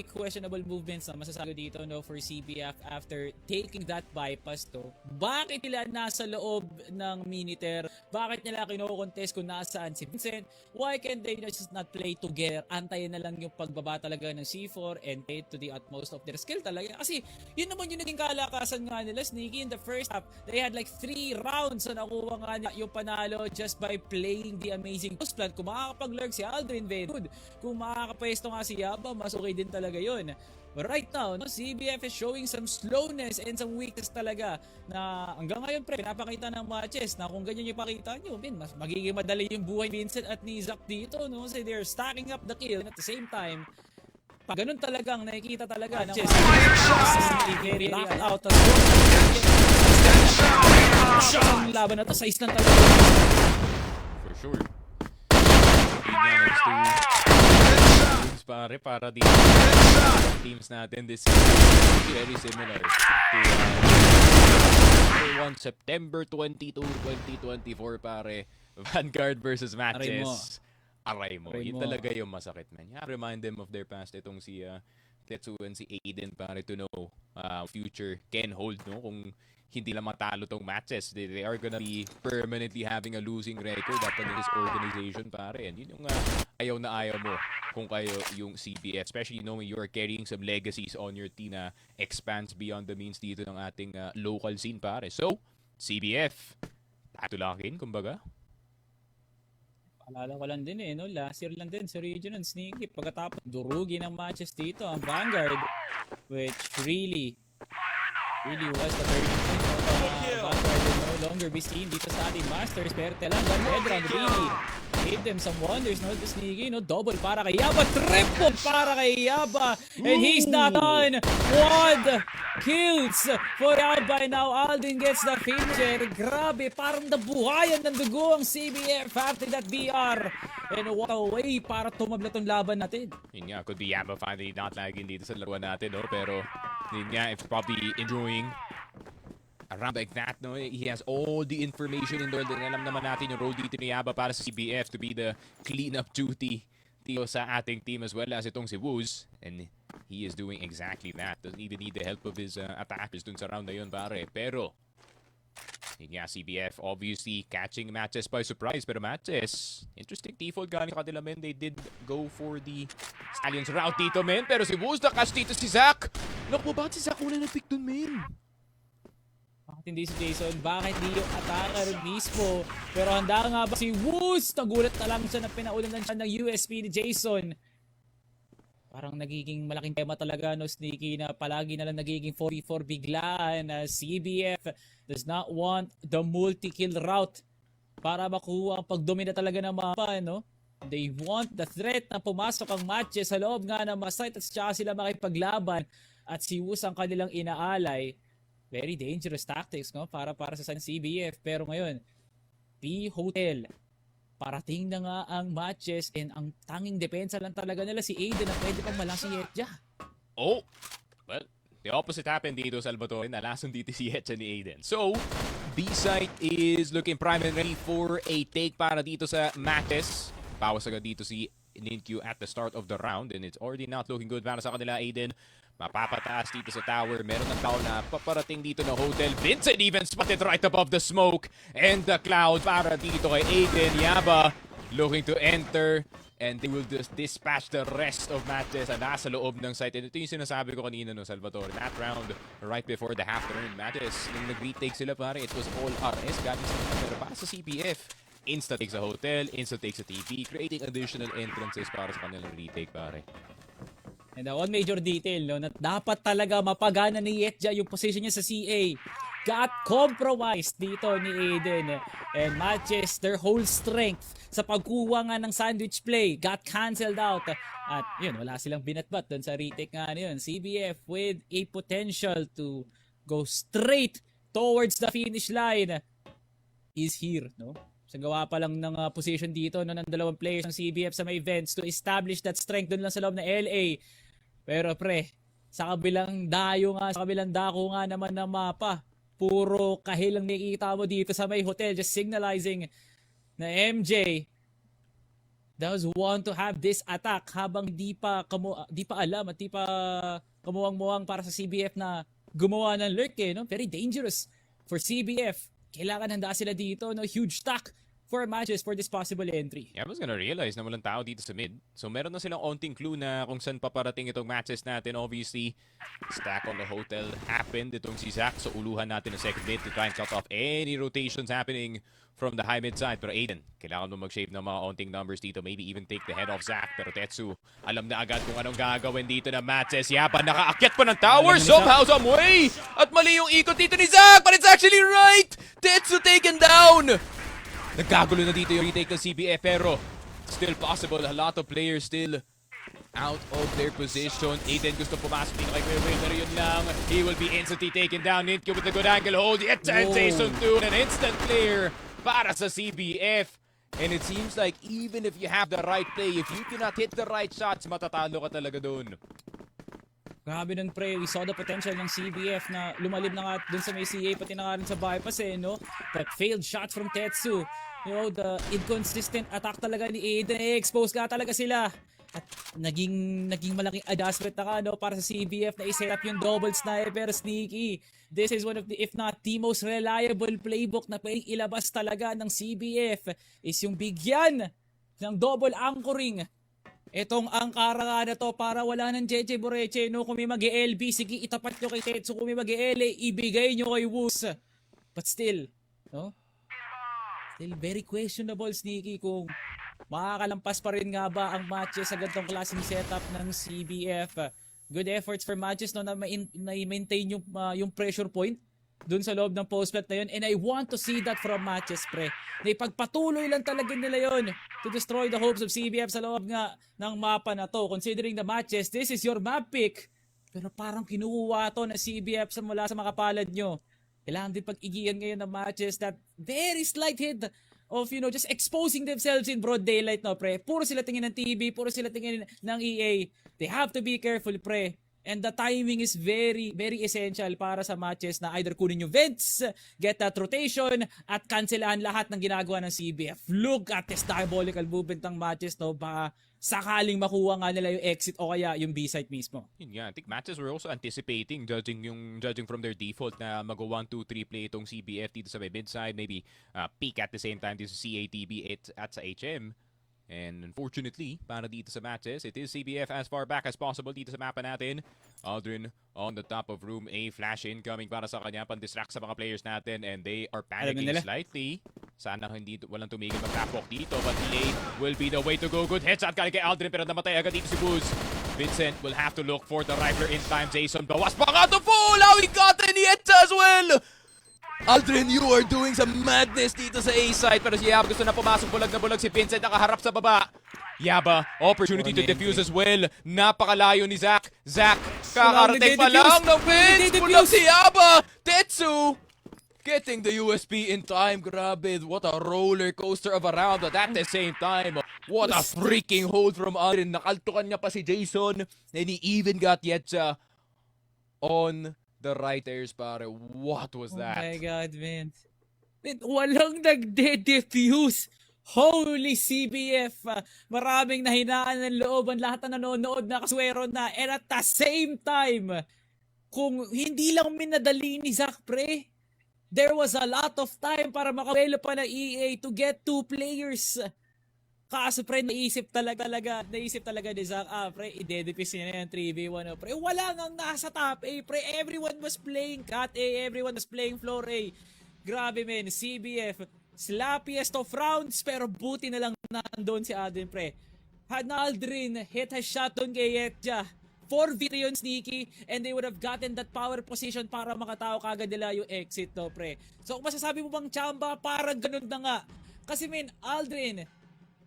questionable movements na masasabi dito no, for CBF after taking that bypass to. Bakit nila nasa loob ng miniter? Bakit nila kino-contest kung nasaan si Vincent? Why can't they just not play together? Antayin na lang yung pagbaba talaga ng C4 and play to the utmost of their skill talaga. Kasi yun naman yung naging kalakasan nga nila, Sneaky. In the first half, they had like 3 rounds na nakuha nga yung panalo just by playing the amazing post plan. Kung makakapag-lurk si Aldrin, very good. Kung makakapwesto nga si Yaba, mas okay din talaga yun. But right now, no, CBF is showing some slowness and some weakness talaga na hanggang ngayon pre, pinapakita ng MATTJESS na kung ganyan yung pakita nyo, mas magiging madali yung buhay Vincent at ni Zach dito. No? So they're stacking up the kill and at the same time, pag ganun talagang nakikita talaga ng very locked out ang laban na to, size lang talaga. For sure. Pare para dito teams natin this is very similar to September 22, 2024 pare. Vanguard versus MATTJESS. aray mo. Aray Yun mo. talaga yung masakit, man. Yeah, remind them of their past. Itong si Tetsu and si Aiden para to know future can hold, no? Kung hindi lang matalo tong matches, they are gonna be permanently having a losing record up in this organization, pare. And yun yung ayaw na ayaw mo kung kayo yung CBF, especially knowing you are carrying some legacies on your team na expands beyond the means dito ng ating local scene, pare. So, CBF, tatulakin, kumbaga. Alala ko lang din no? Last year lang din sa region ng sneaky. Pagkatapos, durugi ng matches dito ang Vanguard, which really was the turning point. Vanguard will no longer be seen dito sa ating Masters. Pero telang Pedro really gave them some wonders, no? The sneaky, no? Double para kay Yaba, triple para kay Yaba, and he's not on. Quad kills for Yaba, and now Aldin gets the finisher. Grabe, parang nabuhayan ng dugo ang CBF after that BR. And what a way para tumabla tong laban natin. Yun nga, could be Yaba finally not lagging dito sa laruan natin, no? Pero, yun nga, it's probably enjoying around like that, no? He has all the information in the world. And alam naman natin yung role dito ni Yaba para sa CBF to be the cleanup duty dito sa ating team as well as itong si Woos. And he is doing exactly that. Doesn't even need the help of his attackers dun sa round na yun, pare. Pero, yun nga, CBF obviously catching matches by surprise. Pero matches, interesting default galing kanila, men. They did go for the Stallions route dito, men. Pero si Woos nakas dito si Zach. Naku, bakit si Zach wala na-pick dun, men? Bakit hindi si Jason? Bakit hindi yung attacker mismo? Pero handa nga ba si Woos? Nagulat na lang siya na pinaulan siya ng USP ni Jason. Parang nagiging malaking tema talaga, no, sneaky, na palagi na lang nagiging 44 biglaan na CBF does not want the multi-kill route para makuha ang pagdomina talaga ng mapa, no? They want the threat na pumasok ang matches sa loob nga ng mga site at saka sila makipaglaban, at si Woos ang kanilang inaalay. Very dangerous tactics, no? Para sa CBF. Pero ngayon, P-Hotel, parating na nga ang matches, and ang tanging depensa lang talaga nila si Aiden na pwede pang malang si Yetja. Oh, well, the opposite happened dito, Salvatore. Nalason dito si Yetja ni Aiden. So, B-site is looking prime and ready for a take para dito sa matches. Bawas agad dito si Ninkyu at the start of the round, and it's already not looking good para sa kanila, Aiden. Mapapataas dito sa tower. Meron ng tao na paparating dito ng hotel. Vincent even spotted right above the smoke and the cloud para dito kay Aiden. Yaba looking to enter, and they will just dispatch the rest of matches na nasa loob ng site. And ito yung sinasabi ko kanina, no, Salvatore. That round right before the half-turn matches, nung nag-retake sila, pare, it was all RS galing sa mga. Pero para sa CPF, insta take sa hotel, insta take sa TV, creating additional entrances para sa kanilang retake, pare. And one major detail, no, na dapat talaga mapagana ni Yetja yung position niya sa CA. Got compromised dito ni Aiden. And matches their whole strength sa pagkuha nga ng sandwich play. Got cancelled out. At yun, wala silang binatbat doon sa retake nga yun. CBF with a potential to go straight towards the finish line is here, no? Sa gawa pa lang ng position dito, no, ng dalawang players ng CBF sa may events to establish that strength doon lang sa loob ng LA. Pero pre, sa kabilang dako nga naman ng mapa, puro kahilang nakikita mo dito sa may hotel, just signalizing na MJ does want to have this attack habang di pa alam at di pa kamuwang-muwang para sa CBF na gumawa ng lurk, no? Very dangerous for CBF. Kailangan handa sila dito, no? Huge stack for matches for this possible entry. Yeah, I was gonna realize na walang tao dito sa mid. So meron na silang onting clue na kung saan paparating itong matches natin. Obviously, stack on the hotel happened. Itong si Zach. So uluhan natin ang second mid to try and cut off any rotations happening from the high mid side. Pero Aiden, kailangan mo mag-shape ng mga onting numbers dito. Maybe even take the head off Zach. Pero Tetsu, alam na agad kung anong gagawin dito na matches. Yapa, nakaakyat pa ng tower. Somehow, some way. At mali yung ikot dito ni Zach. But it's actually right. Tetsu taken down. Nagkagulo na dito yung retake ng CBF, pero still possible. A lot of players still out of their position. Aiden gusto pumasok dito kay Will, pero yun lang. He will be instantly taken down. Ninkyu with the good angle hold. Yet and Jason 2, an instant clear para sa CBF. And it seems like even if you have the right play, if you cannot hit the right shots, matatalo ka talaga dun. Grabe nun pre, we saw the potential ng CBF na lumalib na nga dun sa may CA pati na nga rin sa bypass no? That failed shot from Tetsu. You know, the inconsistent attack talaga ni Aiden, expose ka talaga sila. At naging malaking adjustment na ka no, para sa CBF na iset up yung double sniper sneaky. This is one of the, if not the most reliable playbook na pwedeng ilabas talaga ng CBF is yung bigyan ng double anchoring. Etong angkara nga na to para wala ng JJ Boreche, no? Kung may mag-LB, sige itapat nyo kay Tetsu. Kung may mag-LA, ibigay nyo kay Woos. But still, no? Still very questionable, Sneaky, kung makakalampas pa rin nga ba ang matches sa ganitong klaseng setup ng CBF. Good efforts for matches, no? Na maintain yung pressure point dun sa loob ng post-plant na yun. And I want to see that from matches, pre. Na ipagpatuloy lang talaga nila yun to destroy the hopes of CBF sa loob nga ng mapa na to. Considering the matches, this is your map pick. Pero parang kinuha to na CBF mula sa makapalad nyo. Kailangan din pag-igihan ngayon ng matches that very slight hit of, you know, just exposing themselves in broad daylight, no, pre. Puro sila tingin ng TV, puro sila tingin ng EA. They have to be careful, pre. And the timing is very, very essential para sa matches na either kunin yung vents, get that rotation, at cancelaan lahat ng ginagawa ng CBF. Look at this diabolical movement ng matches, no? Baka sakaling makuha nga nila yung exit o kaya yung B-site mismo. Yun nga, I think matches were also anticipating, judging from their default na mag-1-2-3 play itong CBF dito sa mid-side, maybe peak at the same time dito sa CATB at sa HM. And unfortunately, para dito sa matches, it is CBF as far back as possible dito sa mapa natin. Aldrin on the top of room A, flash incoming para sa kanya, pan-distract sa mga players natin, and they are panicking slightly. Sana walang tumigil mag-tapok dito, but EA will be the way to go. Good headshot kay Aldrin, pero namatay agad dito si Booz. Vincent will have to look for the rifler in time. Jason bawas pa nga to full! How he got in yet as well! Aldrin, you are doing some madness dito sa A-side, pero si Yaba gusto na pumasok, bulag na bulag si Vincent, nakaharap sa baba. Yaba, opportunity to defuse as well. Napakalayo ni Zach. Zach, kakarating pa lang ng Vince. Bulag si Yaba. Tetsu getting the USP in time. Grabe, what a roller coaster of a round. But at the same time, what a freaking hold from Aldrin. Nakaltukan niya pa si Jason. And he even got Yetcha on the right airs, pare. What was that? Oh my God, man. Walang nagde-defuse. Holy CBF. Maraming nahinaan ng loob. Ang lahat na nanonood na kaswero na. And at the same time, kung hindi lang minadali ni Zach, pre, there was a lot of time para makawelo pa ng EA to get 2 players. Kaso pre, naisip talaga ni Zach, pre, i-dedepis niya na yung 3v1, pre. Wala nang nasa top A, pre. Everyone was playing cut A, everyone was playing floor A. Grabe, men. CBF, slappiest of rounds, pero buti na lang nandun si Aldrin, pre. Had na Aldrin hit a shot dun kay Yetja, 4v3 yun, Sneaky, and they would have gotten that power position para makatao kagad nila yung exit, no, pre. So, kung masasabi mo bang Chamba, parang ganun na nga. Kasi, men, Aldrin,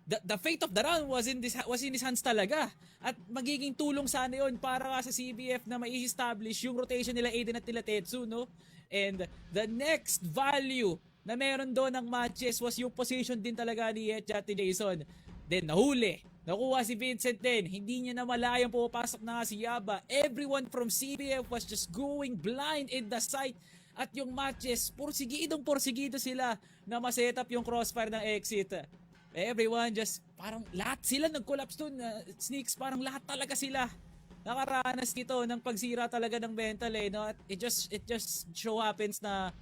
the fate of the round was in his hands talaga. At magiging tulong sana yun para sa CBF na mai-establish yung rotation nila Aiden at nila Tetsu, no? And the next value na meron doon ng matches was yung position din talaga ni Yetcha at ni Jason. Then nahuli. Nakuha si Vincent din. Hindi niya na malayang pumapasok na nga si Yaba. Everyone from CBF was just going blind in the site. At yung matches, porsigido sila na maset up yung crossfire ng exit. Everyone just, parang lahat sila nag-collapse dun. Sneaks, parang lahat talaga sila nakaranas nito ng pagsira talaga ng mental, no? At it just so happens na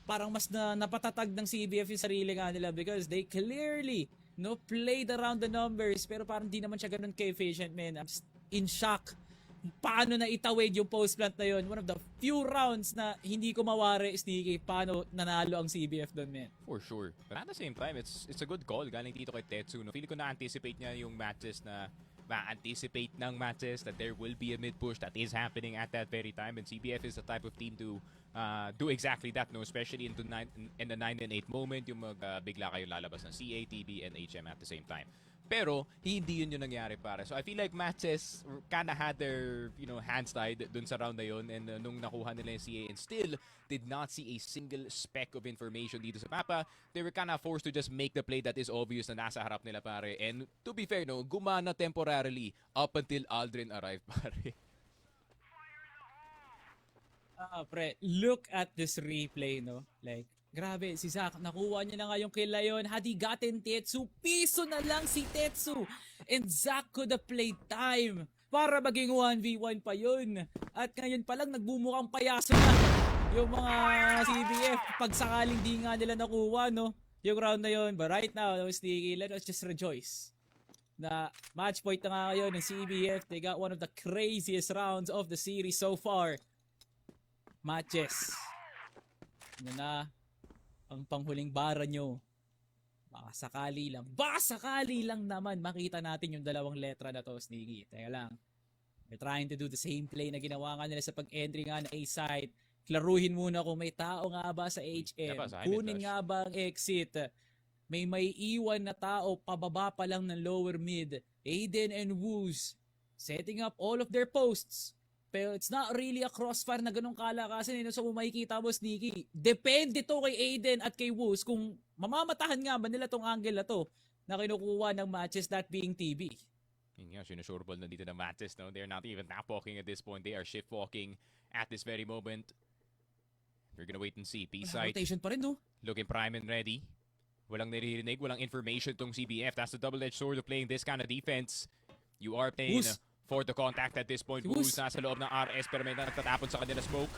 parang mas napatatag ng CBF yung sarili nga nila because they clearly, no, played around the numbers, pero parang di naman siya ganun ka-efficient, man. I'm just in shock. Paano na itawid yung post-plant na yun? One of the few rounds na hindi ko mawari, Sneaky, paano nanalo ang CBF doon, man. For sure. But at the same time, it's a good call galing dito kay Tetsu. No? Feeling ko na-anticipate niya yung matches na ma-anticipate ng matches that there will be a mid-push that is happening at that very time. And CBF is the type of team to do exactly that, no? Especially in the 9 and 8 moment, yung bigla kayo lalabas ng CA, TB, and HM at the same time. Pero hindi yun yung nangyari, pare. So I feel like matches kinda had their, you know, hands tied dun sa round na yun, and nung nakuha nila yung CA and still did not see a single speck of information dito sa mapa, they were kinda forced to just make the play that is obvious na nasa harap nila, pare. And to be fair, no, gumana temporarily up until Aldrin arrived, pare. Pre, look at this replay, no? Like, grabe, si Zack, nakuha niya na nga yung kill na yun. Had he gotten Tetsu, piso na lang si Tetsu. And Zack could have played time para maging 1v1 pa yun. At ngayon pa lang, nagbumukhang payaso na yung mga CBF. Pag sakaling di nga nila nakuha, no? Yung round na yun. But right now, Sneaky, let us just rejoice na match point na nga ngayon ng CBF. They got one of the craziest rounds of the series so far. MATTJESS. Ano na ang panghuling bara nyo? Baka sakali lang naman makita natin yung dalawang letra na to, Sneaky. Teka lang. They're trying to do the same play na ginawa nga nila sa pag-entry nga na A-site. Klaruhin muna kung may tao nga ba sa HM. Kunin nga ba ang exit. May iwan na tao pababa pa lang ng lower mid. Aiden and Woos setting up all of their posts. Pero it's not really a crossfire na ganun kalakasan. So makikita mo, Sneaky, depende to kay Aiden at kay Woos kung mamamatahan nga ba nila tong angle na to na kinukuha ng matches, that being TB. Yun nga, sinusureball na dito ng MATTJESS, no? They're not even nap walking at this point. They are shift walking at this very moment. We're gonna wait and see. B-side. Rotation pa rin, no? Looking prime and ready. Walang naririnig, walang information tong CBF. That's the double-edged sword of playing this kind of defense. You are paying for the contact at this point. Woos nasa loob ng RS pero may nagtatapon sa kanila smoke.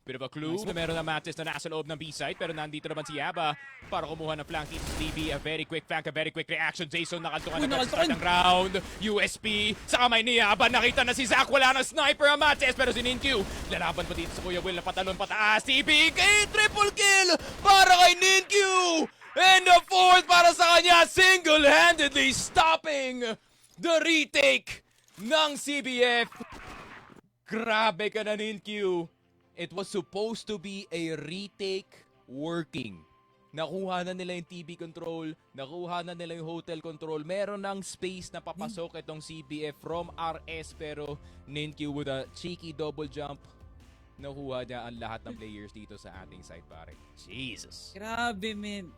Bit of a clue na meron ng MATTJESS na nasa loob ng B-side pero nandito naman si Yaba para kumuha ng flank. It's DB, a very quick flank, a very quick reaction. Jason nakaltukan na start ng round. USP sa kamay ni Yaba. Nakita na si Zack. Wala ng sniper ang MATTJESS pero si Ninkyu lalaban pa dito sa Kuya Will na patalon pataas. TBK triple kill para kay Ninkyu. And the fourth para sa kanya. Single-handedly stopping the retake ng CBF. Grabe ka na, Ninkyu. It was supposed to be a retake working. Nakuha na nila yung TV control, nakuha na nila yung hotel control. Meron ng space na papasok itong CBF from RS pero Ninkyu with a cheeky double jump. Nakuha niya ang lahat ng players dito sa ating side, pare. Jesus. Grabe, man.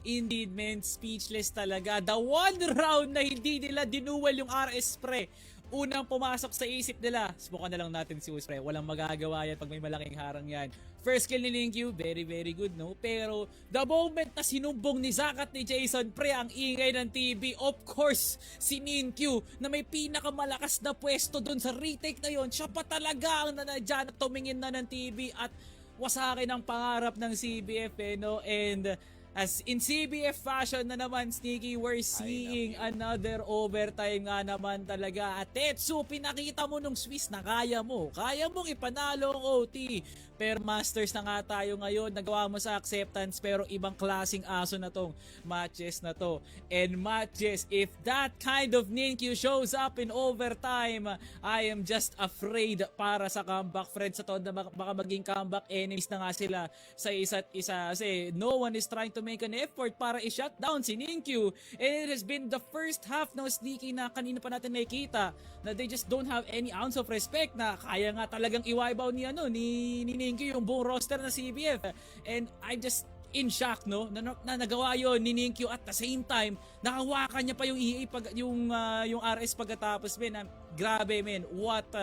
Indeed, man, speechless talaga. The one round na hindi nila dinuwal yung RS pre. Unang pumasok sa isip nila, subukan na lang natin si Woos pre. Walang magagawa yan pag may malaking harang yan. First kill ni Ninkyu, very very good, no? Pero the moment na sinumbong ni Zack at ni Jason pre ang ingay ng TV, of course, si Ninkyu na may pinakamalakas na pwesto dun sa retake na yon, siya pa talaga ang nanadyan at tumingin na ng TV at wasakin ang pangarap ng CBF, no? And as in CBF fashion na naman, Sneaky, we're seeing another overtime nga naman talaga. At Tetsu, pinakita mo nung Swiss na kaya mo. Kaya mong ipanalo ang OT. Pero masters na nga tayo ngayon. Nagawa mo sa acceptance pero ibang klaseng aso na tong MATTJESS na to. And MATTJESS, if that kind of Ninkyu shows up in overtime, I am just afraid para sa comeback friends sa to na baka maging comeback enemies na nga sila sa isa't isa. Kasi no one is trying to make an effort para i-shut down si Ninkyu. And it has been the first half ng Sneaky na kanina pa natin nakikita na they just don't have any ounce of respect na kaya nga talagang iwibaw ni Ninkyu yung buong roster na CBF. And I'm just in shock, no, na nagawa yon ni Ninkyu at the same time nakawakan niya pa yung yung RS pagkatapos, men. Grabe, men. What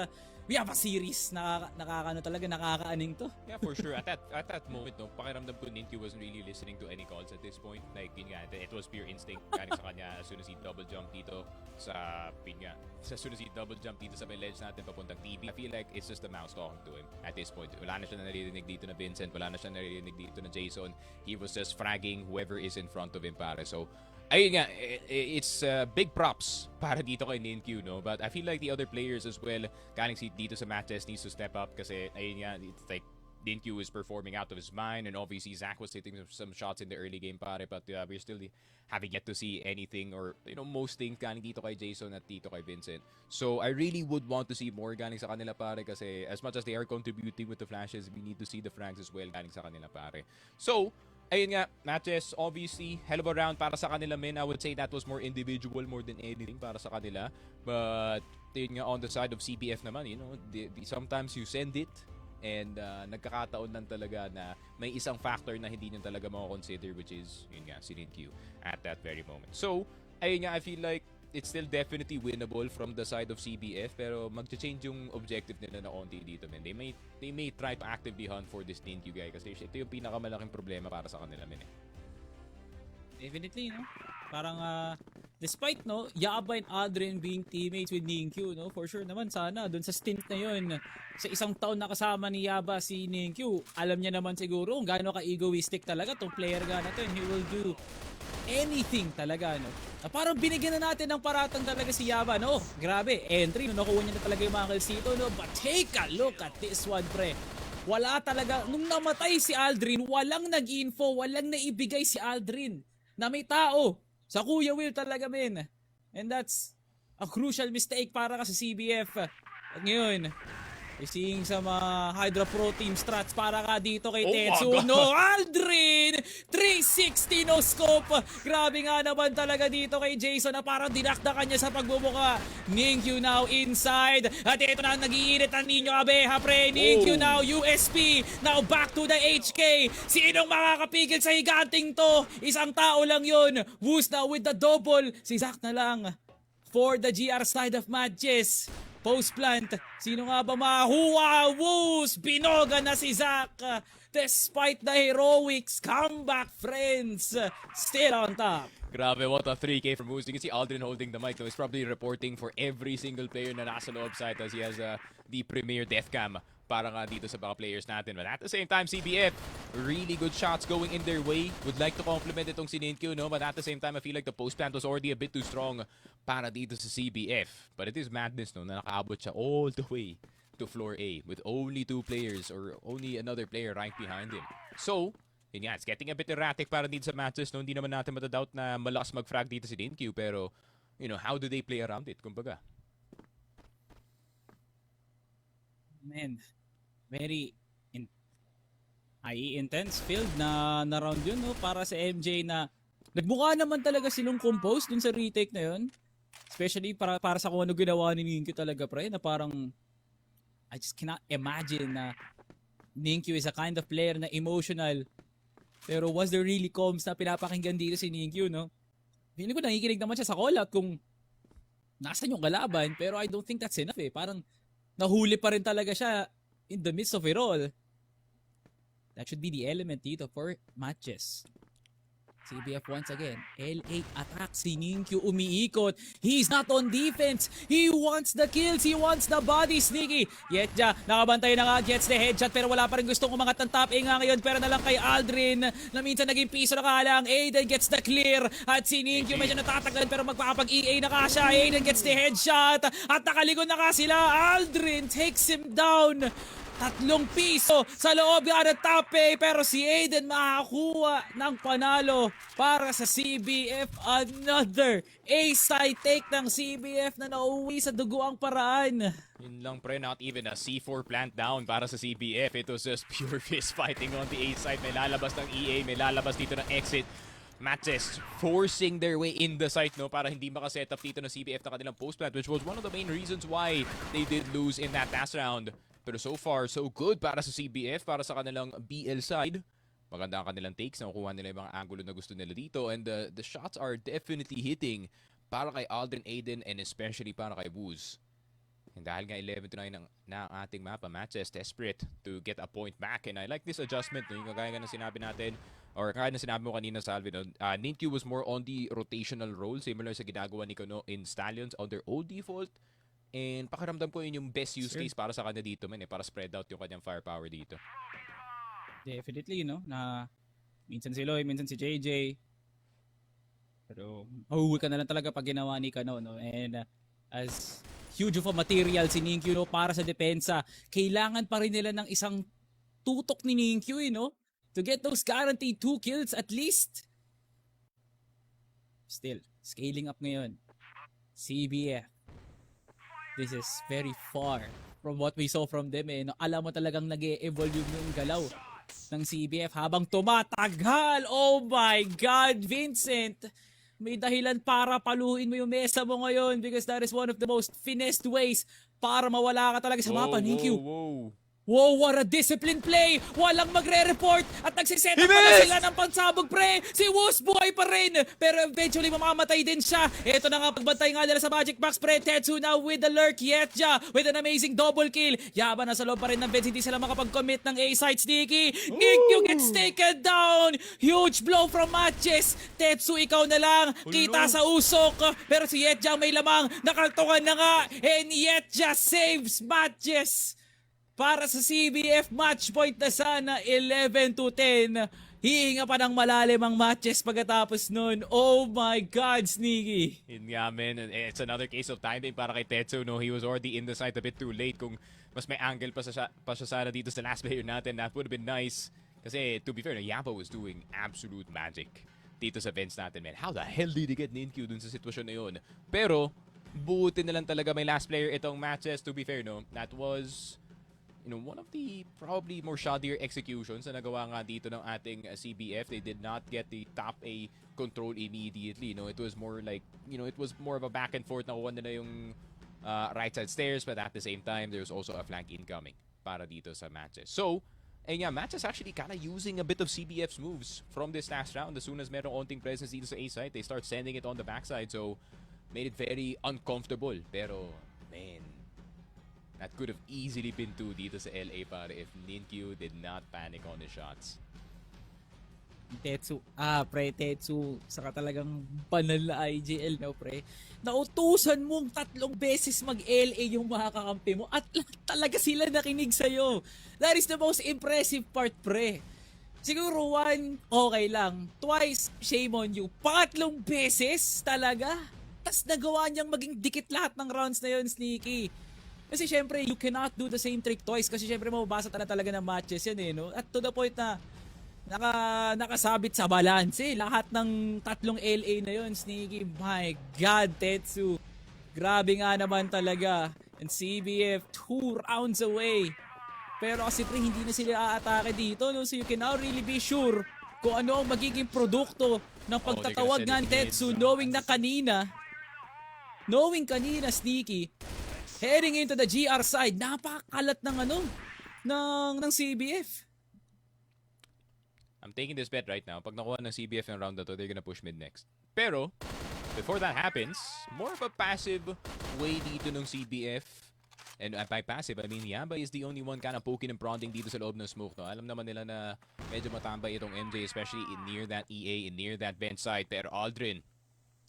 we have a series na nakakaaning to. Yeah, for sure. At that moment, no, pakiramdam ko Ninkyu wasn't really listening to any calls at this point. Like, yun nga, it was pure instinct galing sa kanya as soon as he double jump dito sa may ledge natin papuntang TV. I feel like it's just the mouse talking to him at this point. Wala na siya naririnig dito na Vincent, wala na siya naririnig dito na Jason. He was just fragging whoever is in front of him, pare. So, ayun nga, it's big props para dito kay Ninkyu, no? But I feel like the other players as well, galing dito sa MATTJESS needs to step up kasi, ayun nga, it's like Ninkyu is performing out of his mind and obviously Zack was hitting some shots in the early game, pare, but we're still having yet to see anything or, you know, most things galing dito kay Jason at dito kay Vincent. So, I really would want to see more galing sa kanila, pare, kasi as much as they are contributing with the flashes, we need to see the frags as well galing sa kanila, pare. So, ayun nga, MATTJESS, obviously, hell of a round para sa kanila, men. I would say that was more individual more than anything para sa kanila. But, yun nga, on the side of CBF naman, you know, sometimes you send it and nagkakataon lang talaga na may isang factor na hindi nyo talaga mako-consider, which is, yun nga, si Ninkyu at that very moment. So, ayun nga, I feel like it's still definitely winnable from the side of CBF, pero magcha-change yung objective nila na onti dito, man. They may try to actively hunt for this Ninkyu guy kasi ito yung pinakamalaking problema para sa kanila, man. Definitely, no? Parang, despite, no, Yaba and Adrian being teammates with Ninkyu, no? For sure naman, sana, dun sa stint na yun, sa isang taon na kasama ni Yaba si Ninkyu, alam niya naman siguro kung gaano ka-egoistic talaga tong player ga na to, and he will do anything talaga, no? Na parang binigyan na natin ng paratang talaga si Yaba, no? Grabe, entry, no? Nakuha niya na talaga yung mga kills dito, no? But take a look at this one, pre. Wala talaga, nung namatay si Aldrin, walang nag-info, walang naibigay si Aldrin na may tao sa Kuya Will talaga, men. And that's a crucial mistake para ka sa CBF. At ngayon, you're seeing some Hydra Pro Team strats para ka dito kay Tetsu. No, Aldrin! 360 no scope. Grabe nga naman talaga dito kay Jason na parang dinakdakan niya sa pagbubuka. Ninkyu now inside. At ito na nag-iinit ang Ninyo Abeha, pre. Ninkyu now USP. Now back to the HK. Sinong makakapigil sa higanting to? Isang tao lang yun. Woos now with the double. Si Zack na lang for the GR side of MATTJESS. Post plant. Sino nga ba mahuwa? Woos! Binoga na si Zack. Despite the heroics, comeback friends still on top. Grabe, what a 3K from Moose. You can see Aldrin holding the mic though. He's probably reporting for every single player na nasa loob side as he has the premier death cam para nga dito sa mga players natin. But at the same time, CBF, really good shots going in their way. Would like to compliment itong si Ninkyu, no? But at the same time, I feel like the post plant was already a bit too strong para dito sa CBF. But it is madness, no? Na nakaabot siya all the way to floor A with only 2 players or only another player right behind him. So, yun nga, it's getting a bit erratic para dito sa matches, no? Hindi naman natin matadoubt na malakas mag-frag dito si Ninkyu, pero, you know, how do they play around it, kumbaga? Man, very intense field na round yun, no? Para sa MJ na nagmukha naman talaga silang compose dun sa retake na yun. Especially para sa kung ano ginawa ni Ninkyu talaga, pre, na parang I just cannot imagine na Ninkyu is a kind of player na emotional. Pero was there really comms na pinapakinggan dito si Ninkyu, no? Feeling ko nakikinig naman siya sa call out kung nasan yung kalaban, pero I don't think that's enough eh. Parang nahuli pa rin talaga siya in the midst of it all. That should be the element dito for MATTJESS. CBF once again, L8 attack, si Ninkyu umiikot. He's not on defense. He wants the kills. He wants the body, sneaky. Yetja, nakabantay na nga, gets the headshot pero wala pa rin gustong umangat ng top A nga ngayon. Pero na lang kay Aldrin na minsan naging piso na kalang. Aiden gets the clear. At si Ninkyu medyo natatagalan pero magpapag-EA na ka siya. Aiden gets the headshot. At nakalikod na ka sila. Aldrin takes him down. 3 piso sa loob ng top A pero si Aiden makakuha ng panalo para sa CBF. Another A-side take ng CBF na nauwi sa duguang paraan. Yun lang, pre, not even a C4 plant down para sa CBF. It was just pure fist fighting on the A side. May lalabas ng EA, may lalabas dito ng exit. MATTJESS forcing their way in the site, no, para hindi makaset up dito ng CBF na kanilang post plant, which was one of the main reasons why they did lose in that last round. Pero so far, so good para sa CBF, para sa kanilang BL side. Maganda ang kanilang takes, nakukuha nila yung mga angulo na gusto nila dito. And the shots are definitely hitting para kay Aldrin, Aiden, and especially para kay Woos. And dahil nga 11-9 na ang ating mapa, MATTJESS desperate to get a point back. And I like this adjustment, no? Yung kagaya nga na sinabi natin, or kagaya na sinabi mo kanina, Salvi, no? Ninkyu was more on the rotational role, similar sa ginagawa ni Kono in Stallions on their old default. And pakiramdam ko yun yung best use case para sa kanya dito, man, para spread out yung kanyang firepower dito. Definitely, no? Na minsan si Loy, minsan si JJ. Pero mahuhuli ka na lang talaga pag ginawa ni Kano, no? And as huge of a material si Ninkyu, no, para sa depensa, kailangan pa rin nila ng isang tutok ni Ninkyu, no? To get those guaranteed 2 kills at least. Still, scaling up ngayon. CBF. This is very far from what we saw from them, eh. No, alam mo talagang nag-e-evolve yung galaw ng CBF habang tumatagal. Oh my God, Vincent! May dahilan para paluhin mo yung mesa mo ngayon because that is one of the most finessed ways para mawala ka talaga sa mapa, Ninkyu. Wow, what a discipline play! Walang magre-report at nagsiset up na sila ng pansabog, pre! Si Woos buhay pa rin! Pero eventually mamamatay din siya. Ito na nga, pagbantay nga nila sa Magic Box, pre. Tetsu now with the lurk. Yetja with an amazing double kill. Yaba na sa loob pa rin ng Vince. Hindi sila makapag-commit ng A-side sneaky. Ninkyu gets taken down! Huge blow from MATTJESS. Tetsu, ikaw na lang. Kita sa usok. Pero si Yetja may lamang. Nakaltungan na nga. And Yetja saves MATTJESS. Para sa CBF, match point na sana, 11-10. Hihinga pa ng malalim ang MATTJESS pagkatapos nun. Oh my God, Sneaky. Yun nga, man. It's another case of timing para kay Tetsu. No? He was already in the site a bit too late. Kung mas may angle pa siya sana dito sa last player natin, that would have been nice. Kasi, to be fair, Yapa was doing absolute magic dito sa Vince natin, man. How the hell did he get Ninkyu dun sa sitwasyon na yun? Pero, buti na lang talaga may last player itong MATTJESS. To be fair, no? That was... one of the probably more shoddier executions na nagawa nga dito ng ating CBF. They did not get the top A control immediately. It was more like, it was more of a back and forth. Nakuha nila yung right side stairs, but at the same time, there's also a flank incoming para dito sa MATTJESS. So, MATTJESS actually kind of using a bit of CBF's moves from this last round. As soon as merong onting presence dito sa A side, they start sending it on the backside. So, made it very uncomfortable. Pero, man, that could have easily been 2 dito sa LA para if Ninkyu did not panic on the shots. Tetsu, Tetsu, saka talagang banal na IGL, no, pre. Nautusan mong 3 beses mag-LA yung mga kakampi mo at talaga sila nakinig sa'yo. That is the most impressive part, pre. Siguro 1, okay lang. Twice, shame on you. 3 beses talaga. Tas nagawa niyang maging dikit lahat ng rounds na yun, Sneaky. Kasi syempre, you cannot do the same trick twice kasi syempre mababasa talaga ng MATTJESS yan, no? At to the point na nakasabit sa balance, lahat ng 3 LA na yun, Sneaky. My God, Tetsu. Grabe nga naman talaga. And CBF, 2 rounds away. Pero kasi pre, hindi na sila aatake dito, no? So you can now really be sure kung ano ang magiging produkto ng pagtatawag nga ni Tetsu, knowing kanina, Sneaky, heading into the GR side, napakalat ng ng CBF. I'm taking this bet right now. Pag nakuha ng CBF yung round na to, they're gonna push mid next. Pero, before that happens, more of a passive way dito ng CBF. And by passive, I mean Yamba is the only one kind of poking and prodding dito sa loob ng smoke. No? Alam naman nila na medyo matambay itong MJ, especially near that EA, near that bench side. Pero Aldrin,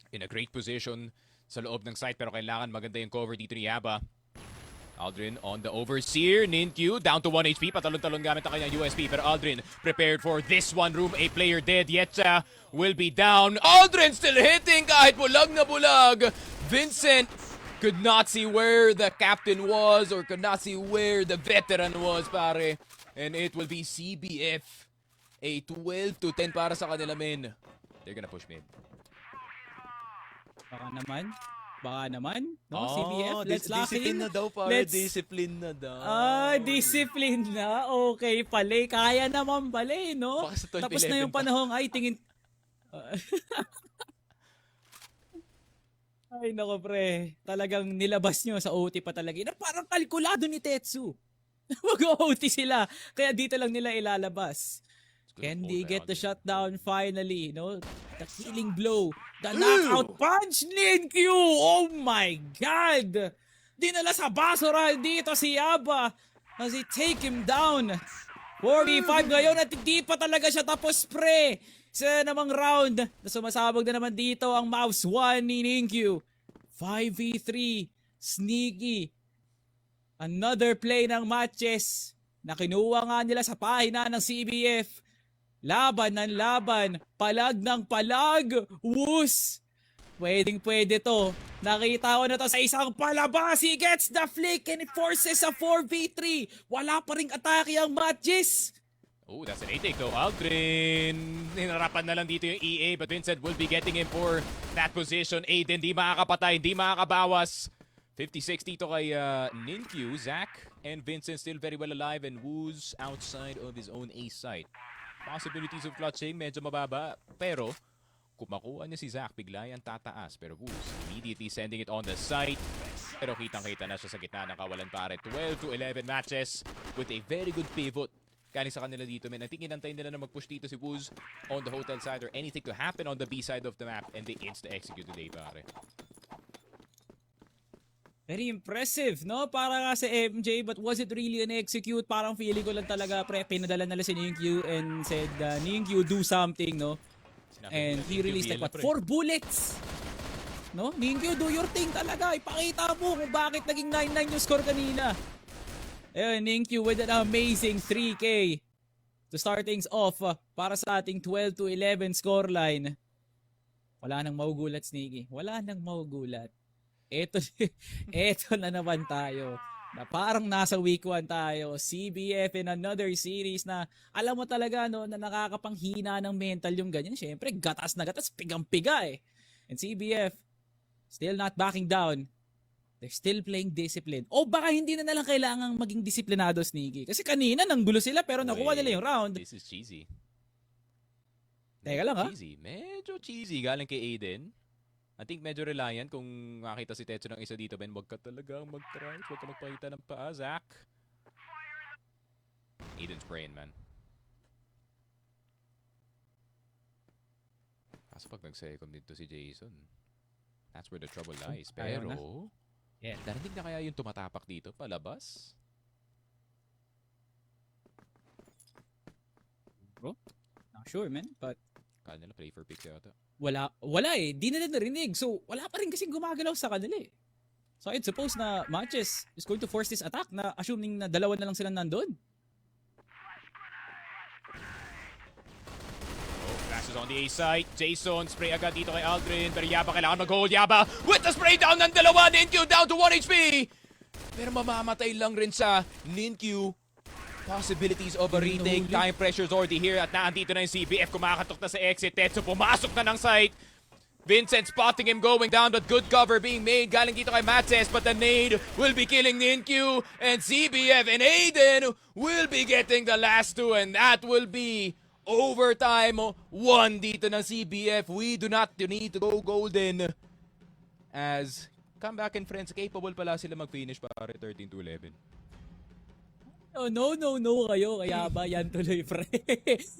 in a great position sa loob ng site, pero kailangan maganda yung cover dito ni Yaba. Aldrin on the overseer. Ninkyu down to 1 HP. Patalon-talon gamit ang kanyang USP. Pero Aldrin prepared for this one room. A player dead. Yetja will be down. Aldrin still hitting kahit bulag na bulag. Vincent could not see where the captain was or could not see where the veteran was, pare. And it will be CBF. A 12-10 para sa kanila, men. They're gonna push mid. Baka naman, no? CBF, let's lock in. Discipline na daw, pare. Discipline na daw. Discipline na. Okay, pala. Kaya naman pala, no? Tapos na yung panahong, tingin... Ay, nako, pre. Talagang nilabas nyo sa OT pa talaga. Parang kalkulado ni Tetsu. Mag-OT sila. Kaya dito lang nila ilalabas. Can they get the shutdown finally, no? The killing blow. The knockout punch, Ninkyu! Oh my God! Dinala sa basura dito si Yaba as he take him down. 45 ngayon at hindi pa talaga siya tapos, pre. Sa namang round na sumasabog na naman dito ang mouse 1 ni Ninkyu. 5v3. Sneaky. Another play ng MATTJESS na kinuha nga nila sa pahina ng CBF. Laban ng laban, palag ng palag, woos. Pwedeng-pwede to. Nakita ko na to sa isang palabas. He gets the flick and it forces a 4v3. Wala pa ring atake ang MATTJESS. Oh, that's an 8-take though. Aldrin, hinarapan na lang dito yung EA, but Vincent will be getting him for that position. Aiden, di makakapatay, di makakabawas. 56 dito kay Ninkyu, Zach, and Vincent still very well alive and Woos outside of his own A site. Possibilities of clutching, medyo mababa. Pero, kung makuha niya si Zach, bigla yan tataas. Pero Woos immediately sending it on the site. Pero kitang-kita na siya sa gitna ng kawalan pare. 12-11 matches with a very good pivot. Galing sa kanila dito, man. I think inantay nila na mag-push dito si Woos on the hotel side or anything to happen on the B side of the map and they insta-execute today, pare. Very impressive, no? Para nga sa MJ, but was it really an execute? Parang feeling ko lang talaga, pre, pinadala nila si Ninkyu and said, Ninkyu, do something, no? And he released like, what, 4 bullets? No? Ninkyu, do your thing talaga. Ipakita mo kung bakit naging 9-9 yung score kanina. Ayun, Ninkyu with an amazing 3K to start things off para sa ating 12-11 scoreline. Wala nang maugulat, Sneaky. Wala nang maugulat. Eto na naman tayo. Na parang nasa week 1 tayo. CBF in another series na alam mo talaga no, na nakakapanghina ng mental yung ganyan. Siyempre, gatas na gatas, pigang-piga eh. And CBF, still not backing down. They're still playing discipline. O baka hindi na nalang kailangang maging disiplinado, Sneaky. Kasi kanina nanggulo sila pero nakuha nila yung round. This is cheesy. Teka lang ha. Cheesy. Medyo cheesy galing kay Aiden. I think medyo reliant kung makita si Tetsu ng isa dito, Ben. Wag ka talagang mag-try. Wag ka magpakita ng paa, Zach. Aiden's praying, man. Kaso pag nag-second dito si Jason, that's where the trouble lies. Pero, Yeah. narinig na kaya yung tumatapak dito, palabas? Bro, not sure, man. But Kala nila play for picks yata. wala eh. Di na narinig. So, wala pa rin kasing gumagalaw sa kanila eh. So, I'd suppose na MATTJESS is going to force this attack na assuming na dalawa na lang sila nandun. Flashes on the A side. Jason, spray agad dito kay Aldrin. Pero Yaba kailangan mag-hold. Yaba with the spray down ng dalawa. Ninkyu down to 1 HP. Pero mamamatay lang rin sa Ninkyu. Possibilities of a retake. Time pressure's already here. At naandito na yung CBF. Kumakatok na sa exit. Tetsu pumasok na ng site. Vincent spotting him going down, but good cover being made. Galing dito kay MATTJESS, but the nade will be killing Ninkyu. And CBF and Aiden will be getting the last 2. And that will be overtime. 1 dito ng CBF. We do not need to go golden. As ComebackFriends, capable pala sila mag-finish para 13-11. Oh, no kayo. Kaya ba yan tuloy, pre?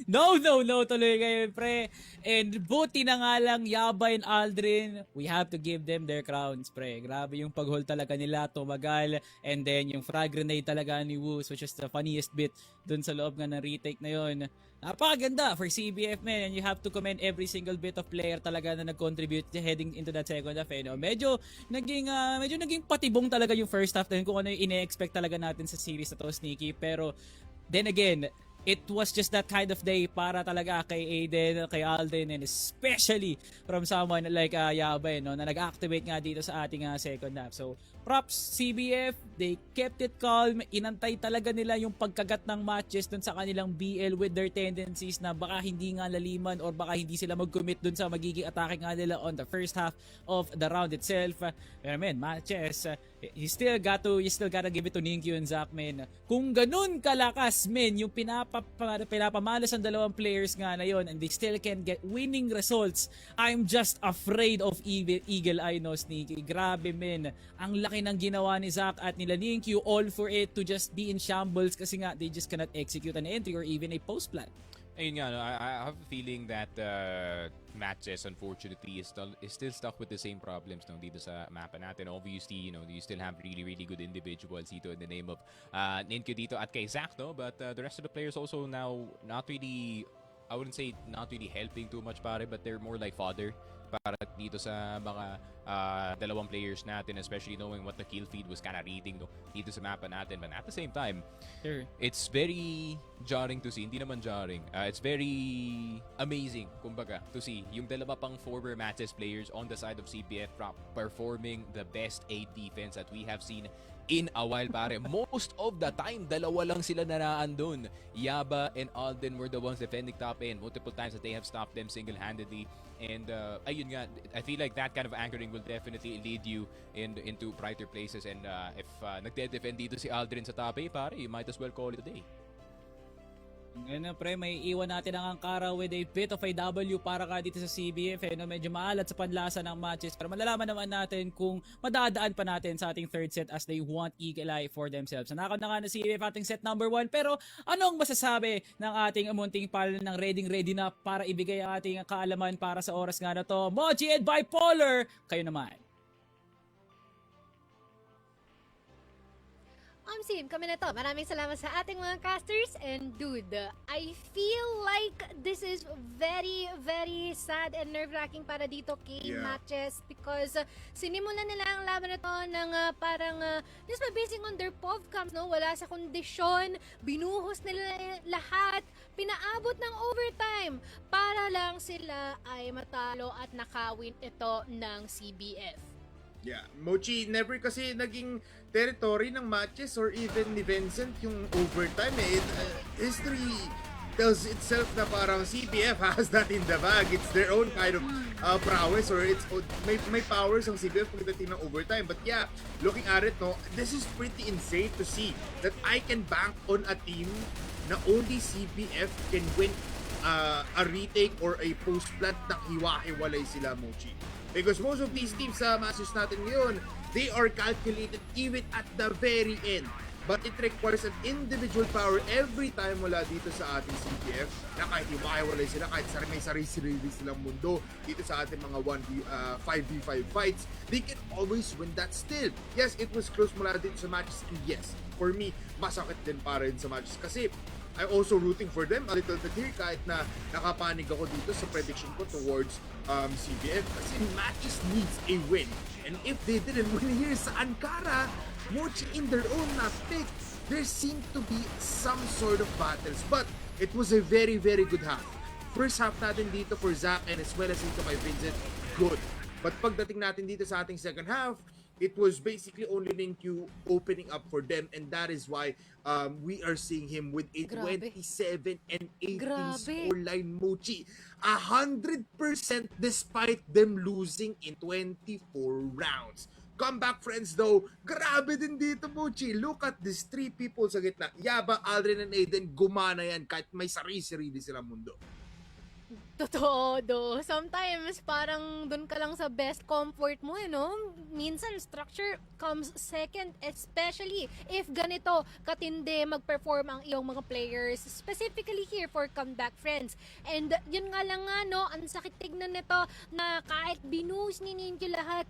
No tuloy kayo, pre. And buti na nga lang, Yaba and Aldrin, we have to give them their crowns, pre. Grabe yung pag-hold talaga nila, tumagal. And then yung frag grenade talaga ni Woos, which is the funniest bit dun sa loob nga ng retake na yun. Napakaganda for CBF, man. And you have to commend every single bit of player talaga na nag-contribute heading into that second half. Eh, no? Medyo naging patibong talaga yung first half na yun kung ano yung ine-expect talaga natin sa series na to, Sneaky. Pero, then again, it was just that kind of day para talaga kay Aiden, kay Alden, and especially from someone like Yaba, no, na nag-activate nga dito sa ating second half. So, props CBF, they kept it calm, inantay talaga nila yung pagkagat ng matches dun sa kanilang BL with their tendencies na baka hindi nga laliman or baka hindi sila mag-commit dun sa magiging atake nga nila on the first half of the round itself. Pero man, MATTJESS, you still gotta give it to Ninkyu and Zach, man. Kung ganun kalakas, man, yung pinapamalas ang dalawang players nga na yun and they still can get winning results, I'm just afraid of Eagle Eye, no, Sneaky. Grabe, man. Ang laki ng ginawa ni Zach at nila Ninkyu, all for it to just be in shambles kasi nga they just cannot execute an entry or even a post plan. Ayun nga, no, I have a feeling that MATTJESS unfortunately is still stuck with the same problems no, dito sa mapa natin. Obviously, you still have really good individuals dito in the name of Ninkyu dito at kay Zach, no? But the rest of the players also now not really, I wouldn't say not really helping too much pare, but they're more like fodder para dito sa mga dalawang players natin, especially knowing what the kill feed was kind of reading no, dito sa mapa natin. But at the same time, Sure. it's very jarring to see. Hindi naman jarring. It's very amazing, kumbaga, to see yung dalawa pang former MATTJESS players on the side of CPF performing the best 8 defense that we have seen in a while, pare. Most of the time, dalawa lang sila naraan dun. Yaba and Alden were the ones defending top end. Multiple times that they have stopped them single-handedly. And ayun nga, I feel like that kind of anchoring will definitely lead you into brighter places. And if nagde-defend dito si Aldrin sa top A, pare, you might as well call it a day. Ano pre, may iwan natin ang Ankara with a bit of a W para ka dito sa CBF. Medyo maalat sa panlasa ng matches. Pero malalaman naman natin kung madadaan pa natin sa ating third set as they want Eagle Eye for themselves. Nanakaw na nga na CBF ating set number 1. Pero anong masasabi ng ating munting pal ng ready na para ibigay ang ating kaalaman para sa oras nga na to? Mochi and Bipolar, kayo naman. Sim, kami na to. Maraming salamat sa ating mga casters. And dude, I feel like this is very, very sad and nerve-wracking para dito kay Matches because sinimulan nila ang laban na to ng just by basing on their POVCAMs, no? Wala sa kondisyon, binuhos nila lahat, pinaabot ng overtime para lang sila ay matalo at nakawin ito ng CBF. Yeah, Mochi never kasi naging territory ng Matches or even ni Vincent yung overtime eh. History tells itself na parang CBF has that in the bag. It's their own kind of prowess or it's may powers ang CBF pagdating ng overtime. But yeah, looking at it, no, this is pretty insane to see that I can bank on a team na only CBF can win a retake or a post-plant na hiwa-hiwalay sila, Mochi. Because most of these teams sa matches natin ngayon, they are calculated even at the very end. But it requires an individual power every time mula dito sa ating CPF na kahit hiwa-hiwalay sila, kahit may sarili silang mundo dito sa ating mga 5v5 fights, they can always win that still. Yes, it was close mula dito sa matches and yes, for me, masakit din para rin sa matches kasi I'm also rooting for them a little bit here kahit na nakapanig ako dito sa prediction ko towards CBF kasi matches needs a win. And if they didn't win here sa Ankara, Mochi in their own map pick, there seemed to be some sort of battles. But it was a very, very good half. First half natin dito for Zach and as well as dito kay Vincent, good. But pagdating natin dito sa ating second half, it was basically only Ninkyu opening up for them and that is why we are seeing him with a 27 and 18 scoreline, Mochi. 100% despite them losing in 24 rounds. ComebackFriends though, grabe din dito, Mochi. Look at these three people sa gitna. Yaba, Aldrin, and Aiden, gumana yan kahit may sarili-sarili silang mundo. Totoo, do. Sometimes, parang dun ka lang sa best comfort mo, no? Minsan, structure comes second, especially if ganito katindi mag-perform ang iyong mga players, specifically here for ComebackFriends. And yun nga lang nga, no? Ang sakit tignan nito na kahit binuhos ni Ninja lahat,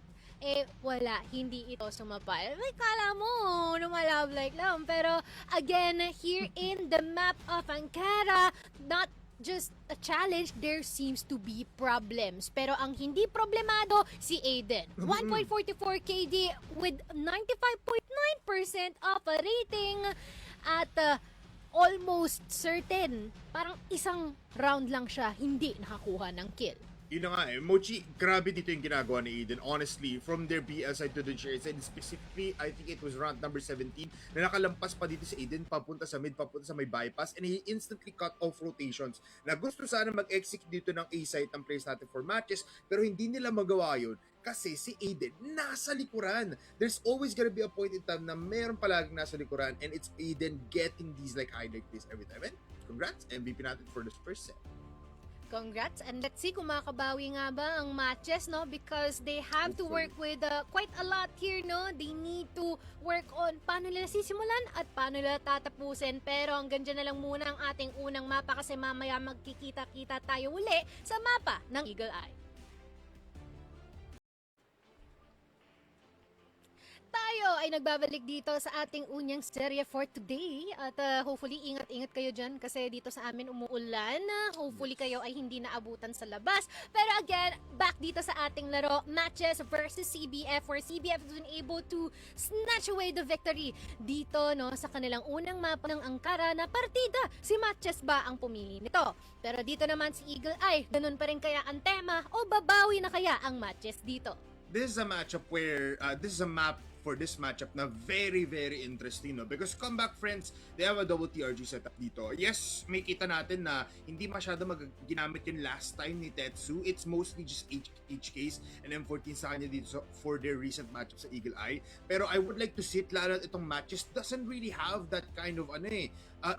wala, hindi ito sumapal. May kala mo, lumalab-like lang. Pero, again, here in the map of Ankara, not just a challenge, there seems to be problems. Pero ang hindi problemado, si Aiden. 1.44 KD with 95.9% of a rating at almost certain. Parang isang round lang siya, hindi nakakuha ng kill. Yun na nga Mochi, grabe dito yung ginagawa ni Aiden. Honestly, from their BL side to the share side, specifically, I think it was round number 17, na nakalampas pa dito si Aiden, papunta sa mid, papunta sa may bypass, and he instantly cut off rotations. Na gusto sana mag-execute dito ng A-site ang plays natin for matches, pero hindi nila magawa yun. Kasi si Aiden, nasa likuran. There's always gonna be a point in time na meron palaging nasa likuran, and it's Aiden getting these like highlight plays every time. And congrats, MVP natin for this first set. Congrats, and let's see kung makabawi nga ba ang matches, no? Because they have to work with quite a lot here, no? They need to work on paano nila sisimulan at paano nila tatapusin. Pero hanggang dyan na lang muna ang ating unang mapa kasi mamaya magkikita-kita tayo uli sa mapa ng Eagle Eye. Tayo ay nagbabalik dito sa ating unyang serye for today at hopefully ingat-ingat kayo dyan kasi dito sa amin umuulan. Hopefully kayo ay hindi naabutan sa labas. Pero again, back dito sa ating laro, Matches versus CBF where CBF has been able to snatch away the victory dito no sa kanilang unang mapa ng Ankara na partida. Si Matches ba ang pumili nito? Pero dito naman si Eagle Eye, ganun pa rin kaya ang tema o babawi na kaya ang Matches dito? This is a matchup where, this is a map for this matchup na very, very interesting, no? Because ComebackFriends, they have a double TRG setup dito. Yes, may kita natin na hindi masyado ginamit yung last time ni Tetsu. It's mostly just HKs and M14 sa kanya dito for their recent matchup sa Eagle Eye. Pero I would like to see it, lalo itong matches doesn't really have that kind of,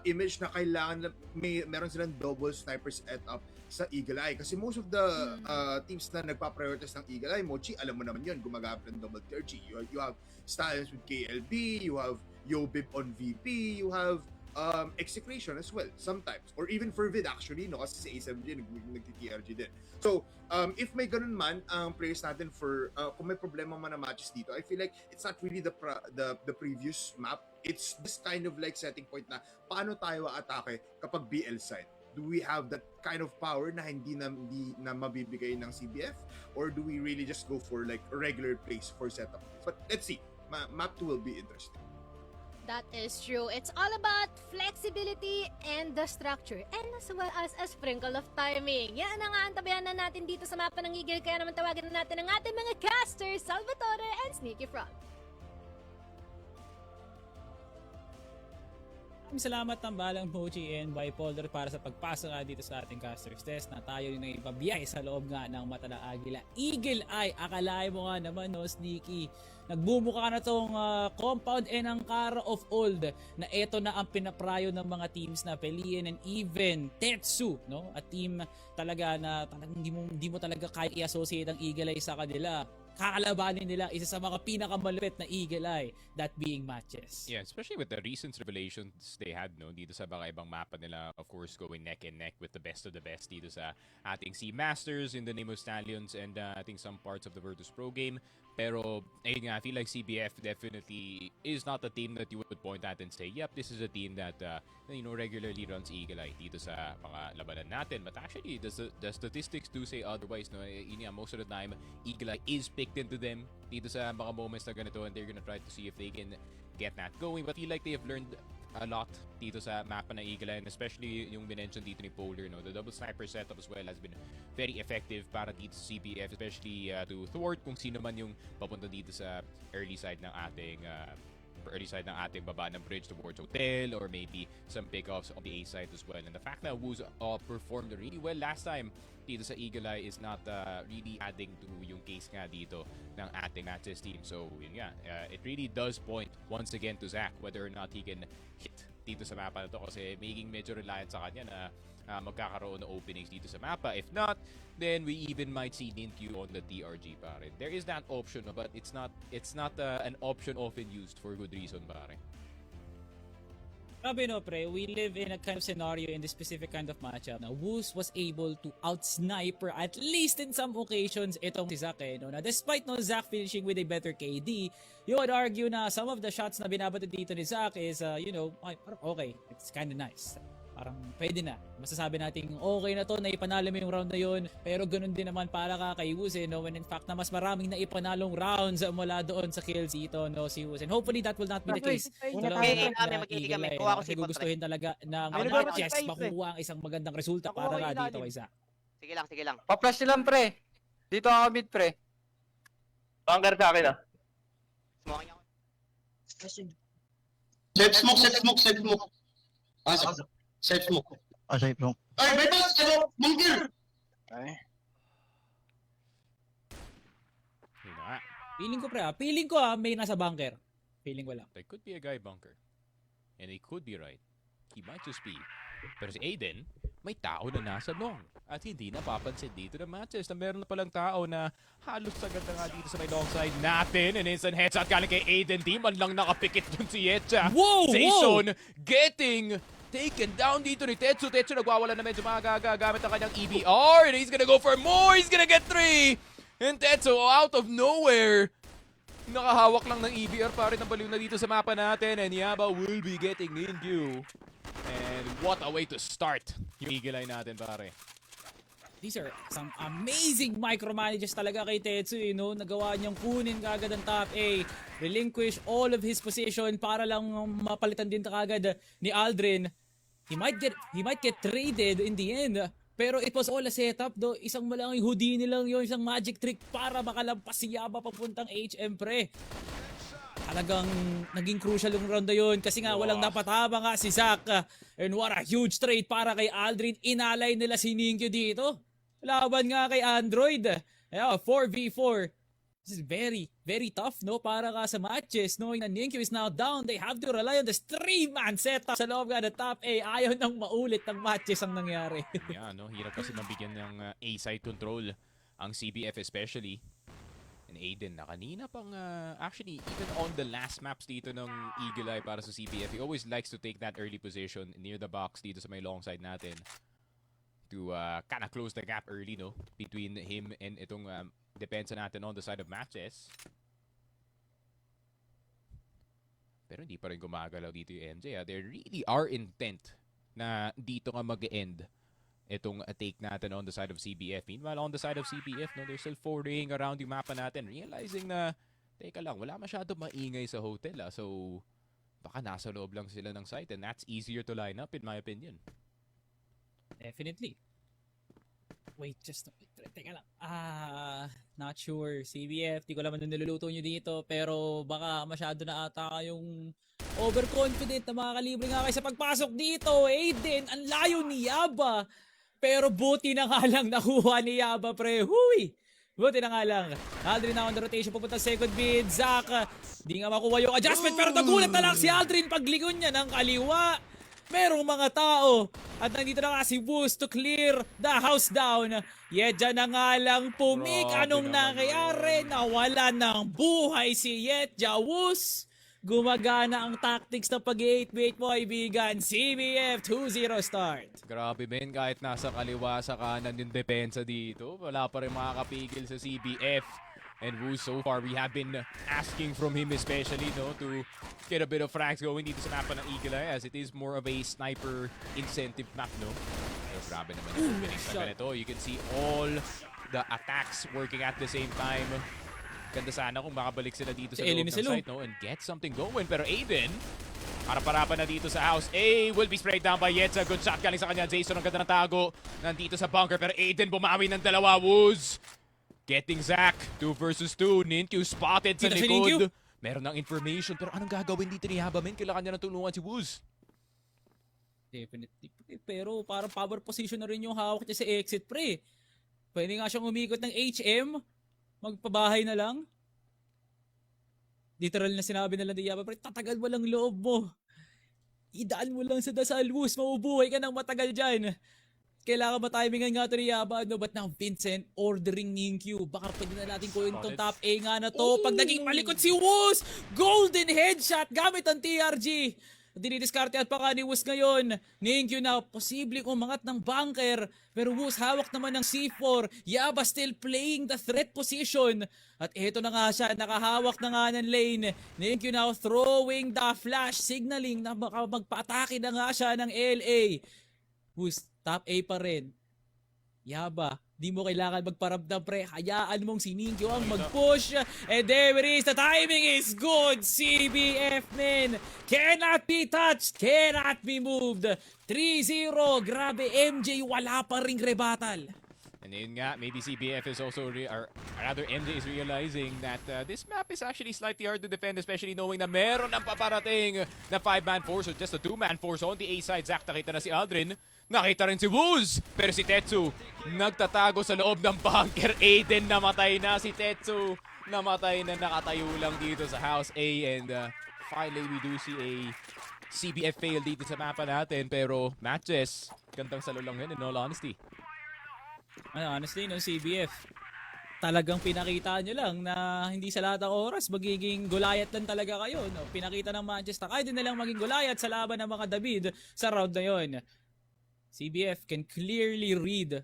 image na kailangan meron silang double sniper setup sa Eagle Eye. Kasi most of the teams na nagpa-prioritize ng Eagle Eye, Mochi, alam mo naman yun, gumagamit ng double TRG. You have Stallions with KLB, you have Yobib on VP, you have execution as well sometimes, or even for vid actually, no, kasi sa ASMG nagti-TRG din. So if may ganun man ang players natin for kung may problema man na matches dito, I feel like it's not really the previous map, it's this kind of like setting point na paano tayo atake kapag BL side. Do we have that kind of power na hindi na mabibigay ng CBF, or do we really just go for like a regular place for setup? But let's see, map 2 will be interesting. That is true. It's all about flexibility and the structure, and as well as a sprinkle of timing. Yan ang aantabayan na natin dito sa mapa ng Eagle, kaya naman tawagan na natin ang ating mga casters, Salvatore and Sneaky Frog. Salamat ng balang Mochi and Bipolar para sa pagpasok nga dito sa ating casters test na tayo yung ipabiyay sa loob nga ng mata ng Agila. Eagle Eye, akalain mo nga naman no, Sneaky, nagbumuka na tong compound and ang Kara of Old na eto na ang pinaprayo ng mga teams na Pelian and even Tetsu, no? At team talaga na talagang hindi mo talaga kaya i-associate ang Eagle Eye sa kanila. Kakalabanin nila isa sa mga pinakamalupit na Eagle Eye, that being MATTJESS. Yeah, especially with the recent revelations they had, no, dito sa mga ibang mapa nila, of course, going neck and neck with the best of the best dito sa ating Sea Masters in the name of Stallions and I think some parts of the Virtus Pro game. Pero, ayun nga, I feel like CBF definitely is not a team that you would point at and say, yep, this is a team that, regularly runs Eagle Eye dito sa mga labanan natin. But actually, the statistics do say otherwise, no? Most of the time, Eagle Eye is picked into them dito sa mga moments na ganito, and they're gonna try to see if they can get that going. But I feel like they have learned a lot dito sa mapa ng Eagle Eye, and especially yung minention dito ni Polar, no? The double sniper setup as well has been very effective para dito sa CBF, especially to thwart kung sino man yung papunta dito sa early side ng ating baba ng bridge towards hotel, or maybe some pickoffs on the A side as well. And the fact that Woos performed really well last time dito sa Eagle Eye is not really adding to yung case nga dito ng ating MATTJESS team. So yun nga, it really does point once again to Zach whether or not he can hit dito sa mapa na to, kasi making medyo reliant sa kanya na magkakaroon ng openings dito sa mapa. If not, then we even might see Nintyu on the TRG, pare. There is that option, but it's not an option often used for good reason, pare. Sabi no, pre, we live in a kind of scenario in this specific kind of matchup na Woos was able to out-sniper at least in some occasions itong si Zach, no? Na despite no Zach finishing with a better KD, you would argue na some of the shots na binabato dito ni Zach is, okay, it's kind of nice. Parang pwede na. Masasabi natin, okay na to, naipanalo mo yung round na yun. Pero ganun din naman para kay Woos, no? When in fact na mas maraming naipanalong rounds mula doon sa kills dito, no, si Woos. And hopefully that will not be the case. Kasi gugustuhin talaga ng MATTJESS makuha ang isang magandang resulta para dito kay Zach. Sige lang. Pa-flash lang, pre. Dito ako mid, pre. Bunker sa akin, ah. Set smoke. Set smoke. Safe smoke. Ay, bypass! Bunker! Ay. Feeling ko may nasa bunker. Feeling ko lang. There could be a guy bunker. And he could be right. He might just be. Pero si Aiden, may tao na nasa long. At hindi napapansin dito ng MATTJESS na meron na palang tao na halos sagad na nga dito sa may long side natin. And instant headshot galing kay Aiden. Di man lang nakapikit dun si Yetcha. Jason getting taken down dito ni Tetsu. Tetsu nagwawala na medyo magagamit ang kanyang EBR. And he's gonna go for more. He's gonna get 3. And Tetsu out of nowhere. Nakahawak lang ng EBR pa rin ng baliw na dito sa mapa natin. And Yaba will be getting Nintyu. And what a way to start yung Eagle Eye natin, pare. These are some amazing micromanages talaga kay Tetsu, no? Nagawa niyang kunin kagad ang top A, relinquish all of his position para lang mapalitan din kagad ni Aldrin. He might get traded in the end. Pero it was all a setup, do. Isang malaking Houdini lang yun, isang magic trick para makalampas si Yaba papuntang HM, pre. Talagang naging crucial yung round na yun kasi nga walang napatama nga si Zach. And what a huge trade para kay Aldrin. Inalay nila si Nintyu dito. Laban nga kay Android. 4v4. This is very, very tough, no? Para ka sa matches, knowing na Ninkyu is now down, they have to rely on this 3-man setup sa loob nga ng top A. Ayaw nang maulit ng matches ang nangyari. Yeah, no? Hirap kasi mabigyan ng A-side control ang CBF especially. And Aiden na kanina pang actually even on the last maps dito ng Eagle Eye para sa CBF, he always likes to take that early position near the box dito sa may long side natin to kind of close the gap early, no, between him and itong depensa natin on the side of MATTJESS. Pero hindi pa rin gumagalaw dito yung MJ. They really are intent na dito nga mag-end itong take natin on the side of CBF. Meanwhile, on the side of CBF, no, they're still foraying around yung mapa natin, realizing na, teka lang, wala masyado maingay sa hotel. So, baka nasa loob lang sila ng site, and that's easier to line up in my opinion. Definitely. Wait, just teka lang. Not sure. CBF, di ko alam anong niluluto nyo dito, pero baka masyado na ata kayong overconfident na makakalibre nga kayo sa pagpasok dito. Aiden, ang layo ni Yaba. Pero buti na nga lang nakuha ni Yaba, pre. Huy! Buti na nga lang. Aldrin na on the rotation, pupunta second mid. Zach, di nga makuha yung adjustment, pero nagulat na lang si Aldrin paglingon niya ng kaliwa. Merong mga tao. At nandito na nga si Woos to clear the house down. Yetja na nga lang pumik. Anong nangyayari? Nawala ng buhay si Yetja. Woos, gumagana ang tactics na pag-8-bait mo, kaibigan. CBF 2-0 start. Grabe men, kahit nasa kaliwa sa kanan yung depensa dito, wala pa rin makakapigil sa CBF. And Wu, so far, we have been asking from him especially, no, to get a bit of frags going dito sa mapa ng Eagle Eye, as it is more of a sniper incentive map, no? Pero grabe naman yung opening na ganito. You can see all the attacks working at the same time. Ganda sana kung makabalik sila dito sa loob ng site, no, and get something going. Pero Aiden, para-parapan na dito sa house A, will be sprayed down by Yetza. Good shot galing sa kanya. Jason, ang ganda ng tago. Nandito sa bunker, pero Aiden bumawi ng dalawa. Woos getting Zach. 2 versus 2. Ninkyu spotted sa likod. Meron ng information, pero anong gagawin dito ni Yaba, men? Kailangan niya ng tulungan si Woos. Definitely. Pero parang power position na rin yung hawak niya sa exit, pre. Pwede nga siyang umikot ng HM. Magpabahay na lang. Literal na sinabi na lang ni Yaba, pre, tatagal mo lang loob mo. Idaan mo lang sa dasal, Woos. Maubuhay ka ng matagal dyan. Kailangan matimingan nga ito ni Yaba, no? But now Vincent ordering Ninkyu. Baka pwede na natin kuhin itong top A nga na to. Pag naging malikot si Woos, golden headshot gamit ang TRG. Dinidiskartehan pa ka ni Woos ngayon. Ninkyu na posibleng umangat ng bunker. Pero Woos hawak naman ng C4. Yaba still playing the threat position. At eto na nga siya, nakahawak na nga ng lane. Ninkyu now throwing the flash, signaling na baka magpa-atake na nga siya ng LA. Woos, top A pa rin. Yaba, di mo kailangan magparamdam, pre. Hayaan mong si Ninkyu ang mag-push. And there it is. The timing is good. CBF, men. Cannot be touched. Cannot be moved. 3-0. Grabe, MJ. Wala pa ring rebuttal. And yun nga, maybe CBF is also, or rather MJ is realizing that this map is actually slightly hard to defend, especially knowing na meron ang paparating na 5-man force or just a 2-man force on the A side. Zach, nakita na si Aldrin. Nakita rin si Woos. Pero si Tetsu nagtatago sa loob ng bunker. Aiden namatay na. Si Tetsu namatay na, nakatayo lang dito sa house A. And finally we do see a CBF fail dito sa mapa natin. Pero MATTJESS, gandang salo lang yun in all honesty. Honestly, no, CBF, talagang pinakita nyo lang na hindi sa lahat ng oras magiging gulayat lang talaga kayo. No? Pinakita ng Manchester, kaya din nilang maging gulayat sa laban ng mga David sa round na yon. CBF can clearly read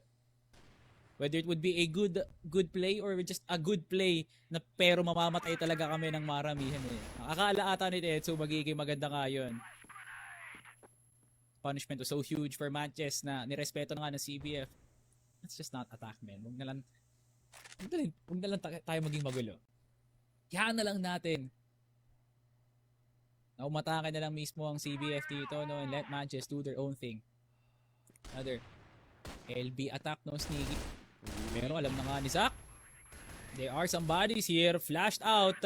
whether it would be a good play or just a good play na pero mamamatay talaga kami ng maramihan. Akala ata ni Tetsu magiging maganda nga yun. Punishment was so huge for MATTJESS na nirespeto na nga ng CBF. It's just not attack, man. Huwag na lang tayo maging magulo. Yan na lang natin. Naumatakan na lang mismo ang CBF dito, no, and let MATTJESS do their own thing. Another LB attack, no, sneaky. Pero alam na nga ni Zach. There are some bodies here, flashed out.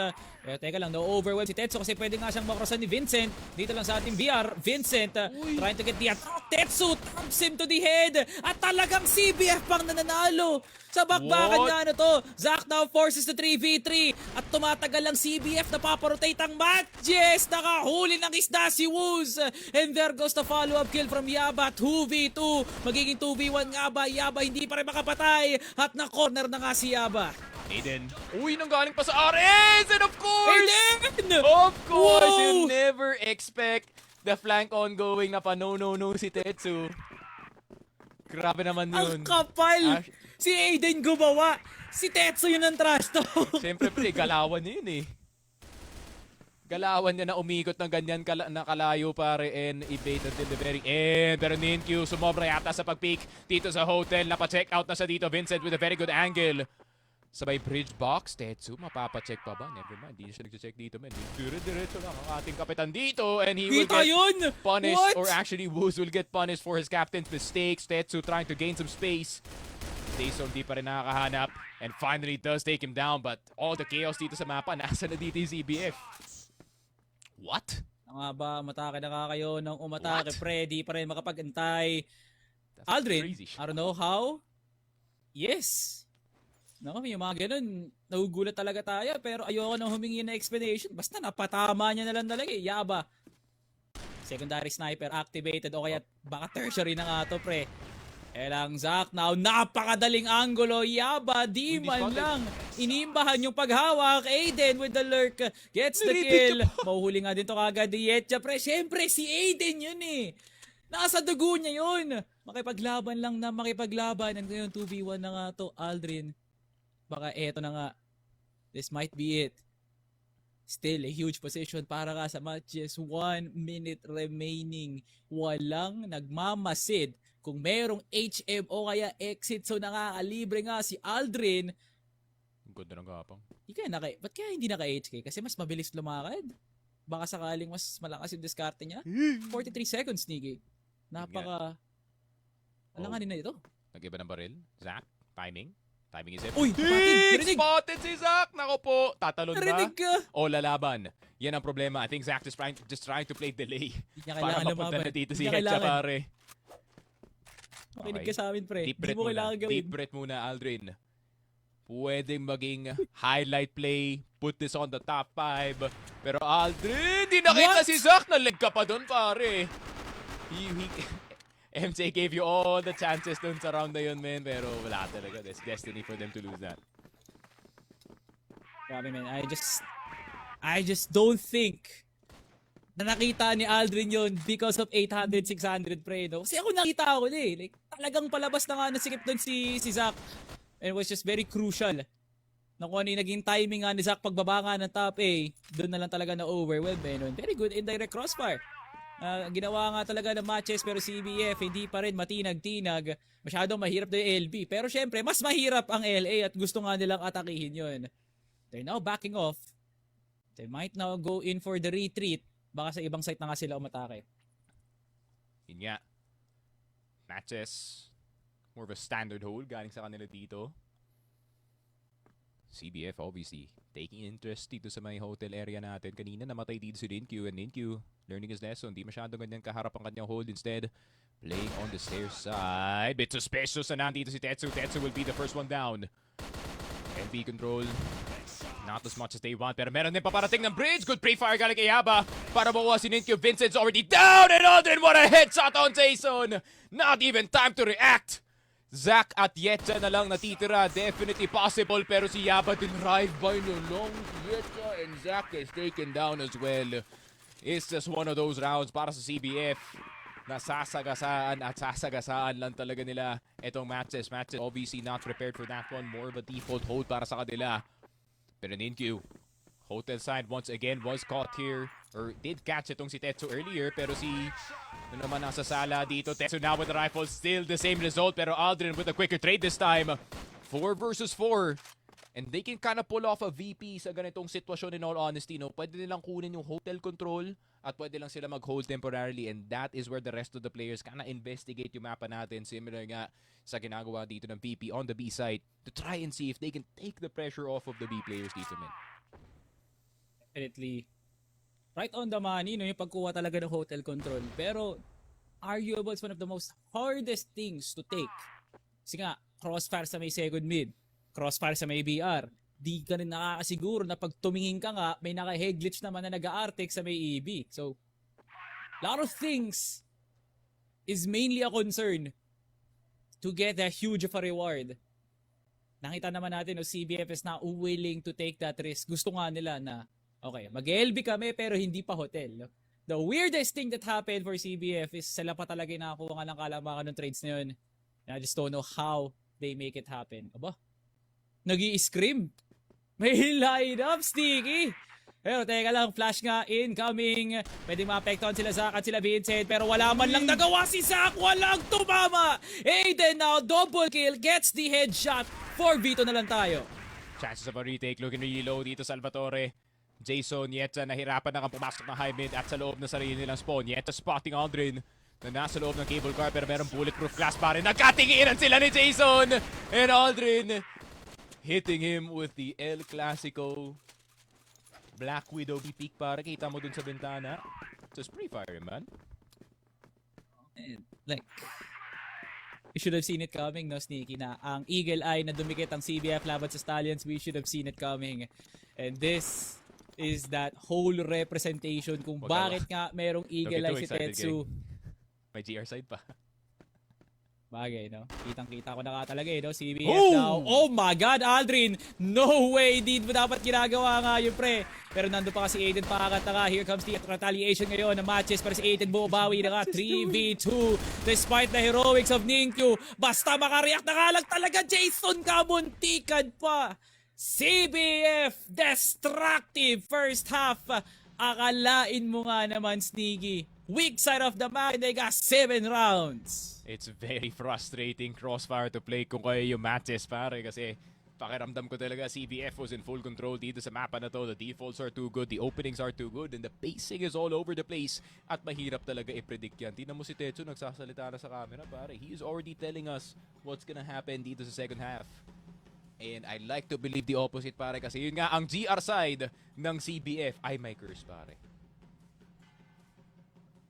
Pero teka lang, no-overwhelm si Tetsu kasi pwede nga siyang makrossan ni Vincent. Dito lang sa ating VR, Vincent trying to get the attack. Tetsu taps him to the head. At talagang CBF pang nananalo. Sa bakbakan nga ano to. Zack now forces the 3v3. At tumatagal ang CBF na paparotate ang MATTJESS. Nakahuli ng isda si Woos. And there goes the follow-up kill from Yaba. 2v2. Magiging 2v1 nga ba? Yaba hindi pa rin makapatay. At na-corner na nga si Yaba. Aiden. Uy, nanggaling pa sa RS! And of course! Aiden! Of course! Whoa! You never expect the flank ongoing na pa no si Tetsu. Grabe naman yun. Ang kapal! Si Aiden gumawa. Si Tetsu yun ang trash talk. Siyempre pre, galawan niya yun eh. Galawan niya na umikot ng ganyan nakalayo pare and evade until the very end. Pero Ninkyu sumobra yata sa pag-peek dito sa hotel. Napa-check out na siya dito. Vincent with a very good angle. Sabay bridge box, Tetsu, mapapacheck pa ba? Never mind, hindi siya nag-check dito, man. Dire-diretso lang ang ating kapitan dito and he will Kita get yun! punished. What? Or actually, Woos will get punished for his captain's mistakes. Tetsu trying to gain some space. Dayson di pa rin nakakahanap and finally does take him down but all the chaos dito sa mapa, nasa na dito yung CBF. What? Nga ba, matake na nga kayo ng umatake, What? pre. Di pa rin makapag-antay. That's Aldrin, crazy. I don't know how. Yes. Naku, yung mga ganun, nagugulat talaga tayo pero ayoko nang humingi na explanation. Basta napatama niya na lang talaga eh. Yaba. Secondary sniper activated o kaya baka tertiary na nga to, pre. Elang Zack now, napakadaling angulo. Yaba, di man lang. Inimbahan yung paghawak. Aiden with the lurk. Gets the kill. Mahuhuli nga din to kagad ni Yetcha, pre. Siyempre, si Aiden yun eh. Nasa dugo niya yun. Makipaglaban lang na makipaglaban. And ngayon, 2v1 na nga to, Aldrin. Baka eto na nga. This might be it. Still a huge position para ka sa MATTJESS. 1 minute remaining. Walang nagmamasid. Kung merong HM o kaya exit, so nakakalibre nga si Aldrin. Ang ganda ng gapang. Ba't kaya hindi naka-HK? Kasi mas mabilis lumakad. Baka sakaling mas malakas yung diskarte niya. 43 seconds, Niggy. Alanganin na ito. Nag-iba ng baril. Zack, timing. Timing is it. Uy! Narinig! Spotted si Zack! Nako po! Tatalon ba? Narinig ka! O lalaban? Yan ang problema. I think Zack is just trying to play delay. Hindi niya Para kailangan mapunta lumaban. na dito si Hindi niya Hetcha, kailangan. pare. Makinig ka sa amin, pre. Deep Hindi breath mo muna. kailangan gawin. Deep breath muna, Aldrin. Pwedeng maging highlight play. Put this on the top 5. Pero Aldrin, di nakita What? si Zack. Nalag ka pa doon, pare. MJ gave you all the chances dun sa round na yun, man. Pero wala talaga. There's destiny for them to lose that. Grabe, man. I just don't think na nakita ni Aldrin yon because of 800, 600, pre, no? Kasi ako nakita ako eh. Like, talagang palabas na nga nasikip doon si Zack. And it was just very crucial. Na kung ano yung naging timing nga ni Zack pagbaba nga ng top A, doon na lang talaga na overwhelmed. Eh, no? Very good indirect crossfire. Ginawa nga talaga ng MATTJESS pero CBF hindi pa rin matinag-tinag. Masyadong mahirap daw yung LB. Pero syempre, mas mahirap ang LA at gusto nga nilang atakihin yun. They're now backing off. They might now go in for the retreat. Baka sa ibang site na nga sila umatake. Yun nga. MATTJESS. More of a standard hold galing sa kanila dito. CBF obviously taking interest dito sa may hotel area natin. Kanina namatay dito si Ninkyu and Ninkyu learning his lesson. Di masyadong ganyan kaharap ang kanyang hold. Instead, playing on the stairs side. Bit suspicious na nandito si Tetsu. Tetsu will be the first one down. NB control. Not as much as they want. Pero meron din paparating ng bridge. Good pre-fire galing kay Yaba. Para makuha si Ninkyu. Vincent's already down. And Aldrin, what a headshot on Jason. Not even time to react. Zack at Yetcha na lang natitira. Definitely possible. Pero si Yaba din drive-by na long. Yetcha and Zack is taken down as well. It's just one of those rounds para sa CBF. Nasasagasaan at sasagasaan lang talaga nila itong MATTJESS. MATTJESS obviously not prepared for that one. More of a default hold para sa kanila. Pero Ninkyu, hotel side once again was caught here. Or did catch itong si Tetsu earlier. Pero si ano naman nasa sala dito. Tetsu now with the rifle. Still the same result. Pero Aldrin with a quicker trade this time. 4 versus 4. And they can kind of pull off a VP sa ganitong sitwasyon in all honesty, no? Pwede nilang kunin yung hotel control at pwede lang sila mag-hold temporarily, and that is where the rest of the players kind of investigate yung mapa natin, similar nga sa ginagawa dito ng VP on the B side to try and see if they can take the pressure off of the B players dito, man. Definitely. Right on the money, no, yung pagkuha talaga ng hotel control. Pero, arguable is one of the most hardest things to take. Kasi nga, crossfire sa may second mid, crossfire sa may BR. Di ka rin nakakasiguro na pag tumingin ka nga, may naka-head glitch naman na nag-a-artic sa may EB. So, lot of things is mainly a concern to get a huge of a reward. Nakita naman natin, no, CBF is na willing to take that risk. Gusto nga nila na, okay, mag-LB kami pero hindi pa hotel. The weirdest thing that happened for CBF is sila pa talaga nakakuha nga ng kalamakan ng trades na yun. And I just don't know how they make it happen. Aba, nag-i-scream. May line up, Sticky. Pero teka lang, flash nga, incoming. Pwede maapektuhan sila Zach at sila Vincent. Pero wala man lang nagawa si Zach. Walang tumama. Aiden now, double kill. Gets the headshot. 4v2 na lang tayo. Chances of a retake, looking really low dito Salvatore. Jason, Yetza, nahirapan na kang pumasok ng high mid at sa loob ng sarili nilang spawn. Yetza spotting Aldrin na nasa loob ng cable car pero merong bulletproof glass pa rin. Nagkatinginan sila ni Jason! And Aldrin hitting him with the El Clasico Black Widow B-Peak para kita mo dun sa bintana. Just pre-fire, man. And, like, you should have seen it coming, no, Sneaky, na ang Eagle Eye na dumikit ang CBF laban sa Stallions, we should have seen it coming. And this is that whole representation kung bakit nga merong Eagle Eye si Tetsu. May GR side pa. Bagay, no? Kitang-kita ko na nga talaga, no? CBF now. Oh my God, Aldrin! No way! Di mo dapat ginagawa nga yun, pre. Pero nando pa kasi Aiden pakakat na nga. Here comes the retaliation ngayon na matches para si Aiden bumabawi na nga. 3v2 despite the heroics of Ninkyu. Basta makareact na nga lang talaga, Jason, kamuntikan pa. CBF destructive first half. Akalain mo nga naman, Sneaky. Weak side of the map, they got 7 rounds. It's very frustrating Crossfire to play kung kayo yung matches, pare, kasi pakiramdam ko talaga CBF was in full control dito sa mapa na to. The defaults are too good, the openings are too good, and the pacing is all over the place. At mahirap talaga i-predict yan. Tingnan mo si Tetsu, nagsasalita na sa camera, pare. He is already telling us what's gonna happen dito sa second half. And I like to believe the opposite, pare, kasi yun nga, ang GR side ng CBF ay may curse, pare.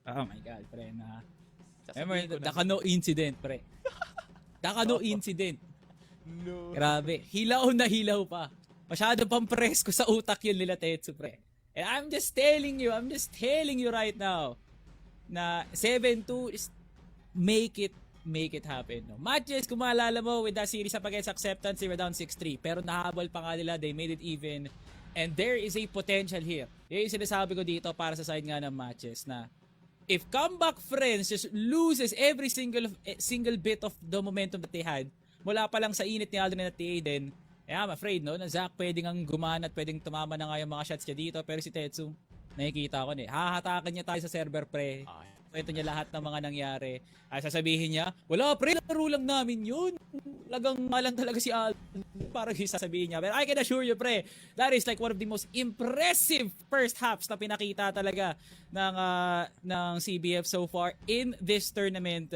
Oh my God, pre, na... Remember, Dakano incident, pre. Dakano incident. No. Grabe. Hilaw na hilaw pa. Masyado pang presko sa utak yun nila Tetsu, pre. And I'm just telling you right now na 7-2 is make it happen. No? Matches, kung maalala mo, with that series up against Acceptance, they were down 6-3. Pero nahabol pa nga nila, they made it even. And there is a potential here. Yun yung sinasabi ko dito para sa side nga ng matches na if ComebackFriends just loses every single bit of the momentum that they had, mula pa lang sa init ni Aldrin at Aiden, I'm afraid, no, na Zach pwedeng ang gumana at pwedeng tumama na nga yung mga shots niya dito. Pero si Tetsu, nakikita ko hahatakan niya tayo sa server, pre. Kwento niya lahat ng mga nangyari. Ay sasabihin niya, wala pre, laro lang namin yun. Lagang malang talaga si Aldrin. Parang sasabihin niya. Pero I can assure you, pre, that is like one of the most impressive first halves na pinakita talaga ng CBF so far in this tournament.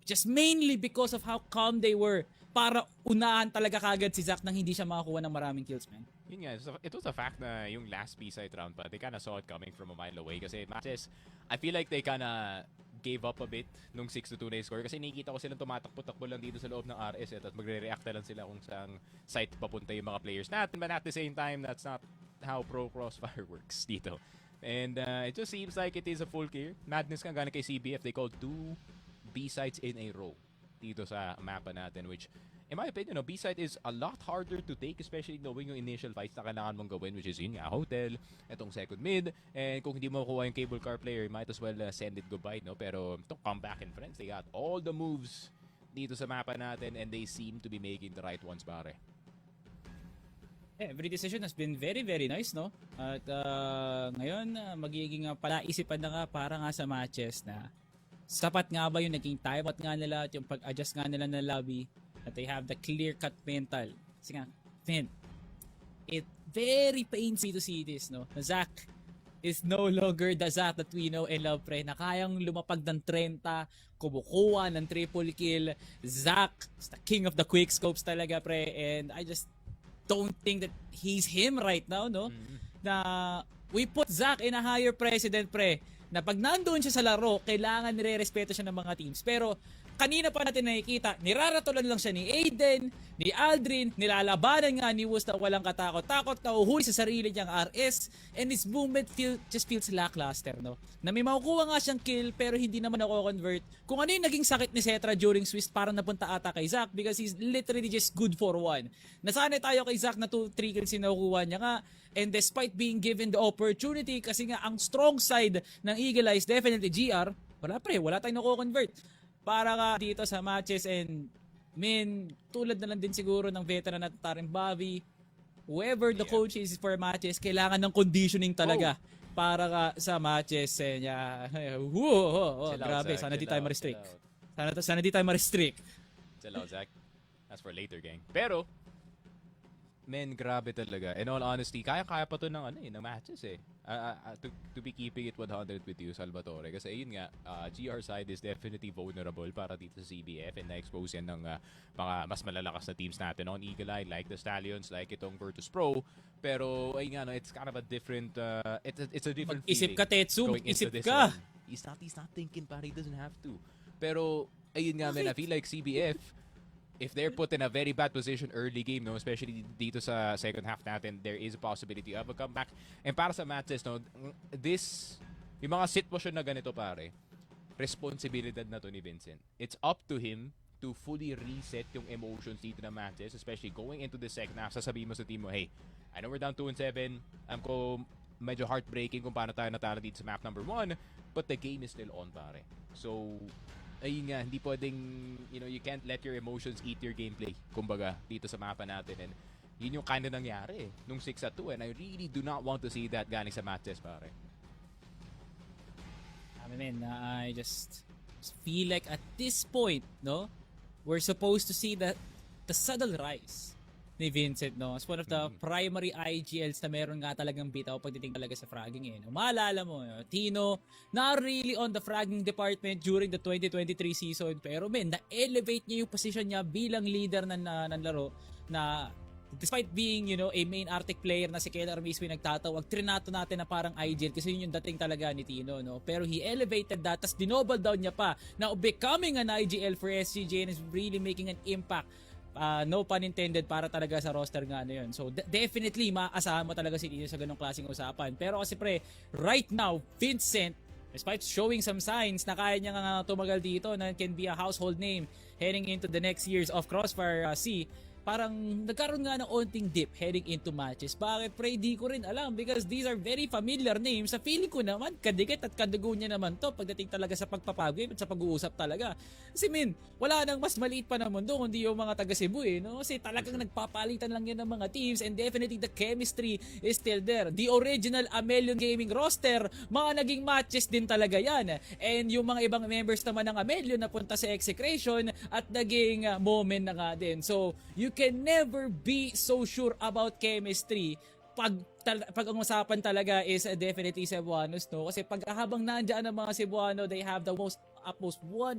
Just mainly because of how calm they were para unahan talaga kagad si Zach nang hindi siya makakuha ng maraming kills, man. Yun nga, it was a fact na yung last B-side round pa, they kinda saw it coming from a mile away kasi matches, I feel like they kinda gave up a bit nung 6-2 na score kasi nakikita ko silang tumatakbo-takbo lang dito sa loob ng RS at magre-react na lang sila kung saan site papunta yung mga players natin, but at the same time, that's not how pro Crossfire works dito. And it just seems like it is a full clear. Madness nga gana kay CBF, they called 2 B-sides in a row dito sa mapa natin, which in my opinion, B-side is a lot harder to take, especially knowing yung initial fights na kailangan mong gawin, which is yun nga, hotel, itong second mid, and kung hindi mo makuha yung cable car player, you might as well send it goodbye, no? Pero itong ComebackFriends, they got all the moves dito sa mapa natin, and they seem to be making the right ones, pare. Every decision has been very, very nice, no? At ngayon, magiging palaisipan na nga para nga sa matches na sapat nga ba yung naging timeout nga nila at yung pag-adjust nga nila na lobby, that they have the clear-cut mental. Kasi nga, it very pains me to see this, no? Zach is no longer the Zach that we know and love, pre, na kayang lumapag ng 30, kumukuha ng triple kill. Zach is the king of the quick scopes talaga, pre, and I just don't think that he's him right now, no? Na we put Zach in a higher precedent, pre, na pag nandoon siya sa laro, kailangan nire-respeto siya ng mga teams. Pero kanina pa natin nakikita, niraratulan lang siya ni Aiden, ni Aldrin, nilalabanan nga ni Wus na walang katakot-takot, nauhuli sa sarili niyang RS, and his movement just feels lackluster, no? Na may makukuha nga siyang kill, pero hindi naman ako convert. Kung ano yung naging sakit ni Cetra during Swiss, parang napunta ata kay Zach because he's literally just good for one. Nasanay tayo kay Zach na 2-3 kills yung nakukuha niya nga, and despite being given the opportunity, kasi nga ang strong side ng Eagle Eye is definitely GR, wala tayong nako-convert. Para ka dito sa matches, and tulad na lang din siguro ng veteran at Tarim Bobby, whoever the coach is for matches, kailangan ng conditioning talaga para ka sa matches. And grabe, sana di tayo ma-restrict. Sana di tayo ma-restrict. Chill out, Zach. That's for later, gang. Pero, grabe talaga. In all honesty, kaya-kaya pa to ng matches eh. To be keeping it 100 with you, Salvatore. Kasi yun nga, GR side is definitely vulnerable para dito sa CBF, and na-expose yan ng mga mas malalakas na teams natin on Eagle Eye, like the Stallions, like itong Virtus Pro. Pero, ayun nga, no, it's kind of a different, it's a different Isip feeling. ka, Tetsu. Going into Isip this ka. one. He's not thinking, but he doesn't have to. Pero, ayun nga, man, I feel like CBF, if they're put in a very bad position early game, no, especially dito sa second half natin, there is a possibility of a comeback. And para sa matches, no, yung mga sitwasyon na ganito, pare, responsibilidad na to ni Vincent. It's up to him to fully reset yung emotions dito na matches, especially going into the second half. Sasabihin mo sa team mo, hey, I know we're down 2-7. Alam ko medyo heartbreaking kung paano tayo natalo dito sa map number 1, but the game is still on, pare. So, ayun nga, hindi pwedeng, you can't let your emotions eat your gameplay, kumbaga, dito sa mapa natin. And yun yung kind of nangyari nung 6-2, and I really do not want to see that galing sa matches, pare. I just feel like at this point, no, we're supposed to see the subtle rise ni Vincent, no, as one of the primary IGLs na meron nga talagang bitaw pagdating talaga sa fragging, eh. No? Maalala mo, Tino, not really on the fragging department during the 2023 season, pero na-elevate niya yung position niya bilang leader ng laro, na despite being, a main Arctic player na si Keller mismo yung nagtatawag, trinato natin na parang IGL kasi yun yung dating talaga ni Tino, no? Pero he elevated that, tas dinoble down niya pa na becoming an IGL for SCJ and is really making an impact. No pun intended, para talaga sa roster nga na yun. So definitely maaasahan mo talaga si Tino sa ganong klaseng usapan. Pero kasi pre, right now, Vincent, despite showing some signs na kaya niya nga tumagal dito, na can be a household name heading into the next years of CrossFIRE C, parang nagkaroon nga ng onting dip heading into matches. Bakit, pre? Di ko rin alam, because these are very familiar names. Sa feeling ko naman, kadikit at kadugo niya naman to pagdating talaga sa pagpapagwip at sa pag-uusap talaga. Kasi wala nang mas maliit pa na mundo kundi yung mga taga Cebu, eh, no? Kasi talagang nagpapalitan lang yan ng mga teams, and definitely the chemistry is still there. The original Amelion Gaming roster, mga naging matches din talaga yan. And yung mga ibang members naman ng Amelion napunta sa execration at naging moment na nga din. So, you can never be so sure about chemistry pag ang usapan talaga is definitely Cebuanos, no? Kasi pag habang nandiyan ang mga Cebuano, they have the utmost 100%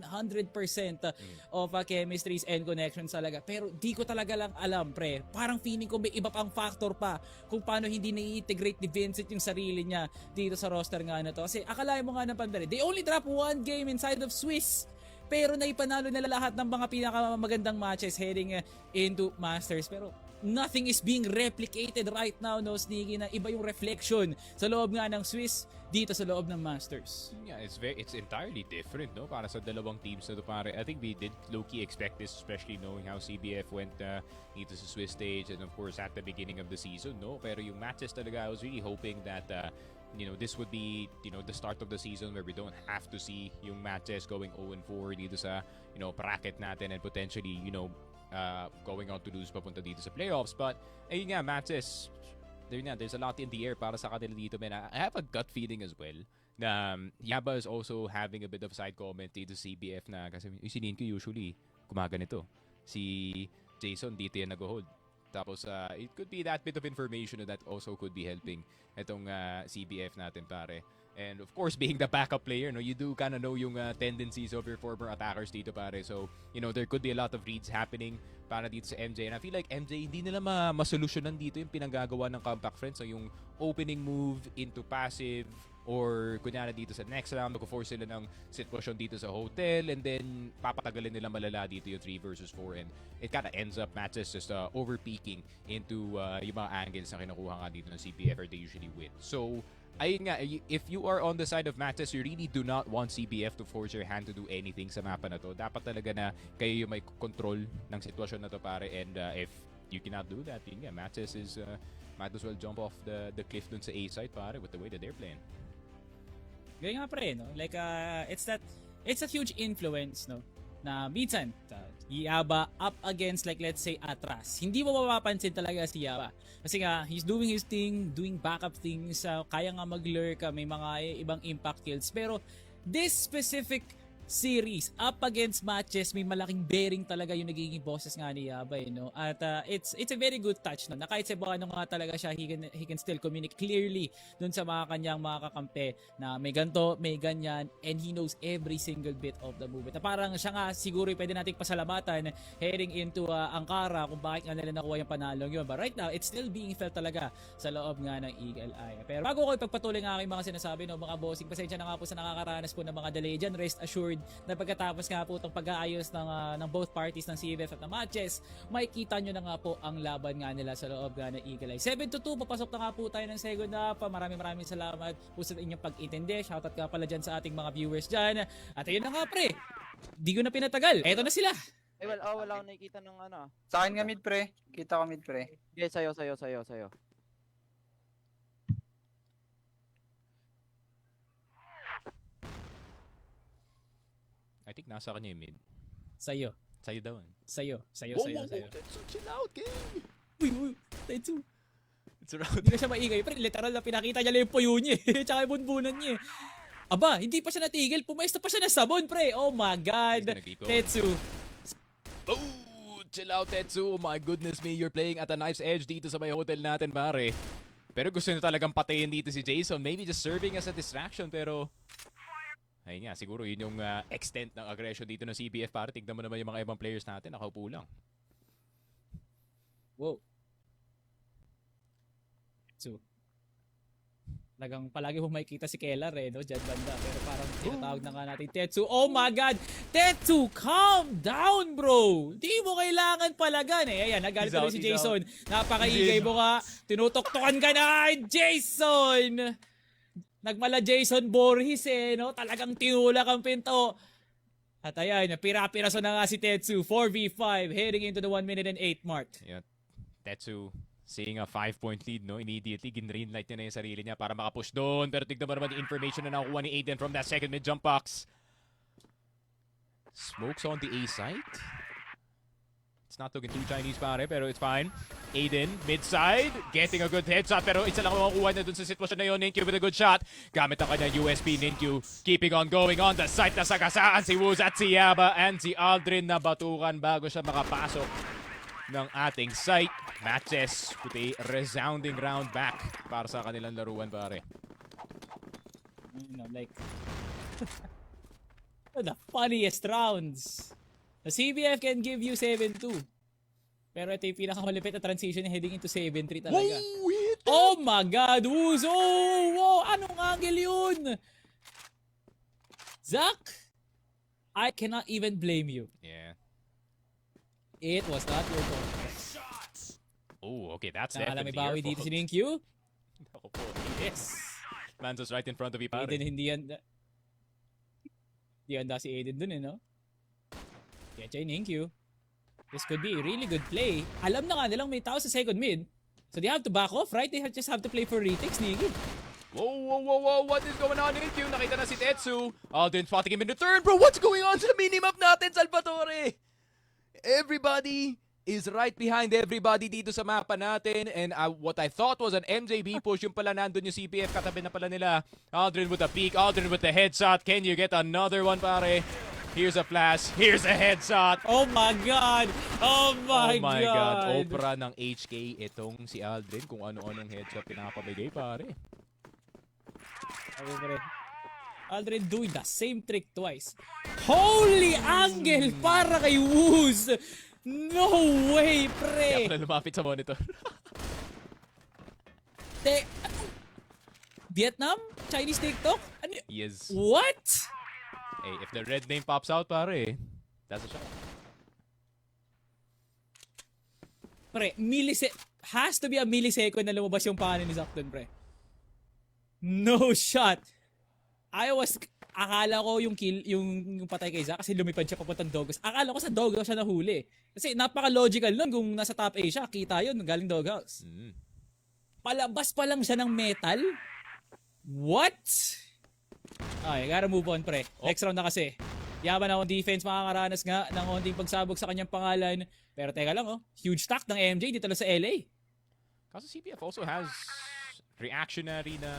of chemistries and connections talaga. Pero di ko talaga lang alam, pre. Parang feeling ko may iba pang factor pa kung paano hindi na-integrate ni Vincent yung sarili niya dito sa roster nga na to. Kasi akalain mo nga ng pandari, they only drop one game inside of Swiss, pero naipanalo nila lahat ng mga pinakamagandang matches heading into Masters. Pero nothing is being replicated right now, no, Sneaky, na iba yung reflection sa loob nga ng Swiss dito sa loob ng Masters. Yeah, it's entirely different, no, para sa dalawang teams na to, pare. I think we did low-key expect this, especially knowing how CBF went dito sa Swiss stage and of course at the beginning of the season, no. Pero yung matches talaga, I was really hoping that this would be, the start of the season where we don't have to see yung matches going 0-4 dito sa, bracket natin and potentially, going on to lose papunta dito sa playoffs. But, ayun nga, matches, there's a lot in the air para sa kanila dito, man. I have a gut feeling as well na Yaba is also having a bit of side comment dito sa CBF na kasi si Ninko usually kumaganito. Si Jason dito yan nag-hold. Tapos, it could be that bit of information that also could be helping itong CBF natin, pare. And of course, being the backup player, no, you do kind of know yung tendencies of your former attackers dito, pare. So, there could be a lot of reads happening para dito sa MJ. And I feel like MJ, hindi nila masolusyonan dito yung pinanggagawa ng ComebackFriends. So, yung opening move into passive, or kunyari dito sa next round, mag-force sila ng sitwasyon dito sa hotel, and then papatagalin nila malala dito yung 3 versus 4, and it kind of ends up matches just overpeaking into yung mga angles na kinukuha nga dito ng CBF, or they usually win. So, ayun nga, if you are on the side of matches, you really do not want CBF to force your hand to do anything sa mapa na to. Dapat talaga na kayo yung may control ng sitwasyon na to, pare, and if you cannot do that, yun nga, matches is might as well jump off the cliff dun sa A side, pare, with the way that they're playing. Ganyan nga pre, no? Like, it's a huge influence, no? Na minsan, Yaba up against, like, let's say, Atras. Hindi mo mapapansin talaga si Yaba. Kasi nga, he's doing his thing, doing backup things, kaya nga mag-lurk, may mga ibang impact kills. Pero, this specific series, up against matches, may malaking bearing talaga yung nagiging bosses nga ni Yaba, no? At it's a very good touch, no? Na kahit sa baka nga talaga siya, he can still communicate clearly dun sa mga kanyang mga kakampi na may ganto, may ganyan, and he knows every single bit of the movement. Na parang siya nga, siguro pwede nating pasalamatan heading into Ankara kung bakit nga nila nakuha yung panalong yun. But right now, it's still being felt talaga sa loob nga ng Eagle Eye. Pero bago ko ipagpatuloy ng aking mga sinasabi, no, mga bossing, pasensya na nga po sa nakakaranas po ng mga delay dyan. Rest assured na pagkatapos nga po itong pag-aayos ng both parties ng CFS at ng MATTJESS, makikita nyo na nga po ang laban nga nila sa loob nga ng Eagle Eye. 7-2, papasok na nga po tayo ng second half. Maraming salamat po sa inyong pag-intindi. Shoutout ka pala dyan sa ating mga viewers dyan. At ayun na nga pre, di ko na pinatagal. Eto na sila. Wala akong nakikita ng ano. Sa akin nga mid pre. Kita ko mid pre. Okay, sa'yo. I think nasa kanya yung mid. Sa'yo. Sa'yo daw. Sa'yo. Tetsu, chill out, gang! Uy, Tetsu. It's around. Hindi na siya maingay. Pre, literal na pinakita niya lang yung puyo niya eh. Tsaka yung bunbunan niya eh. Aba, hindi pa siya natigil. Pumaista pa siya ng sabon, pre. Oh my God. Tetsu. Oh, chill out, Tetsu. Oh my goodness me, you're playing at a knife's edge dito sa may hotel natin, pare. Pero gusto nyo talagang patayin dito si Jason. Maybe just serving as a distraction, pero ayun nga, siguro yun yung extent ng aggression dito ng CBF, pare. Tignan mo naman yung mga ibang players natin. Nakaupo lang. Wow. So, talagang palagi mo makikita si Kellar eh, no? Diyan banda. Pero parang tinatawag na nga natin Tetsu. Oh my God! Tetsu, calm down, bro! Di mo kailangan palagan eh. Ayan, nagalit na si Jason. Napakaigay mo ka. Tinutoktokan ka na, Jason! Nagmala Jason Borges eh, no? Talagang tinulak ang pinto. At ayan, pira-piraso na nga si Tetsu. 4v5, heading into the 1 minute and 8 mark. Yeah. Tetsu seeing a 5-point lead, no? Immediately, gin-greenlight niya na yung sarili niya para makapush doon. Pero tignan mo naman yung information na nakuha ni Aiden from that second mid-jump box. Smokes on the A site. It's not looking too Chinese, pare, pero it's fine. Aiden, mid-side, getting a good headshot, pero isa lang makukuha na dun sa sitwasyon na yun. Ninkyu with a good shot. Gamit ang kanya USP, Ninkyu keeping on going on the site. Nasagasaan si Wooz at si Yaba and si Aldrin na batukan bago siya makapasok ng ating site. MATTJESS with a resounding round back para sa kanilang laruan, pare. You know, like the funniest rounds. The CBF can give you 7-2. Pero ito yung pinakamalipit na transition heading into 7-3 talaga. Oh my God! Wooz! Oh! Wow! Anong angle yun? Zach! I cannot even blame you. Yeah. It was not your fault. Oh, okay, that's Nakala may definitely bawi your dito fault. si Ninkyu. Ako po. Yes! Manzo's right in front of you, pare. Aiden hindi handa si Aiden dun eh, no? Kaya Ninkyu. This could be a really good play. Alam na nga nilang may tao sa second mid. So they have to back off, right? They just have to play for retakes, Niggy. Whoa, what is going on in Ninkyu? Nakita na si Tetsu. Aldrin spotting him in the turn. Bro, what's going on sa minimap natin, Salvatore? Everybody is right behind everybody dito sa mapa natin, and what I thought was an MJB push, yung pala nandun yung CPF, katabi na pala nila. Aldrin with the peek, Aldrin with the headshot. Can you get another one, pare? Here's a flash. Here's a headshot. Oh my God! Oh my, Oh my God. God! Opera ng HK itong si Aldrin. Kung ano-anong headshot pinapabigay, pare. Okay, pre. Aldrin doing the same trick twice. Holy angle para kay Woos! No way, Kaya pre! pala lumapit sa monitor. Vietnam? Chinese TikTok? Ano? Yes. What? Hey, if the red name pops out, pare, that's a shot. Pre, has to be a millisecond na lumabas yung pangalan ni Zach dun, pre. No shot. Akala ko yung kill, yung patay kay Zach kasi lumipad siya papuntang doghouse. Akala ko sa doghouse siya nahuli. Kasi napaka-logical nun kung nasa top A siya, kita yun, galing doghouse. Palabas pa lang siya ng metal? What? Okay, gotta move on, pre. Next round na kasi. Yaman akong defense, makakaranas nga ng konting pagsabog sa kanyang pangalan. Pero teka lang, huge stack ng MJ dito lang sa LA. Kaso CPF also has reactionary na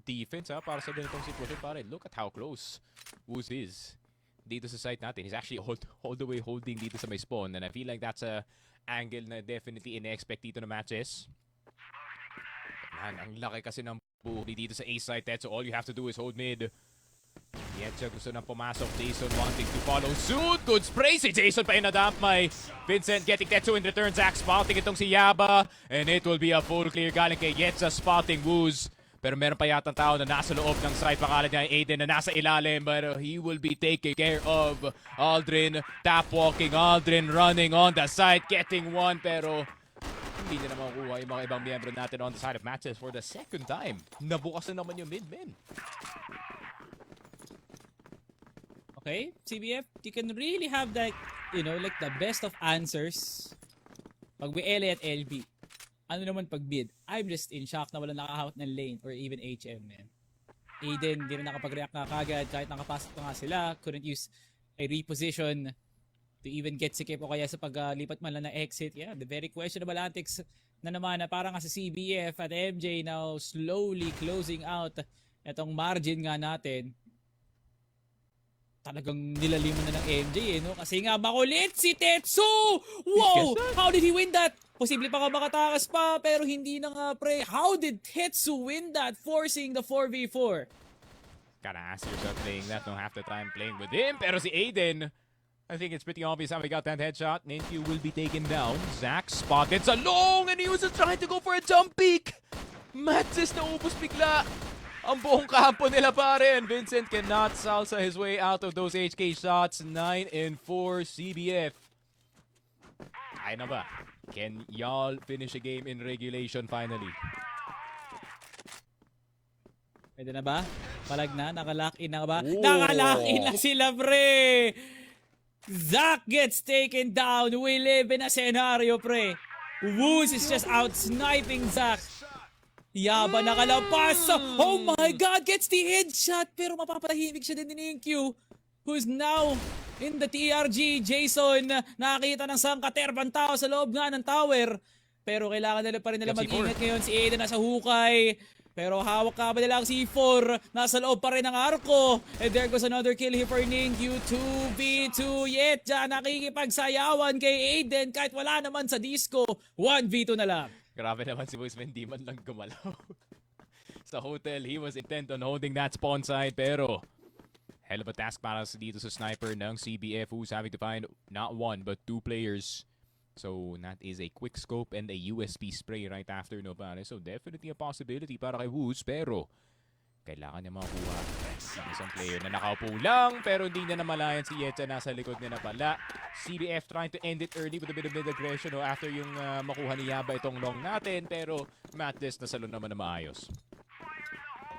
defense para sa ganitong sitwasyon, pare. Look at how close Woos is dito sa site natin. He's actually all the way holding dito sa may spawn, and I feel like that's a angle na definitely in-expect dito na matches. Man, ang laki kasi ng buhuli dito sa A site, so all you have to do is hold mid. Yetcha gusto nang pumasok. Jason wanting to follow suit. Good spray si Jason pa inadamp. May Vincent getting Tetsu in return. Zach spotting itong si Yaba. And it will be a full clear galing kay Yetcha spotting Woos. Pero meron pa yatang tao na nasa loob ng site. Pangalan niya Aiden na nasa ilalim. But he will be taking care of Aldrin. Tap walking. Aldrin running on the site. Getting one. Pero hindi na naman kuha yung mga ibang miyembro natin on the side of matches for the second time. Nabukas na naman yung mid-men. Okay, CBF, you can really have that, like the best of answers pag may LA at LB. Ano naman pag mid? I'm just in shock na wala nakahawak ng lane or even HM, man. Aiden, di na nakapag-react na kagad kahit nakapasok pa nga sila. Couldn't use a reposition to even get si Kip o kaya sa paglipat man lang na exit. Yeah, the very questionable antics na naman na parang nga sa CBF at MJ now slowly closing out itong margin nga natin. Talagang nilaliman na ng MJ no? Kasi nga makulit si Tetsu! Wow! How did he win that? Posible pa nga makatakas pa pero hindi na nga, pre. How did Tetsu win that? Forcing the 4v4. Gotta ask yourself playing that, don't have the time playing with him. Pero si Aiden, I think it's pretty obvious how he got that headshot. Ninkyu will be taken down. Zach spotted sa long and he was just trying to go for a jump peek. MATTJESS na ubos bigla. Ang buong kampo nila, pare. And Vincent cannot salsa his way out of those HK shots. 9-4 CBF. Kaya na ba? Can y'all finish a game in regulation finally? Pwede na ba? Palag na? Nakalock in na ba? Ooh. Nakalock in na sila, pre! Zach gets taken down. We live in a scenario, pre. Woos is just out-sniping Zach. Yaba nakalapas. Oh my God, gets the headshot. Pero mapapatahimik siya din ni Ninkyu, who's now in the TRG. Jason, nakakita ng sangkaterbang tao sa loob nga ng tower. Pero kailangan nila pa rin nila mag-ingat ngayon. Si Aiden nasa hukay. Pero hawak ka ba nila ang C4? Nasa loob pa rin ang arko. And there goes another kill here for Ninkyu. 2v2 yet. Diyan nakikipagsayawan kay Aiden kahit wala naman sa disco. 1v2 na lang. Grabe naman si Boysman, di man lang gumalaw. Sa hotel, he was intent on holding that spawn side, pero hell of a task para dito sa sniper ng CBF, who's having to find not one but two players. So that is a quick scope and a USP spray right after, no pare. So definitely a possibility para kay Woos, pero kailangan niya makuha isang player na nakaupo lang, pero hindi niya namalayan si Yetcha, nasa likod niya na pala. CBF trying to end it early with a bit of mid-aggression after yung makuha ni Yaba itong long natin, pero MATTJESS na salon naman na maayos.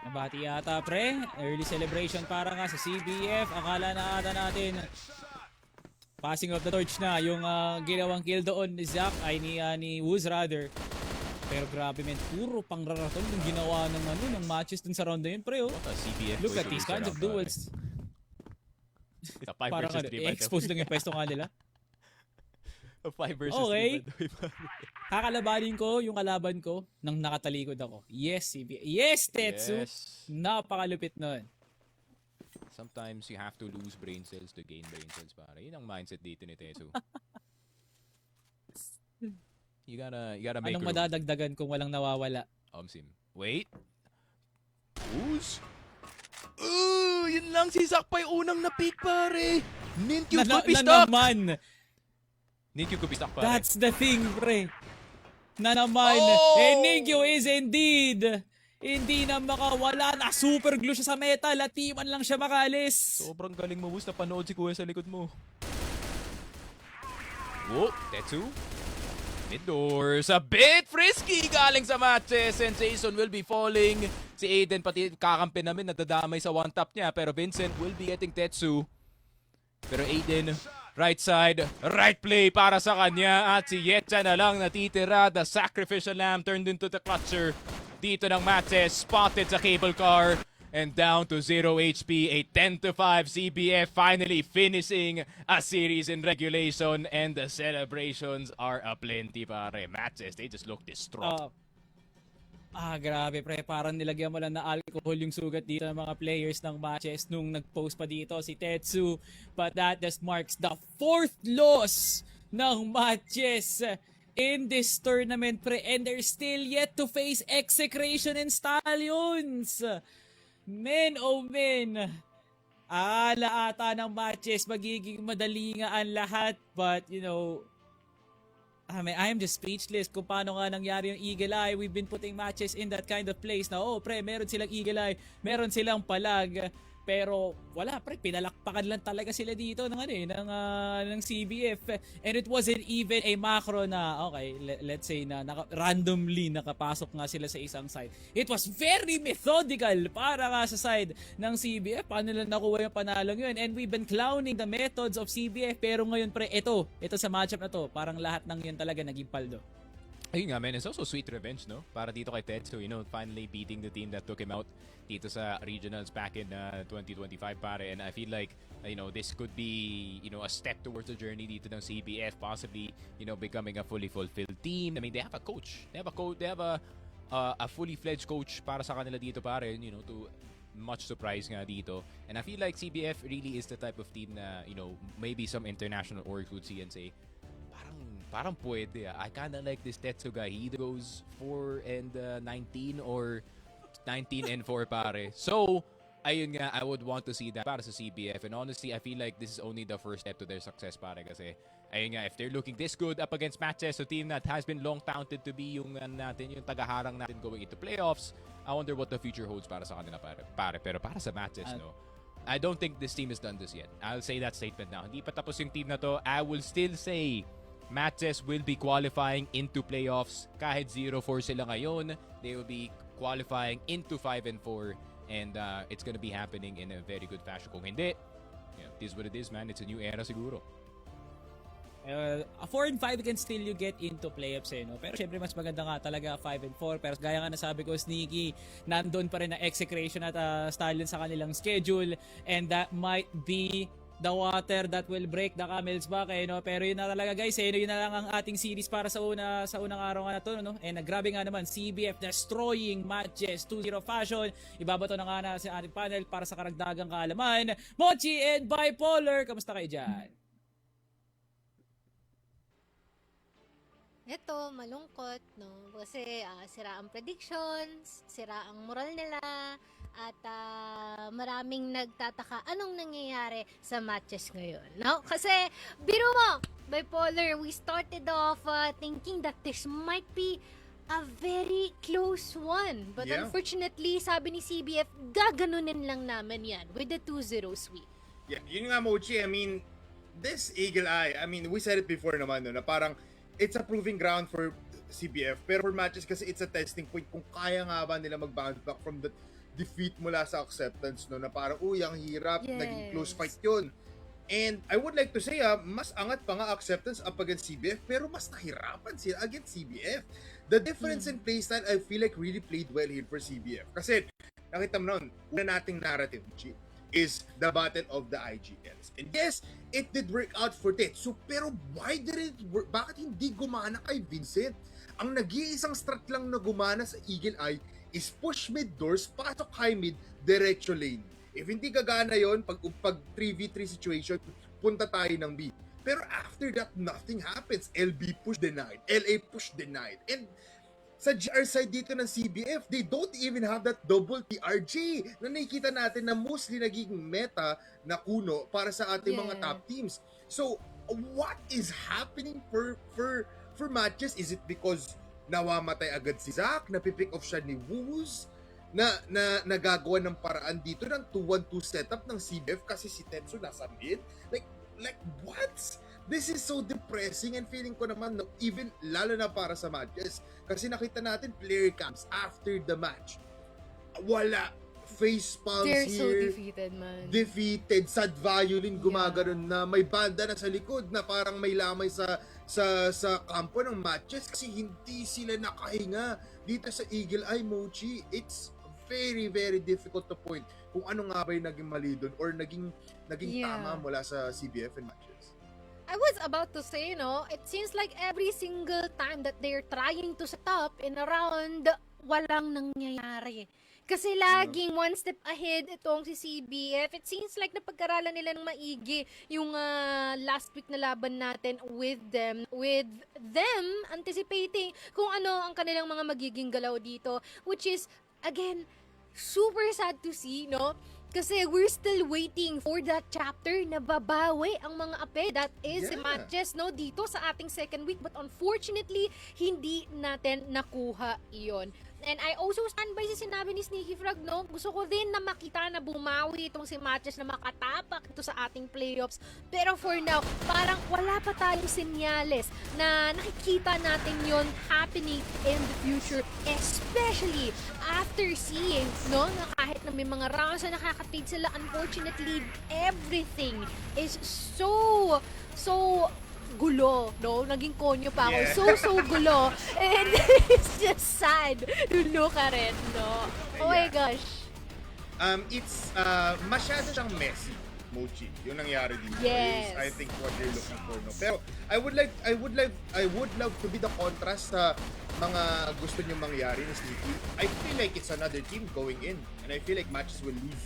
Nabati yata, pre. Early celebration para nga sa CBF. Akala na ata natin passing of the torch na yung ginawang kill doon ni Zach ay ni Woos rather. Pero grabe, men, puro pangraraton yung ginawa ng matches dun sa round na yun, pre. CBF Look at these kinds of duels. It's a 5 Parang versus 3 expose lang yung pwesto nga nila. A 5 versus 3 Okay. Kakalabanin ko yung kalaban ko nang nakatalikod ako. Yes, CBF. Yes, Tetsu. Yes. Napakalupit nun. Sometimes you have to lose brain cells to gain brain cells, pare. Yun ang mindset dito ni Tetsu. You gotta make Anong room. madadagdagan kung walang nawawala? Sim. Wait. Who's? Yun lang si Zakpay unang na-pick, pare. Ninkyu could be stuck. naman. Ninkyu could be stuck, pare. That's the thing, pre. Na naman. Oh! And Ninkyu is indeed hindi na makawala. Na super glue siya sa metal at di man lang siya makalis. Sobrang galing mo, Wus. Napanood si Kuya sa likod mo. Whoa, Tetsu. Mid-doors. A bit frisky galing sa matches. Sensation will be falling. Si Aiden pati kakampi namin nadadamay sa one-tap niya. Pero Vincent will be getting Tetsu. Pero Aiden, right side, right play para sa kanya. At si Yetcha na lang natitira. The sacrificial lamb turned into the clutcher. Dito ng matches, spotted sa cable car. And down to 0 HP, a 10-5 CBF finally finishing a series in regulation. And the celebrations are aplenty, pare. Matches, they just look distraught. Grabe pre, parang nilagyan mo lang na alcohol yung sugat dito ng mga players ng matches nung nag-post pa dito si Tetsu. But that just marks the 4th loss ng matches in this tournament pre. And they're still yet to face Execration and Stallions. Men, oh men. Ala ata ng matches, magiging madali nga ang lahat. But, you know, I am just speechless kung paano nga nangyari yung Eagle Eye. We've been putting matches in that kind of place na, pre, meron silang Eagle Eye, meron silang palag. Pero wala pre, pinalakpakan lang talaga sila dito ng CBF. And it wasn't even a macro na okay, let's say na randomly nakapasok nga sila sa isang side. It was very methodical para nga sa side ng CBF. Paano lang nakuha yung panalong yun? And we've been clowning the methods of CBF. Pero ngayon pre, ito sa matchup na to, parang lahat ng yun talaga naging paldo. Ayun nga, man, it's also sweet revenge, no? Para dito kay Tetsu, you know, finally beating the team that took him out dito sa regionals back in 2025, pare. And I feel like, you know, this could be, you know, a step towards the journey dito ng CBF, possibly, you know, becoming a fully fulfilled team. I mean, they have a coach. They have a fully fledged coach para sa kanila dito, pare, you know, to much surprise nga dito. And I feel like CBF really is the type of team na, you know, maybe some international orgs would see and say, parang pwede. I kinda like this Tetsu guy. He either goes 4-19 or 19-4, pare. So, ayun nga, I would want to see that para sa CBF. And honestly, I feel like this is only the first step to their success, pare. Kasi, ayun nga, if they're looking this good up against matches, a team that has been long touted to be yung tagaharang natin going into playoffs, I wonder what the future holds para sa kanila, pare. Pero para sa matches, no? I don't think this team has done this yet. I'll say that statement now. Hindi pa tapos yung team na to. I will still say Matches will be qualifying into playoffs. Kahit 0-4 sila ngayon, they will be qualifying into 5-4. And it's gonna be happening in a very good fashion. Kung hindi, yeah, it is what it is, man. It's a new era siguro. A 4-5 can still you get into playoffs no? Pero syempre mas maganda nga talaga 5-4. Pero gaya nga nasabi ko, Sneaky, nandun pa rin na Execration at Stallion sa kanilang schedule. And that might be the water that will break the camel's back no? Pero yun na talaga guys yun na lang ang ating series para sa unang araw nga na to, no? And grabe nga naman, CBF destroying matches 2-0 fashion. Ibabato na nga na sa ating panel para sa karagdagang kaalaman. Mochi and Bipolar, kamusta kayo dyan? Ito, malungkot, no? Kasi sira ang predictions, sira ang moral nila, at maraming nagtataka anong nangyayari sa matches ngayon, no? Kasi, biro mo, Bipolar, we started off thinking that this might be a very close one. But unfortunately, sabi ni CBF, gaganunin lang namin yan with the 2-0 sweep. Yeah, yun nga, Mochi. I mean, this Eagle Eye, I mean, we said it before naman, no, na parang it's a proving ground for CBF. Pero for matches kasi it's a testing point kung kaya nga ba nila mag-bounce back from the defeat mula sa acceptance, no, na parang, ang hirap, naging close fight yun. And I would like to say, mas angat pa nga acceptance up against CBF, pero mas nahirapan sila against CBF. The difference in playstyle, I feel like really played well here for CBF. Kasi, nakita mo noon, una nating narrative, is the battle of the IGLs. And yes, it did work out for Tetsu, pero why did it work? Bakit hindi gumana kay Vincent? Ang nag-iisang strat lang na gumana sa Eagle Eye is push mid doors, pasok high mid, diretso lane. If hindi gagana yon, pag 3v3 situation, punta tayo ng B. Pero after that, nothing happens. LB push denied. LA push denied. And sa GR side dito ng CBF, they don't even have that double TRG na nakikita natin na mostly naging meta na kuno para sa ating mga top teams. So, what is happening for matches? Is it because nawamatay agad si Zach, napipick off siya ni Woos, na nagagawa ng paraan dito ng 2-1-2 setup ng CBF kasi si Tetsu nasa mid? Like what? This is so depressing and feeling ko naman even lalo na para sa matches kasi nakita natin player cams after the match. Wala. Face palms They're here. so defeated, man. Defeated. Sad violin gumaganon na may banda na sa likod na parang may lamay sa kampo ng matches kasi hindi sila nakahinga dito sa Eagle Eye Mochi. It's very, very difficult to point kung ano nga ba yung naging mali doon or naging tama mula sa CBF and matches. I was about to say, it seems like every single time that they're trying to set up in a round, walang nangyayari. Kasi laging one step ahead itong si CBF. It seems like napag-aralan nila ng maigi yung last week na laban natin with them anticipating kung ano ang kanilang mga magiging galaw dito, which is, again, super sad to see, Kasi we're still waiting for that chapter na babawi ang mga ape. That is si MATTJESS, dito sa ating second week. But unfortunately, hindi natin nakuha iyon. And I also stand by sa sinabi ni Sneaky Frog, Gusto ko din na makita na bumawi itong si MATTJESS na makatapak ito sa ating playoffs. Pero for now, parang wala pa tayong senyales na nakikita natin yon happening in the future. Especially after seeing, na kahit na may mga rounds na nakakatid sila, unfortunately, everything is so gulo, Naging konyo pa ako. So gulo. And it's just sad to look at it, Oh my gosh. It's masyado siyang messy, Mochi. Yung nangyari dito Yes. is I think what they're looking for, Pero I would love to be the contrast sa mga gusto niyo mangyari ni Sneaky. I feel like it's another team going in and I feel like matches will lose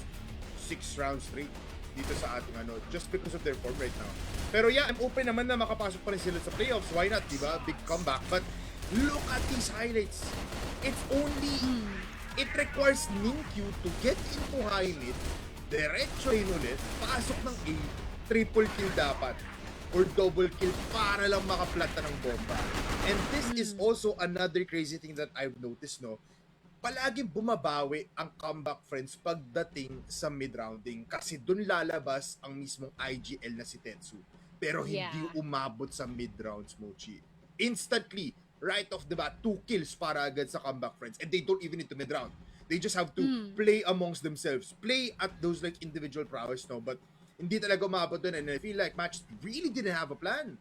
6 rounds straight dito sa ating just because of their form right now. Pero yeah, I'm open naman na makapasok pa rin sila sa playoffs. Why not, diba? Big comeback. But look at these highlights. It requires Ninkyu to get into high mid, diretso yun ulit, pasok ng A, triple kill dapat, or double kill para lang makaplata ng bomba. And this is also another crazy thing that I've noticed, palaging bumabawi ang ComebackFriends pagdating sa mid-rounding kasi dun lalabas ang mismong IGL na si Tetsu. Pero hindi umabot sa mid-rounds, Mochi. Instantly, right off the bat, 2 kills para agad sa ComebackFriends and they don't even need to mid-round. They just have to play amongst themselves, play at those like individual prowess, but hindi talaga umabot dun and I feel like match really didn't have a plan.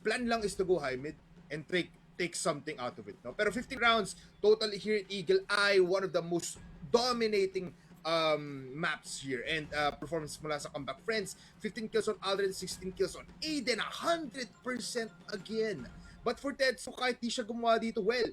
Plan lang is to go high mid and take something out of it. Pero 15 rounds, totally here at Eagle Eye, one of the most dominating maps here. And performance mula sa ComebackFriends, 15 kills on Aldrin, 16 kills on Aiden, 100% again. But for Tetsu, kahit di siya gumawa dito, well,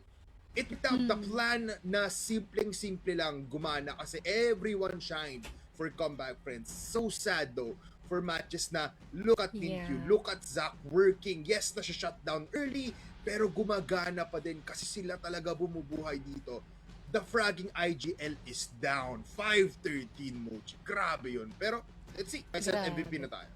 it without the plan na simpleng-simple lang gumana kasi everyone shined for ComebackFriends. So sad though for matches na look at Ninkyu, look at Zach working. Yes, na siya shutdown early, pero gumagana pa din kasi sila talaga bumubuhay dito. The fragging IGL is down. 5-13, Mochi. Grabe yun. Pero, let's see. I said MVP na tayo.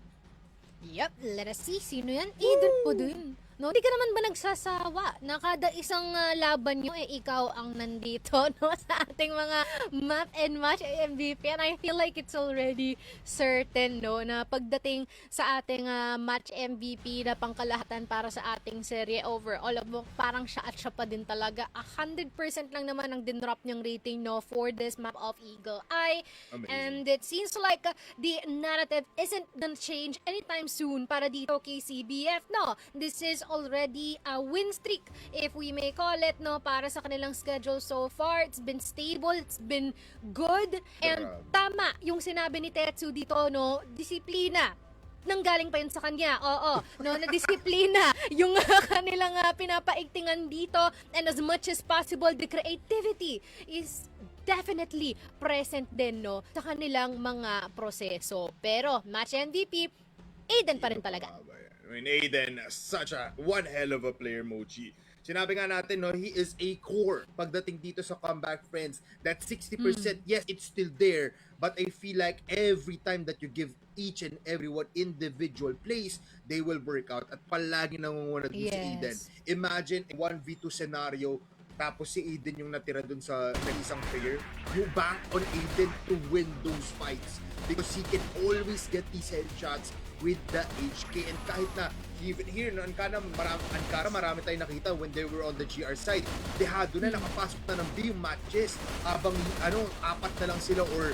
Yep, let us see. Sino yan? Aiden po dun. Hindi ka naman ba nagsasawa na kada isang laban nyo, ikaw ang nandito, sa ating mga map and match MVP. And I feel like it's already certain, na pagdating sa ating match MVP na pangkalahatan para sa ating serye overall, parang siya at siya pa din talaga. 100% lang naman ang dinrop niyang rating, for this map of Eagle Eye. Amazing. And it seems like the narrative isn't gonna change anytime soon para dito kay CBF, This is already a win streak, if we may call it, para sa kanilang schedule so far. It's been stable, it's been good, and tama yung sinabi ni Tetsu dito, disiplina. Nanggaling pa yun sa kanya, na disiplina yung kanilang pinapaigtingan dito, and as much as possible, the creativity is definitely present din, no, sa kanilang mga proseso. Pero match MVP, Aiden pa rin talaga. I mean, Aiden, such a one hell of a player, Mochi. Sinabi nga natin, no, he is a core pagdating dito sa Comeback Friends. That 60%, yes, it's still there. But I feel like every time that you give each and everyone individual plays, they will work out. At palagi nangunguna dun si Aiden. Yes. Imagine a 1v2 scenario, tapos si Aiden yung natira dun sa isang player. You bank on Aiden to win those fights. Because he can always get these headshots with the HK. And kahit na even here no Ankara marami tayong nakita when they were on the GR side, dehado na nakapasok na ng B yung matches habang apat na lang sila or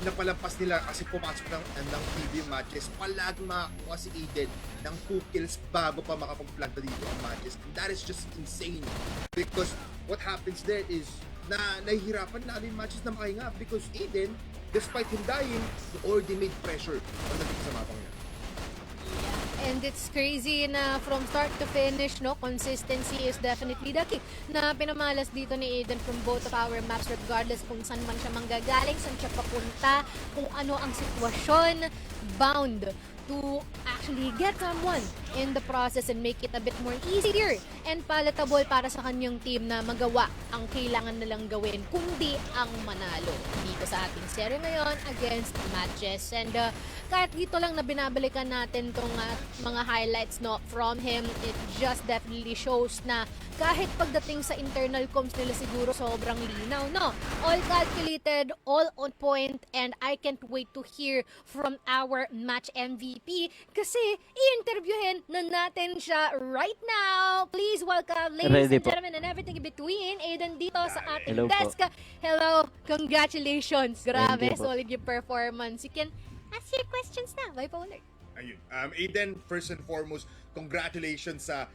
napalampas nila kasi pumasok ng TV yung matches. Palaging makakuha si Aiden ng 2 kills bago pa makapag-planta dito ang matches, and that is just insane because what happens there is na nahihirapan na yung matches na makahinga because Aiden, despite him dying, he already made pressure on the sa mapang niya. And it's crazy na from start to finish, no, consistency is definitely the key. Na pinamalas dito ni Aiden from both of our maps regardless kung saan man siya manggagaling, saan siya papunta, kung ano ang sitwasyon, bound to actually get someone in the process and make it a bit more easier and palatable para sa kanyang team na magawa ang kailangan nilang gawin kundi ang manalo dito sa ating serye ngayon against MATTJESS. And kahit dito lang na binabalikan natin tong mga highlights, no, from him, it just definitely shows na kahit pagdating sa internal comms nila siguro sobrang linaw, no? All calculated, all on point, and I can't wait to hear from our match MVP kasi i-interviewin na natin siya right now. Please welcome, ladies and gentlemen, and everything in between, Aiden dito sa ating Hello po. desk. Hello, congratulations. Grabe, Thank you po. solid yung performance. You can ask your questions na, bipolar. Ayun. Aiden, first and foremost, congratulations sa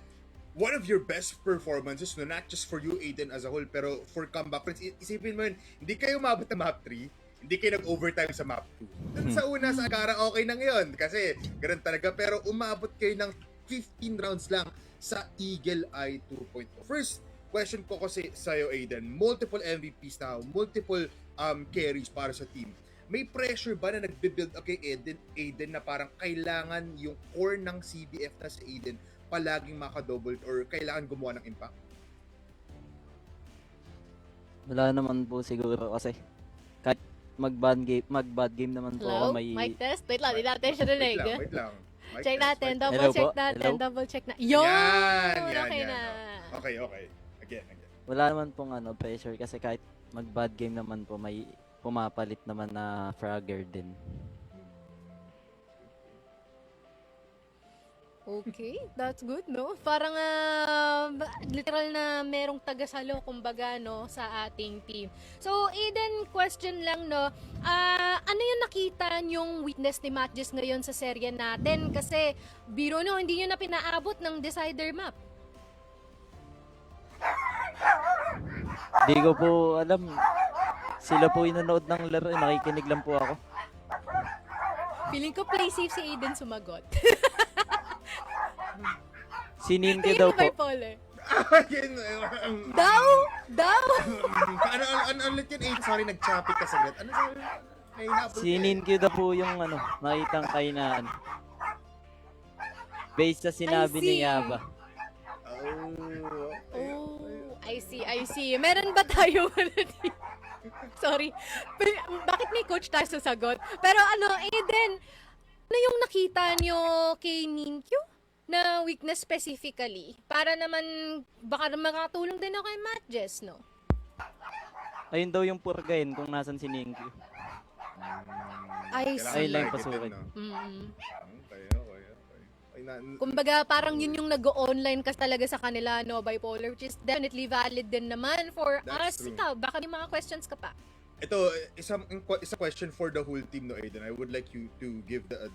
one of your best performances, no, not just for you, Aiden, as a whole, pero for Comeback Friends. Isipin mo yun, hindi kayo umabot ng map 3, hindi kayo nag-overtime sa map 2. Dun sa una, sa Ankara, okay na ngayon, kasi ganun talaga, pero umabot kayo ng 15 rounds lang sa Eagle Eye 2.0. First question ko kasi sa'yo, Aiden, multiple MVPs na, multiple carries para sa team. May pressure ba na nagbe-build up kay Aiden na parang kailangan yung core ng CBF na si Aiden palaging maka-double or kailangan gumawa ng impact? Wala naman po siguro kasi kahit mag-bad game naman po Hello? ako may... Mic test? Wait lang, di natin siya narinig. Wait lang. Mic Check test, natin, mic test. double Hello check po? natin, Hello? double check na. Yun! Okay Yan. na. Okay. Again. Wala naman pong pressure kasi kahit mag-bad game naman po may pumapalit naman na fragger din. Okay, that's good, no? Parang literal na merong tagasalo, kumbaga, no, sa ating team. So, Aiden, question lang, no? Ano yung nakita nyong weakness ni MATTJESS ngayon sa serye natin? Kasi, biro no, hindi nyo na pinaabot ng decider map. Di ko po alam. Sila po yung nanood ng laro, nakikinig lang po ako. Feeling ko play safe si Aiden sumagot. Sinin ko Tingin daw mo po. bipolar. Again, Daw! ano ulit yun? Sorry, nag-choppy ka saglit. Ano sabi? May hinapol ka. Sinin ko daw po yung nakitang kayo na based sa sinabi I see. ni Yaba. Oh, I see. Meron ba tayo Sorry. Bakit may coach tayo sasagot? Pero Aiden, ano yung nakita nyo kay Ninkyu na weakness specifically? Para naman, baka makatulong din ako kay MATTJESS, no? Ayun daw yung purgain kung nasan si Ninkyu. I Kailangan see. Ay, lang targetin, pasukin. no? Okay. Ay, Kumbaga, parang yun yung nag-online kasi talaga sa kanila, no, bipolar, which is definitely valid din naman for That's us. true. Ikaw, baka may mga questions ka pa? Ito, isa question for the whole team, no, Aiden. I would like you to give the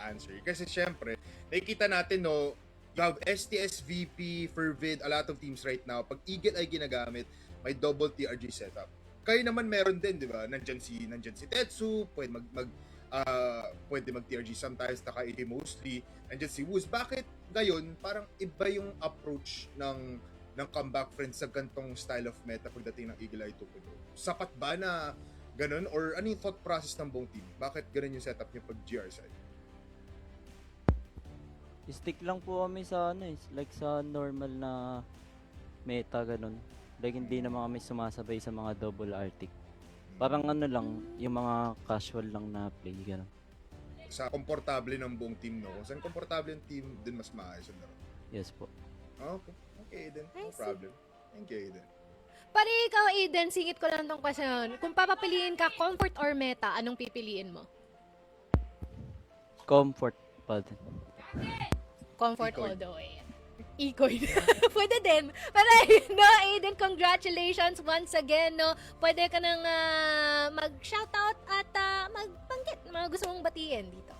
answer. Kasi syempre, nakikita natin, no, you have STS, VP, Fervid, a lot of teams right now. Pag Eagle ay ginagamit, may double TRG setup. Kayo naman meron din, di ba? Nandyan si Tetsu, pwede mag-TRG sometimes, naka-AD mostly. Nandyan si Wuz. Bakit ngayon, parang iba yung approach ng ng Comeback Friends sa gantong style of meta pagdating ng Eagle Eye 2.0? Sapat ba na ganun? Or ano yung thought process ng buong team? Bakit ganun yung setup niyo pag GR side? Stick lang po kami sa like sa normal na meta ganun. Like hindi naman kami sumasabay sa mga double Arctic. Parang ano lang, yung mga casual lang na play ganun. Sa komportable ng buong team, no? Kung saan komportable yung team, dun mas maayos ang laro. Yes po. Okay. Okay, Aiden. No I see. problem. Thank you, Aiden. Pare ikaw, Aiden, singit ko lang tong question. Kung papapiliin ka, comfort or meta, anong pipiliin mo? Comfort pa din. Comfort Ikoy. all the way. Ikoy. Pwede din. Pero no, Aiden, congratulations once again, no. Pwede ka nang mag-shoutout at magbanggit mga gusto mong batiin dito.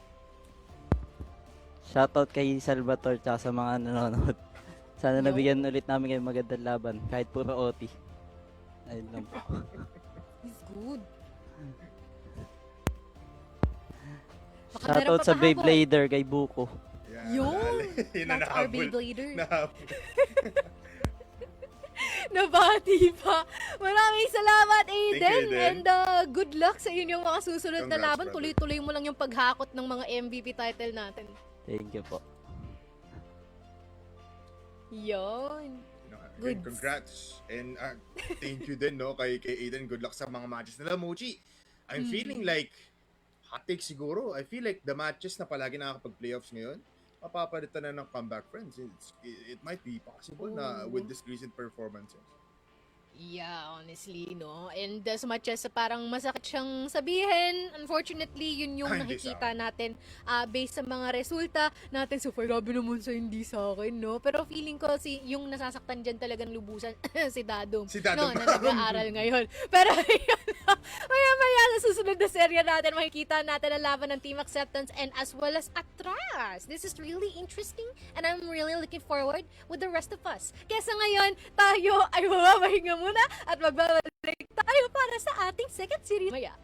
Shoutout kay Salvatore tsaka sa mga nanonood. Sana nabigyan ulit namin kayo magandang laban kahit puro OT. Ayun lang po. He's good. Baka meron Shoutout pa sa pahabol. Beyblader kay Buko. Yan, Yun! yun na That's our nahabol. Beyblader. Nahabol. Nabati pa. Maraming salamat, Aiden. Thank you, Aiden. And good luck sa inyong mga susunod na Congrats, laban. brother. Tuloy-tuloy mo lang yung paghakot ng mga MVP title natin. Thank you po. Yon. Again, Goods. congrats. And thank you din, no, kay Aiden. Good luck sa mga matches nila, Mochi. I'm feeling like, hot take siguro, I feel like the matches na palagi nakakapag-playoffs ngayon, mapapalitan na ng Comeback Friends. It might be possible na with this recent performances. Yeah, honestly, no. And as much as parang masakit siyang sabihin, unfortunately, yun yung Hindi nakikita natin based sa mga resulta natin. So, grabe naman sa hindi sa akin, no? Pero feeling ko yung nasasaktan dyan talagang lubusan si Dadong. Si Dadong. No, na nag-aaral ngayon. Pero maya sa susunod na serya natin, makikita natin ang laban ng Team Acceptance and as well as Atras. This is really interesting and I'm really looking forward with the rest of us. Kaya sa ngayon, tayo ay mamahinga muna at magbabalik tayo para sa ating second series maya.